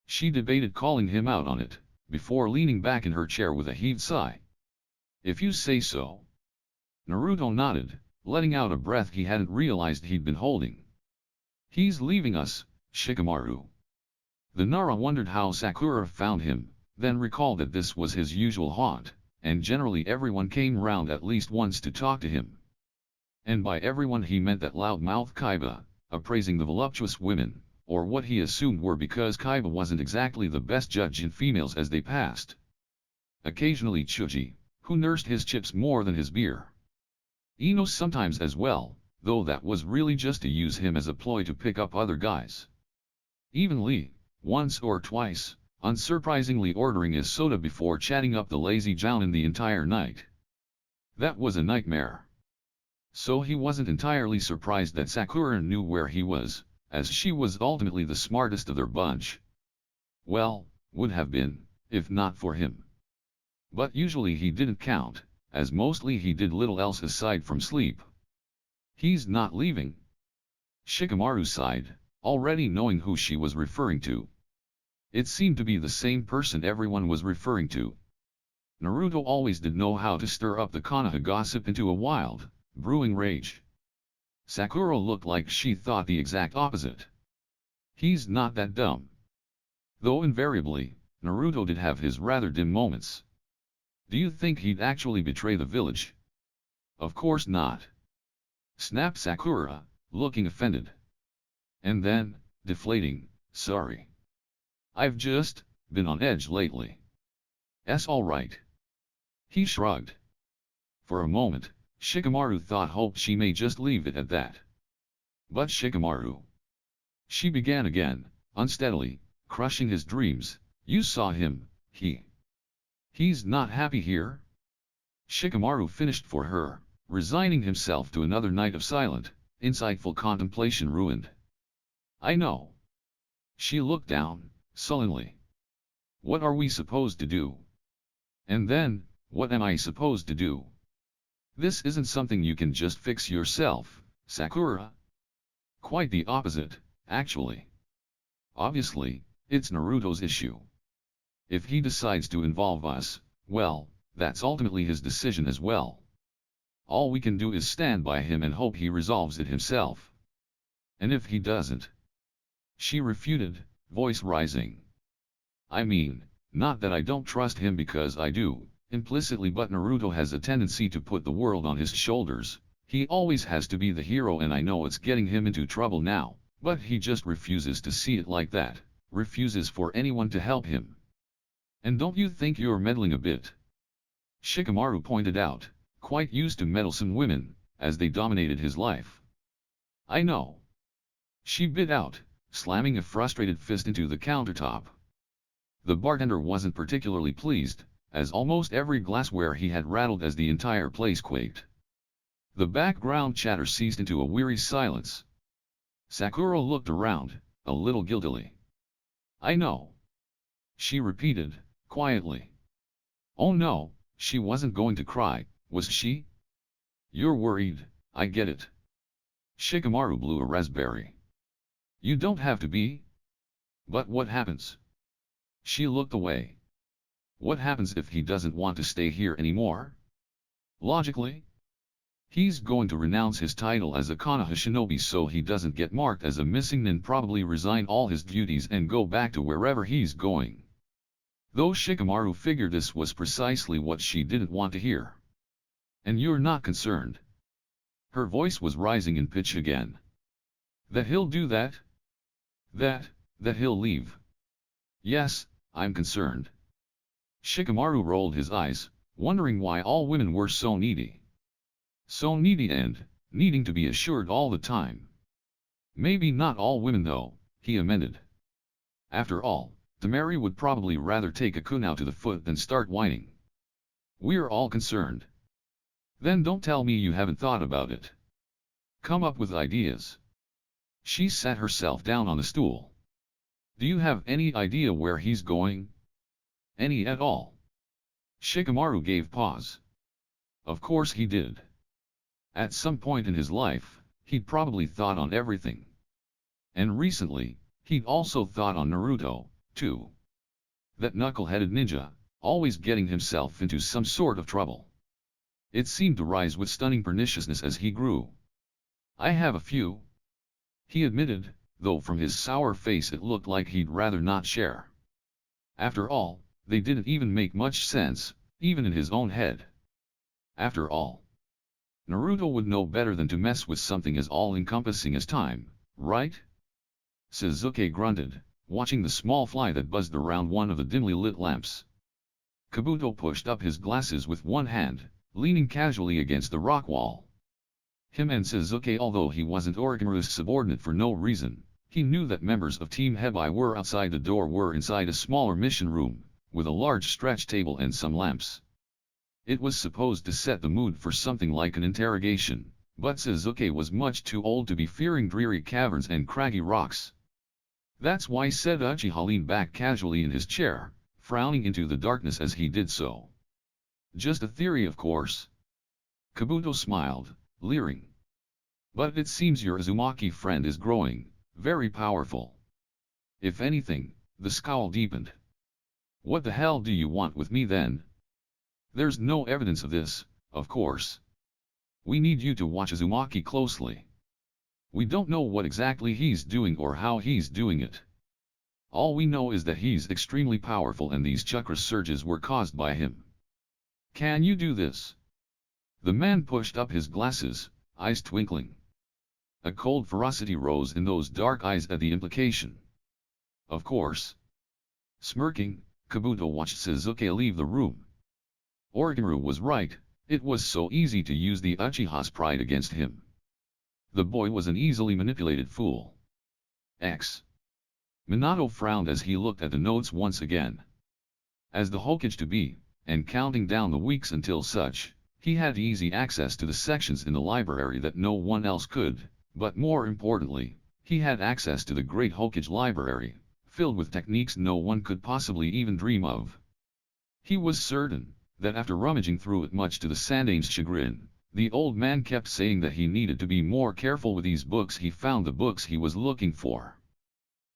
She debated calling him out on it, before leaning back in her chair with a heaved sigh. If you say so. Naruto nodded, letting out a breath he hadn't realized he'd been holding. He's leaving us, Shikamaru. The Nara wondered how Sakura found him, then recalled that this was his usual haunt, and generally everyone came round at least once to talk to him. And by everyone he meant that loud-mouthed Kaiba, appraising the voluptuous women, or what he assumed were because Kaiba wasn't exactly the best judge in females as they passed. Occasionally Chuji, who nursed his chips more than his beer. Ino sometimes as well, though that was really just to use him as a ploy to pick up other guys. Even Lee, once or twice, unsurprisingly ordering his soda before chatting up the lazy Jounin the entire night. That was a nightmare. So he wasn't entirely surprised that Sakura knew where he was, as she was ultimately the smartest of their bunch. Well, would have been, if not for him. But usually he didn't count, as mostly he did little else aside from sleep. He's not leaving. Shikamaru sighed, already knowing who she was referring to. It seemed to be the same person everyone was referring to. Naruto always did know how to stir up the Konoha gossip into a wild, brewing rage. Sakura looked like she thought the exact opposite. He's not that dumb. Though invariably, Naruto did have his rather dim moments. Do you think he'd actually betray the village? Of course not. Snapped Sakura, looking offended. And then, deflating, sorry. I've just been on edge lately. Alright. He shrugged. For a moment, Shikamaru hoped she may just leave it at that. But Shikamaru. She began again, unsteadily, crushing his dreams. You saw him, he's not happy here? Shikamaru finished for her, resigning himself to another night of silent, insightful contemplation ruined. I know. She looked down, sullenly. What are we supposed to do? And then, what am I supposed to do? This isn't something you can just fix yourself, Sakura. Quite the opposite, actually. Obviously, it's Naruto's issue. If he decides to involve us, well, that's ultimately his decision as well. All we can do is stand by him and hope he resolves it himself. And if he doesn't? She refuted, voice rising. I mean, not that I don't trust him because I do, implicitly, but Naruto has a tendency to put the world on his shoulders. He always has to be the hero, and I know it's getting him into trouble now, but he just refuses to see it like that, refuses for anyone to help him. And don't you think you're meddling a bit? Shikamaru pointed out, quite used to meddlesome women, as they dominated his life. I know. She bit out, slamming a frustrated fist into the countertop. The bartender wasn't particularly pleased, as almost every glassware he had rattled as the entire place quaked. The background chatter ceased into a weary silence. Sakura looked around, a little guiltily. I know. She repeated, quietly. Oh no, she wasn't going to cry, was she? You're worried, I get it. Shikamaru blew a raspberry. You don't have to be. But what happens? She looked away. What happens if he doesn't want to stay here anymore? Logically, he's going to renounce his title as a Konoha shinobi so he doesn't get marked as a missing, and probably resign all his duties and go back to wherever he's going. Though Shikamaru figured this was precisely what she didn't want to hear. And you're not concerned? Her voice was rising in pitch again. That he'll do that? That he'll leave? Yes, I'm concerned. Shikamaru rolled his eyes, wondering why all women were so needy. So needy and needing to be assured all the time. Maybe not all women though, he amended. After all, Tamari would probably rather take a kunao to the foot than start whining. We're all concerned. Then don't tell me you haven't thought about it. Come up with ideas. She sat herself down on the stool. Do you have any idea where he's going? Any at all? Shikamaru gave pause. Of course he did. At some point in his life, he'd probably thought on everything. And recently, he'd also thought on Naruto, too. That knuckle-headed ninja, always getting himself into some sort of trouble. It seemed to rise with stunning perniciousness as he grew. I have a few. He admitted, though from his sour face it looked like he'd rather not share. After all, they didn't even make much sense, even in his own head. After all, Naruto would know better than to mess with something as all-encompassing as time, right? Sasuke grunted, watching the small fly that buzzed around one of the dimly lit lamps. Kabuto pushed up his glasses with one hand, leaning casually against the rock wall. Him and Sasuke, although he wasn't Orochimaru's subordinate for no reason, he knew that members of Team Hebai were outside the door, were inside a smaller mission room, with a large stretch table and some lamps. It was supposed to set the mood for something like an interrogation, but Sasuke was much too old to be fearing dreary caverns and craggy rocks. That's why said Uchiha leaned back casually in his chair, frowning into the darkness as he did so. Just a theory, of course. Kabuto smiled, leering. But it seems your Uzumaki friend is growing, very powerful. If anything, The scowl deepened. What the hell do you want with me then? There's no evidence of this, of course. We need you to watch Uzumaki closely. We don't know what exactly he's doing or how he's doing it. All we know is that he's extremely powerful and these chakra surges were caused by him. Can you do this? The man pushed up his glasses, eyes twinkling. A cold ferocity rose in those dark eyes at the implication. Of course. Smirking, Kabuto watched Suzuki leave the room. Orochimaru was right, it was so easy to use the Uchiha's pride against him. The boy was an easily manipulated fool. X. Minato frowned as he looked at the notes once again. As the Hokage to be, and counting down the weeks until such, he had easy access to the sections in the library that no one else could, but more importantly, he had access to the Great Hokage Library, filled with techniques no one could possibly even dream of. He was certain that after rummaging through it much to the Sandame's chagrin, the old man kept saying that he needed to be more careful with these books. He found the books he was looking for.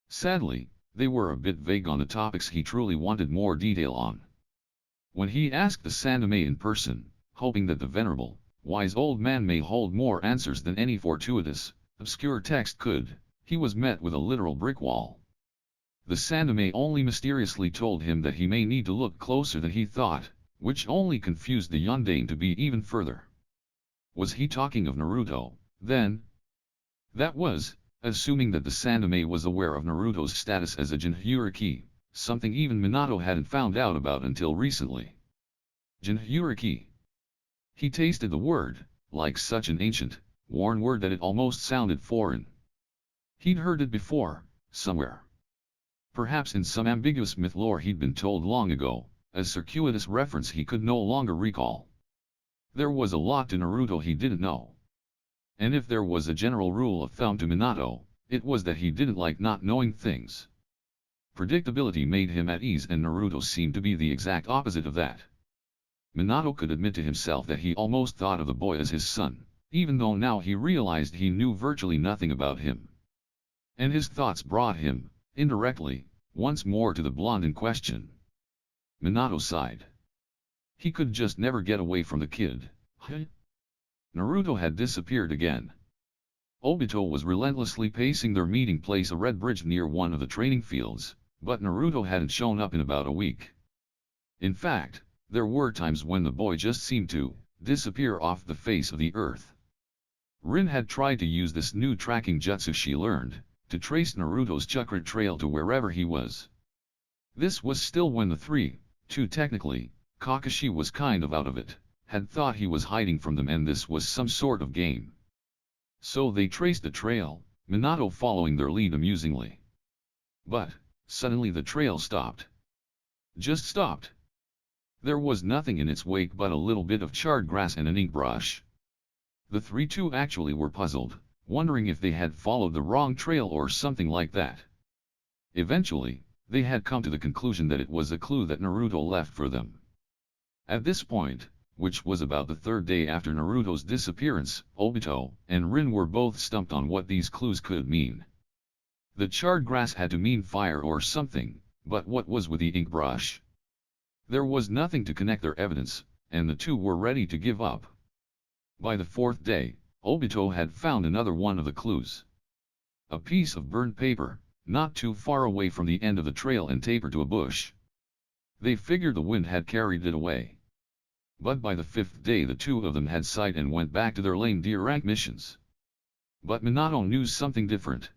Sadly, they were a bit vague on the topics he truly wanted more detail on. When he asked the Sandame in person, hoping that the venerable, wise old man may hold more answers than any fortuitous, obscure text could, he was met with a literal brick wall. The Sandame only mysteriously told him that he may need to look closer than he thought, which only confused the Yondaine to be even further. Was he talking of Naruto, then? That was, assuming that the Sandame was aware of Naruto's status as a Jinhyuriki, something even Minato hadn't found out about until recently. Jinhyuriki. He tasted the word, like such an ancient, worn word that it almost sounded foreign. He'd heard it before, somewhere. Perhaps in some ambiguous myth lore he'd been told long ago, a circuitous reference he could no longer recall. There was a lot to Naruto he didn't know. And if there was a general rule of thumb to Minato, it was that he didn't like not knowing things. Predictability made him at ease and Naruto seemed to be the exact opposite of that. Minato could admit to himself that he almost thought of the boy as his son, even though now he realized he knew virtually nothing about him. And his thoughts brought him, indirectly, once more to the blonde in question. Minato sighed. He could just never get away from the kid. Naruto had disappeared again. Obito was relentlessly pacing their meeting place, a red bridge near one of the training fields, but Naruto hadn't shown up in about a week. In fact, there were times when the boy just seemed to disappear off the face of the earth. Rin had tried to use this new tracking jutsu she learned, to trace Naruto's chakra trail to wherever he was. This was still when the two technically, Kakashi was kind of out of it, had thought he was hiding from them and this was some sort of game. So they traced the trail, Minato following their lead amusingly. But, suddenly the trail stopped. Just stopped. There was nothing in its wake but a little bit of charred grass and an ink brush. The three actually were puzzled, wondering if they had followed the wrong trail or something like that. Eventually, they had come to the conclusion that it was a clue that Naruto left for them. At this point, which was about the third day after Naruto's disappearance, Obito and Rin were both stumped on what these clues could mean. The charred grass had to mean fire or something, but what was with the ink brush? There was nothing to connect their evidence, and the two were ready to give up. By the fourth day, Obito had found another one of the clues. A piece of burnt paper, not too far away from the end of the trail and tapered to a bush. They figured the wind had carried it away. But by the fifth day the two of them had sight and went back to their lame deer rank missions. But Minato knew something different.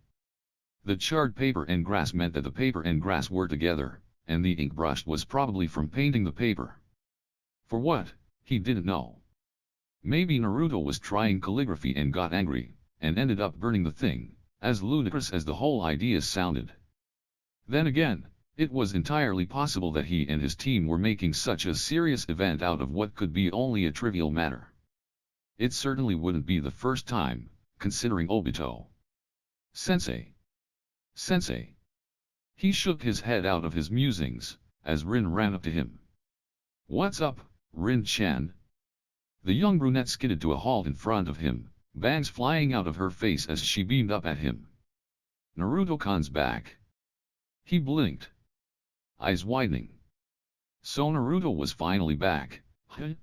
The charred paper and grass meant that the paper and grass were together, and the ink brush was probably from painting the paper. For what, he didn't know. Maybe Naruto was trying calligraphy and got angry, and ended up burning the thing, as ludicrous as the whole idea sounded. Then again, it was entirely possible that he and his team were making such a serious event out of what could be only a trivial matter. It certainly wouldn't be the first time, considering Obito. Sensei. Sensei. He shook his head out of his musings, as Rin ran up to him. What's up, Rin-chan? The young brunette skidded to a halt in front of him, bangs flying out of her face as she beamed up at him. Naruto-kun's back. He blinked. eyes widening. So Naruto was finally back, huh?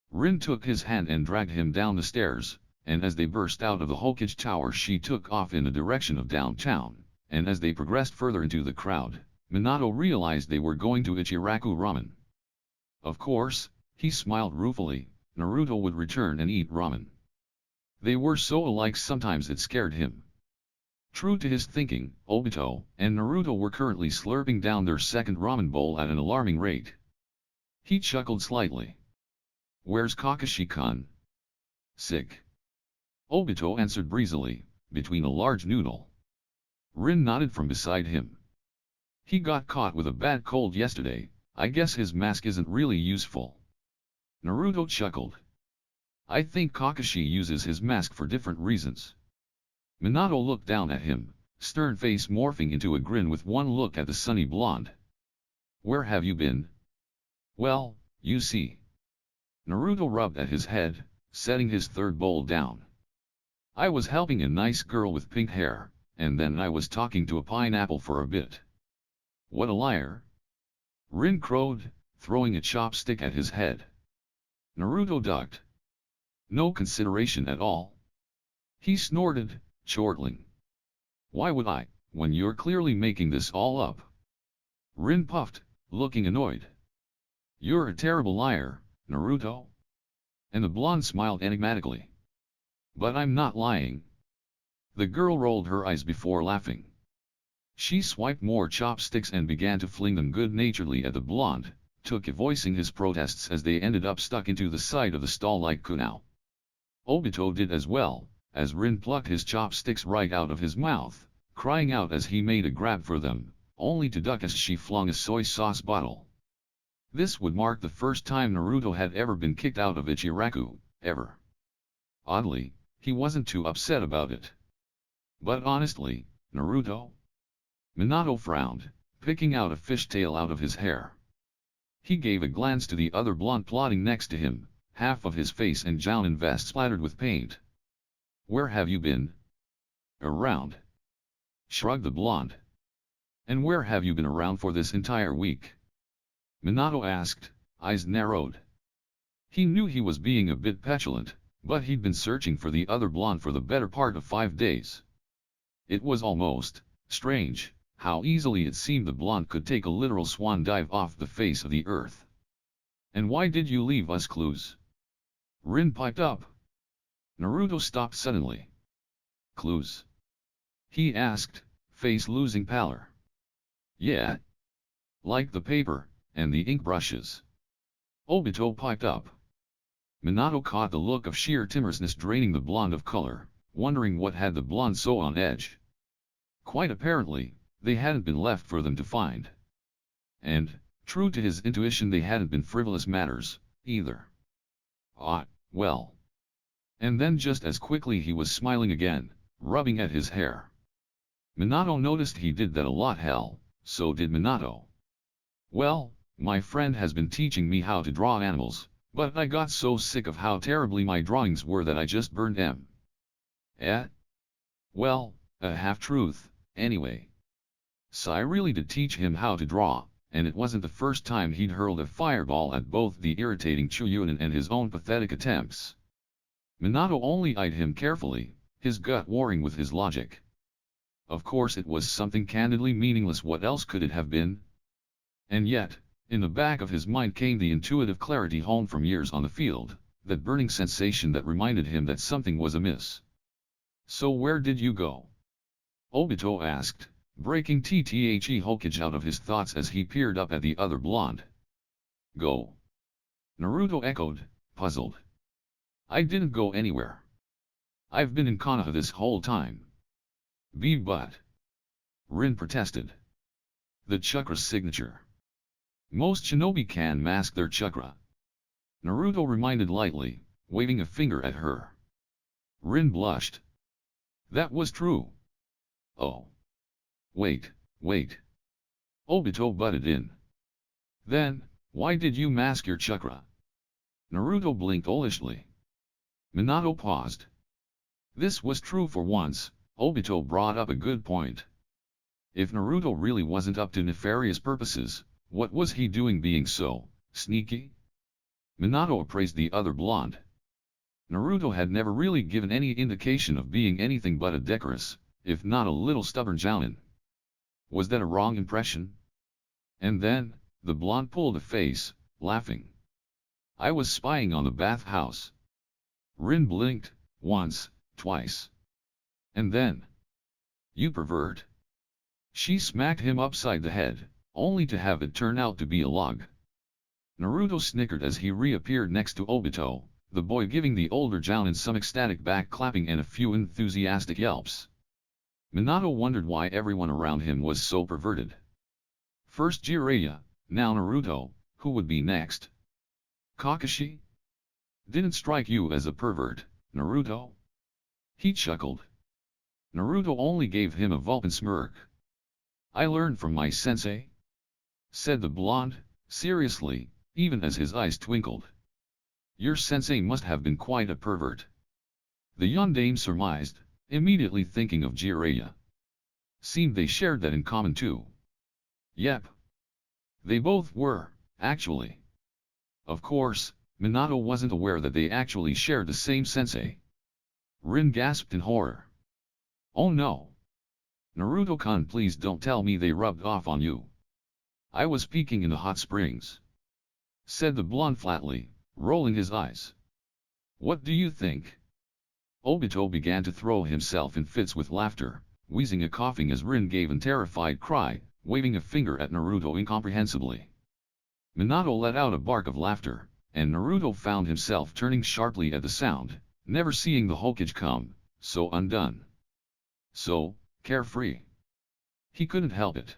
Rin took his hand and dragged him down the stairs, and as they burst out of the Hokage Tower she took off in the direction of downtown, and as they progressed further into the crowd, Minato realized they were going to Ichiraku Ramen. Of course, he smiled ruefully, Naruto would return and eat ramen. They were so alike sometimes it scared him. True to his thinking, Obito and Naruto were currently slurping down their second ramen bowl at an alarming rate. He chuckled slightly. "Where's Kakashi-kun?" "Sick." Obito answered breezily, between a large noodle. Rin nodded from beside him. "He got caught with a bad cold yesterday, I guess his mask isn't really useful." Naruto chuckled. "I think Kakashi uses his mask for different reasons." Minato looked down at him, stern face morphing into a grin with one look at the sunny blonde. "Where have you been?" "Well, you see." Naruto rubbed at his head, setting his third bowl down. "I was helping a nice girl with pink hair, and then I was talking to a pineapple for a bit." "What a liar!" Rin crowed, throwing a chopstick at his head. Naruto ducked. "No consideration at all." He snorted, chortling. "Why would I, when you're clearly making this all up?" Rin puffed, looking annoyed. "You're a terrible liar, Naruto." And the blonde smiled enigmatically. "But I'm not lying." The girl rolled her eyes before laughing. She swiped more chopsticks and began to fling them good-naturedly at the blonde, Toki voicing his protests as they ended up stuck into the side of the stall like kunao. Obito did as well, as Rin plucked his chopsticks right out of his mouth, crying out as he made a grab for them, only to duck as she flung a soy sauce bottle. This would mark the first time Naruto had ever been kicked out of Ichiraku, ever. Oddly, he wasn't too upset about it. "But honestly, Naruto?" Minato frowned, picking out a fishtail out of his hair. He gave a glance to the other blonde plodding next to him, half of his face and gown and vest splattered with paint. "Where have you been?" "Around," shrugged the blonde. "And where have you been around for this entire week?" Minato asked, eyes narrowed. He knew he was being a bit petulant, but he'd been searching for the other blonde for the better part of 5 days. It was almost strange how easily it seemed the blonde could take a literal swan dive off the face of the earth. "And why did you leave us clues?" Rin piped up. Naruto stopped suddenly. "Clues?" he asked, face losing pallor. "Yeah. Like the paper, and the ink brushes." Obito piped up. Minato caught the look of sheer timorousness draining the blonde of color, wondering what had the blonde so on edge. Quite apparently, they hadn't been left for them to find. And, true to his intuition, they hadn't been frivolous matters, either. "Ah, well." And then just as quickly he was smiling again, rubbing at his hair. Minato noticed he did that a lot. Hell, so did Minato. "Well, my friend has been teaching me how to draw animals, but I got so sick of how terribly my drawings were that I just burned them." "Eh?" "Well, a half-truth, anyway. Sai really did teach him how to draw, and it wasn't the first time he'd hurled a fireball at both the irritating Chuyunin and his own pathetic attempts." Minato only eyed him carefully, his gut warring with his logic. Of course it was something candidly meaningless. What else could it have been? And yet, in the back of his mind came the intuitive clarity honed from years on the field, that burning sensation that reminded him that something was amiss. "So where did you go?" Obito asked, breaking the Hokage out of his thoughts as he peered up at the other blonde. "Go?" Naruto echoed, puzzled. "I didn't go anywhere. I've been in Konoha this whole time." But," Rin protested. "The chakra's signature. Most shinobi can mask their chakra." Naruto reminded lightly, waving a finger at her. Rin blushed. That was true. "Oh. Wait. Obito butted in. "Then, why did you mask your chakra?" Naruto blinked owlishly. Minato paused. This was true for once. Obito brought up a good point. If Naruto really wasn't up to nefarious purposes, what was he doing being so sneaky? Minato appraised the other blonde. Naruto had never really given any indication of being anything but a decorous, if not a little stubborn jounin. Was that a wrong impression? And then, the blonde pulled a face, laughing. I was spying on the bathhouse. Rin blinked, once, twice. And then, you pervert. She smacked him upside the head, only to have it turn out to be a log. Naruto snickered as he reappeared next to Obito, the boy giving the older jounin some ecstatic back clapping and a few enthusiastic yelps. Minato wondered why everyone around him was so perverted. First Jiraiya, now Naruto, who would be next? Kakashi? Didn't strike you as a pervert, Naruto? He chuckled. Naruto only gave him a Vulcan smirk. I learned from my sensei, said the blonde, seriously, even as his eyes twinkled. Your sensei must have been quite a pervert. The yondaime surmised, immediately thinking of Jiraiya. Seemed they shared that in common too. Yep. They both were, actually. Of course, Minato wasn't aware that they actually shared the same sensei. Rin gasped in horror. Oh no. Naruto-kun, please don't tell me they rubbed off on you. I was peeking in the hot springs, said the blonde flatly, rolling his eyes. What do you think? Obito began to throw himself in fits with laughter, wheezing and coughing as Rin gave a terrified cry, waving a finger at Naruto incomprehensibly. Minato let out a bark of laughter, and Naruto found himself turning sharply at the sound, never seeing the Hokage come, so undone. So carefree. He couldn't help it.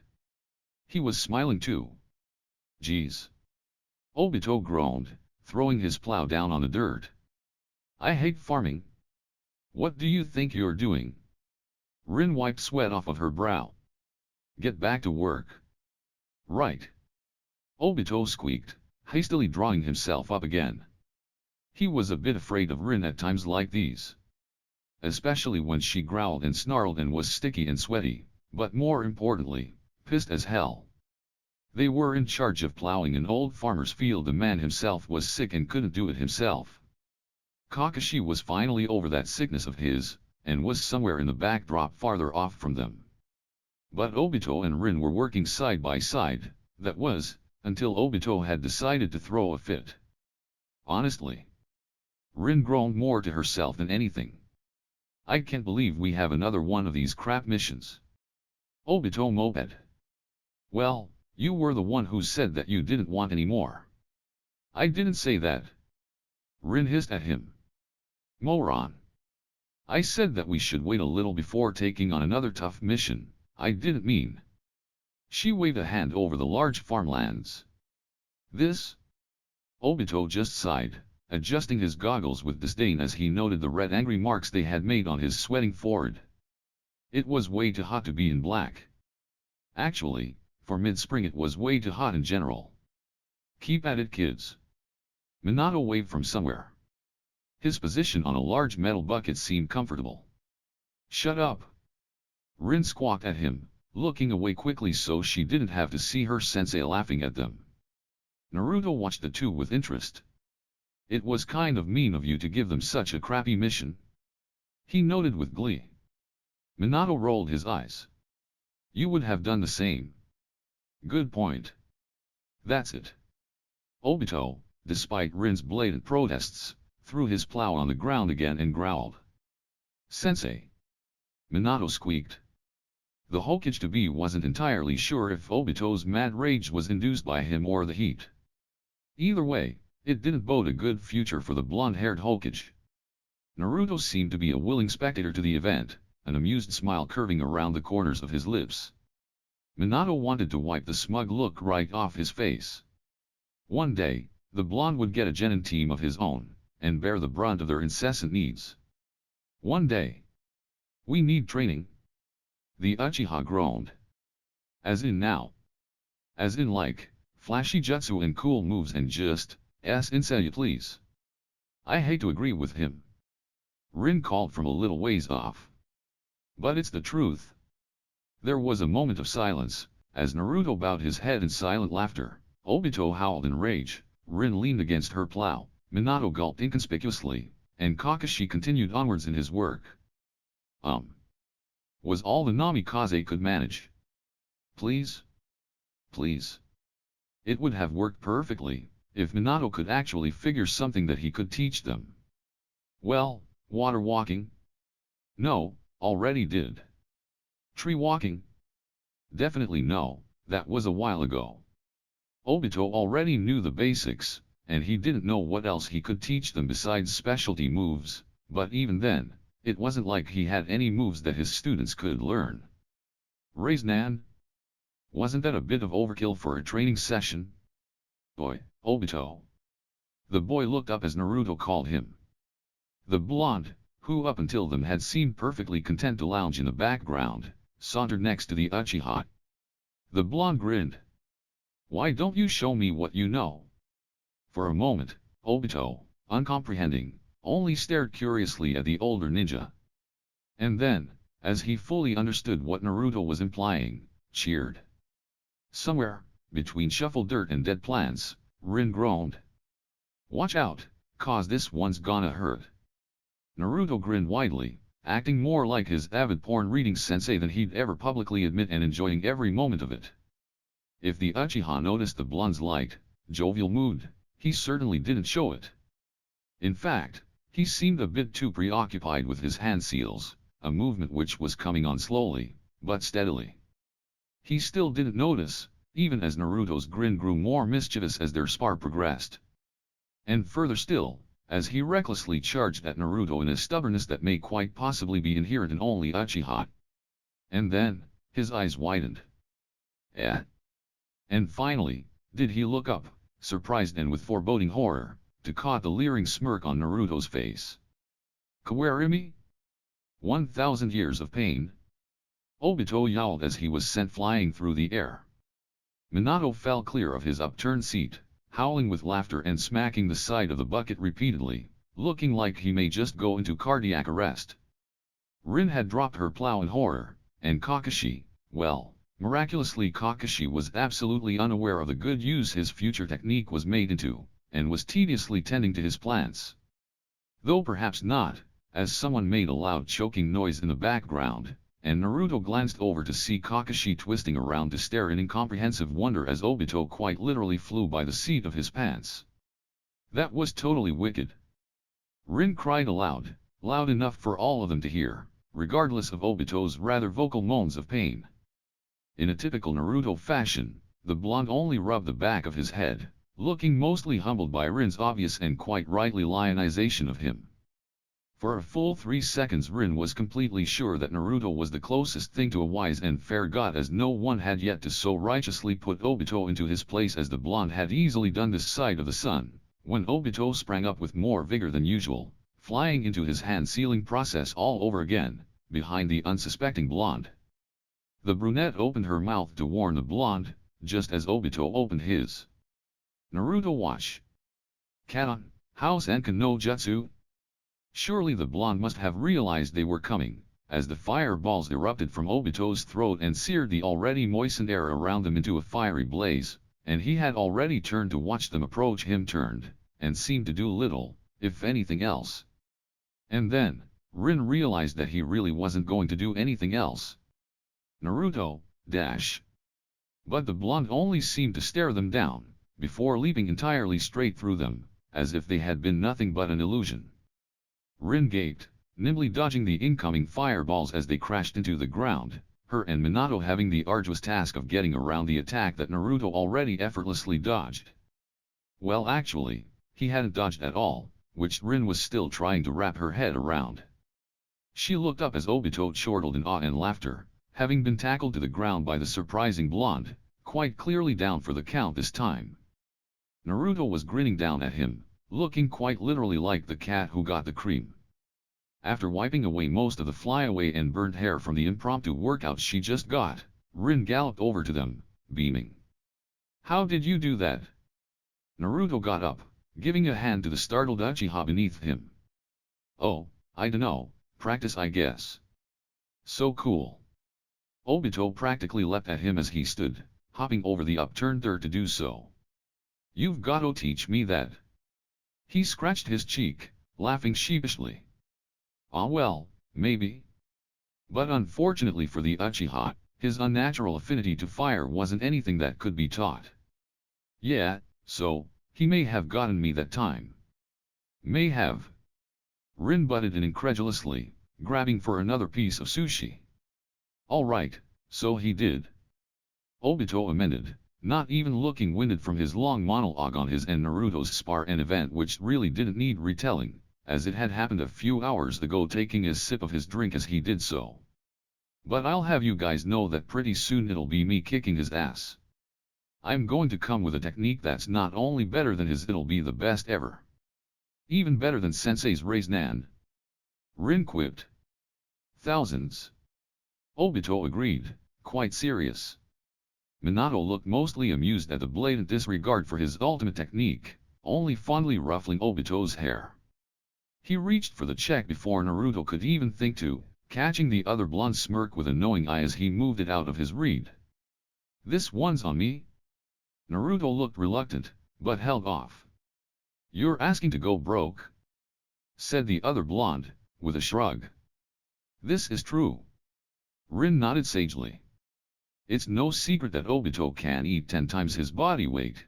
He was smiling too. Geez. Obito groaned, throwing his plow down on the dirt. I hate farming. What do you think you're doing? Rin wiped sweat off of her brow. Get back to work. Right. Obito squeaked, hastily drawing himself up again. He was a bit afraid of Rin at times like these. Especially when she growled and snarled and was sticky and sweaty, but more importantly, pissed as hell. They were in charge of plowing an old farmer's field. The man himself was sick and couldn't do it himself. Kakashi was finally over that sickness of his, and was somewhere in the backdrop farther off from them. But Obito and Rin were working side by side, that was, until Obito had decided to throw a fit. Honestly. Rin groaned more to herself than anything. I can't believe we have another one of these crap missions. Obito moped. Well, you were the one who said that you didn't want any more. I didn't say that. Rin hissed at him. Moron. I said that we should wait a little before taking on another tough mission, I didn't mean. She waved a hand over the large farmlands. This? Obito just sighed, adjusting his goggles with disdain as he noted the red angry marks they had made on his sweating forehead. It was way too hot to be in black. Actually, for mid-spring it was way too hot in general. Keep at it, kids. Minato waved from somewhere. His position on a large metal bucket seemed comfortable. Shut up. Rin squawked at him, looking away quickly so she didn't have to see her sensei laughing at them. Naruto watched the two with interest. It was kind of mean of you to give them such a crappy mission, he noted with glee. Minato rolled his eyes. You would have done the same. Good point. That's it. Obito, despite Rin's blatant protests, threw his plow on the ground again and growled. Sensei. Minato squeaked. The Hokage-to-be wasn't entirely sure if Obito's mad rage was induced by him or the heat. Either way, it didn't bode a good future for the blonde-haired Hokage. Naruto seemed to be a willing spectator to the event, an amused smile curving around the corners of his lips. Minato wanted to wipe the smug look right off his face. One day, the blonde would get a genin team of his own, and bear the brunt of their incessant needs. One day. We need training. The Uchiha groaned. As in now. As in like, flashy jutsu and cool moves and just, insane please. I hate to agree with him. Rin called from a little ways off. But it's the truth. There was a moment of silence, as Naruto bowed his head in silent laughter. Obito howled in rage, Rin leaned against her plow, Minato gulped inconspicuously, and Kakashi continued onwards in his work. Was all the Namikaze could manage. Please? Please. It would have worked perfectly, if Minato could actually figure something that he could teach them. Well, water walking? No, already did. Tree walking? Definitely no, that was a while ago. Obito already knew the basics, and he didn't know what else he could teach them besides specialty moves, but even then, it wasn't like he had any moves that his students could learn. Raise Nan? Wasn't that a bit of overkill for a training session? Boy, Obito. The boy looked up as Naruto called him. The blonde, who up until then had seemed perfectly content to lounge in the background, sauntered next to the Uchiha. The blonde grinned. Why don't you show me what you know? For a moment, Obito, uncomprehending, only stared curiously at the older ninja. And then, as he fully understood what Naruto was implying, cheered. Somewhere, between shuffled dirt and dead plants, Rin groaned. Watch out, cause this one's gonna hurt. Naruto grinned widely, acting more like his avid porn-reading sensei than he'd ever publicly admit and enjoying every moment of it. If the Uchiha noticed the blonde's light, jovial mood, he certainly didn't show it. In fact, he seemed a bit too preoccupied with his hand seals, a movement which was coming on slowly, but steadily. He still didn't notice, even as Naruto's grin grew more mischievous as their spar progressed. And further still, as he recklessly charged at Naruto in a stubbornness that may quite possibly be inherent in only Uchiha. And then, his eyes widened. And finally, did he look up, surprised and with foreboding horror, to caught the leering smirk on Naruto's face. Kawarimi? 1,000 years of pain? Obito yowled as he was sent flying through the air. Minato fell clear of his upturned seat, howling with laughter and smacking the side of the bucket repeatedly, looking like he may just go into cardiac arrest. Rin had dropped her plow in horror, and Kakashi, well, miraculously Kakashi was absolutely unaware of the good use his future technique was made into, and was tediously tending to his plants. Though perhaps not, as someone made a loud choking noise in the background, and Naruto glanced over to see Kakashi twisting around to stare in incomprehensive wonder as Obito quite literally flew by the seat of his pants. That was totally wicked. Rin cried aloud, loud enough for all of them to hear, regardless of Obito's rather vocal moans of pain. In a typical Naruto fashion, the blonde only rubbed the back of his head, looking mostly humbled by Rin's obvious and quite rightly lionization of him. For a full 3 seconds Rin was completely sure that Naruto was the closest thing to a wise and fair god, as no one had yet to so righteously put Obito into his place as the blonde had easily done this side of the sun, when Obito sprang up with more vigor than usual, flying into his hand-sealing process all over again, behind the unsuspecting blonde. The brunette opened her mouth to warn the blonde, just as Obito opened his. Naruto watch. Kanon, House Enkan no Jutsu? Surely the blonde must have realized they were coming, as the fireballs erupted from Obito's throat and seared the already moistened air around them into a fiery blaze, and he had already turned to watch them approach him turned, and seemed to do little, if anything else. And then, Rin realized that he really wasn't going to do anything else. Naruto, dash. But the blonde only seemed to stare them down, before leaping entirely straight through them, as if they had been nothing but an illusion. Rin gaped, nimbly dodging the incoming fireballs as they crashed into the ground, her and Minato having the arduous task of getting around the attack that Naruto already effortlessly dodged. Well, actually, he hadn't dodged at all, which Rin was still trying to wrap her head around. She looked up as Obito chortled in awe and laughter, having been tackled to the ground by the surprising blonde, quite clearly down for the count this time. Naruto was grinning down at him, looking quite literally like the cat who got the cream. After wiping away most of the flyaway and burnt hair from the impromptu workout she just got, Rin galloped over to them, beaming. How did you do that? Naruto got up, giving a hand to the startled Uchiha beneath him. Oh, I dunno, practice I guess. So cool. Obito practically leapt at him as he stood, hopping over the upturned dirt to do so. "You've gotta teach me that." He scratched his cheek, laughing sheepishly. "Ah well, maybe. But unfortunately for the Uchiha, his unnatural affinity to fire wasn't anything that could be taught. Yeah, so, he may have gotten me that time." "May have." Rin butted in incredulously, grabbing for another piece of sushi. "Alright, so he did." Obito amended, not even looking winded from his long monologue on his and Naruto's spar, an event which really didn't need retelling, as it had happened a few hours ago, taking a sip of his drink as he did so. "But I'll have you guys know that pretty soon it'll be me kicking his ass. I'm going to come with a technique that's not only better than his, it'll be the best ever. Even better than Sensei's Raise-nan." Rin quipped. "Thousands." Obito agreed, quite serious. Minato looked mostly amused at the blatant disregard for his ultimate technique, only fondly ruffling Obito's hair. He reached for the check before Naruto could even think to, catching the other blonde smirk with a knowing eye as he moved it out of his read. "This one's on me?" Naruto looked reluctant, but held off. "You're asking to go broke?" said the other blonde, with a shrug. "This is true." Rin nodded sagely. It's no secret that Obito can eat 10 times his body weight.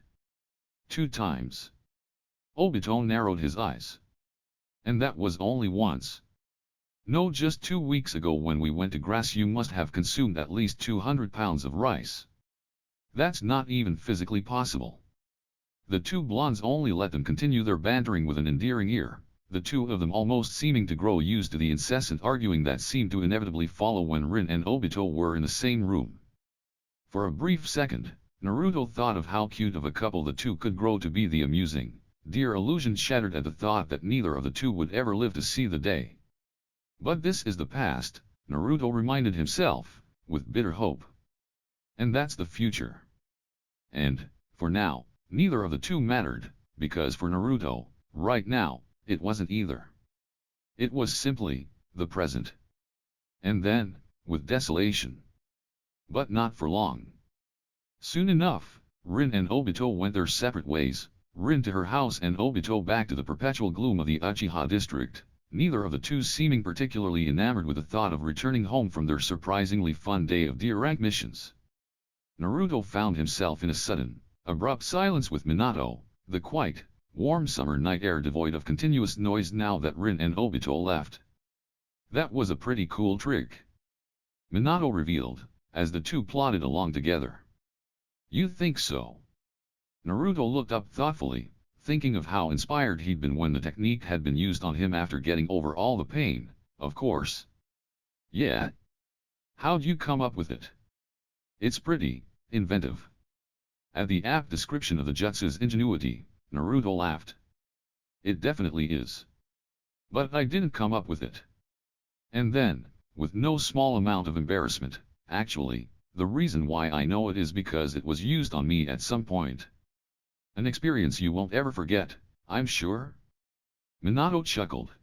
2 times. Obito narrowed his eyes. "And that was only once." "No, just 2 weeks ago when we went to grass you must have consumed at least 200 pounds of rice." "That's not even physically possible." The two blondes only let them continue their bantering with an endearing ear, the two of them almost seeming to grow used to the incessant arguing that seemed to inevitably follow when Rin and Obito were in the same room. For a brief second, Naruto thought of how cute of a couple the two could grow to be. The amusing, dear illusion shattered at the thought that neither of the two would ever live to see the day. But this is the past, Naruto reminded himself, with bitter hope. And that's the future. And, for now, neither of the two mattered, because for Naruto, right now, it wasn't either. It was simply, the present. And then, with desolation. But not for long. Soon enough, Rin and Obito went their separate ways, Rin to her house and Obito back to the perpetual gloom of the Uchiha district, neither of the two seeming particularly enamored with the thought of returning home from their surprisingly fun day of D-rank missions. Naruto found himself in a sudden, abrupt silence with Minato, the quiet, warm summer night air devoid of continuous noise now that Rin and Obito left. "That was a pretty cool trick," Minato revealed, as the two plodded along together. "You think so?" Naruto looked up thoughtfully, thinking of how inspired he'd been when the technique had been used on him after getting over all the pain, of course. "Yeah? How'd you come up with it?" "It's pretty inventive." At the apt description of the jutsu's ingenuity, Naruto laughed. "It definitely is. But I didn't come up with it." And then, with no small amount of embarrassment, "Actually, the reason why I know it is because it was used on me at some point. An experience you won't ever forget, I'm sure?" Minato chuckled.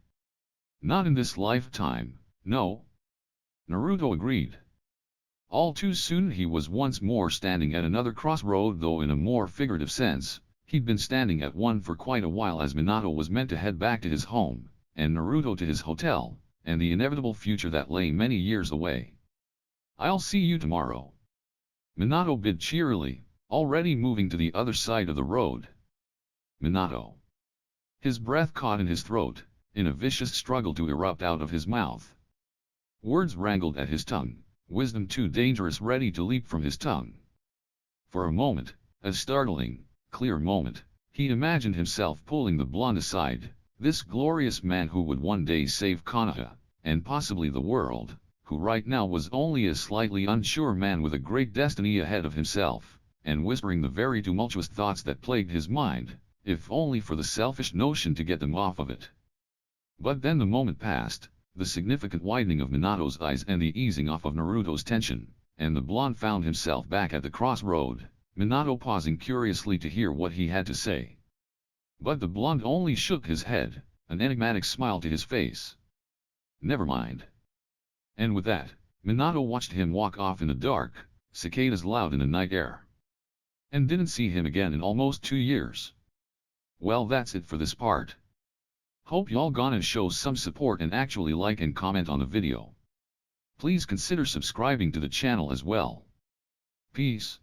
"Not in this lifetime, no." Naruto agreed. All too soon he was once more standing at another crossroad, though in a more figurative sense. He'd been standing at one for quite a while, as Minato was meant to head back to his home, and Naruto to his hotel, and the inevitable future that lay many years away. "I'll see you tomorrow," Minato bid cheerily, already moving to the other side of the road. "Minato." His breath caught in his throat, in a vicious struggle to erupt out of his mouth. Words wrangled at his tongue, wisdom too dangerous ready to leap from his tongue. For a moment, a startling, clear moment, he imagined himself pulling the blonde aside, this glorious man who would one day save Konoha, and possibly the world, who right now was only a slightly unsure man with a great destiny ahead of himself, and whispering the very tumultuous thoughts that plagued his mind, if only for the selfish notion to get them off of it. But then the moment passed, the significant widening of Minato's eyes and the easing off of Naruto's tension, and the blonde found himself back at the crossroad, Minato pausing curiously to hear what he had to say. But the blonde only shook his head, an enigmatic smile to his face. "Never mind." And with that, Minato watched him walk off in the dark, cicadas loud in the night air. And didn't see him again in almost 2 years. Well, that's it for this part. Hope y'all gonna show some support and actually like and comment on the video. Please consider subscribing to the channel as well. Peace.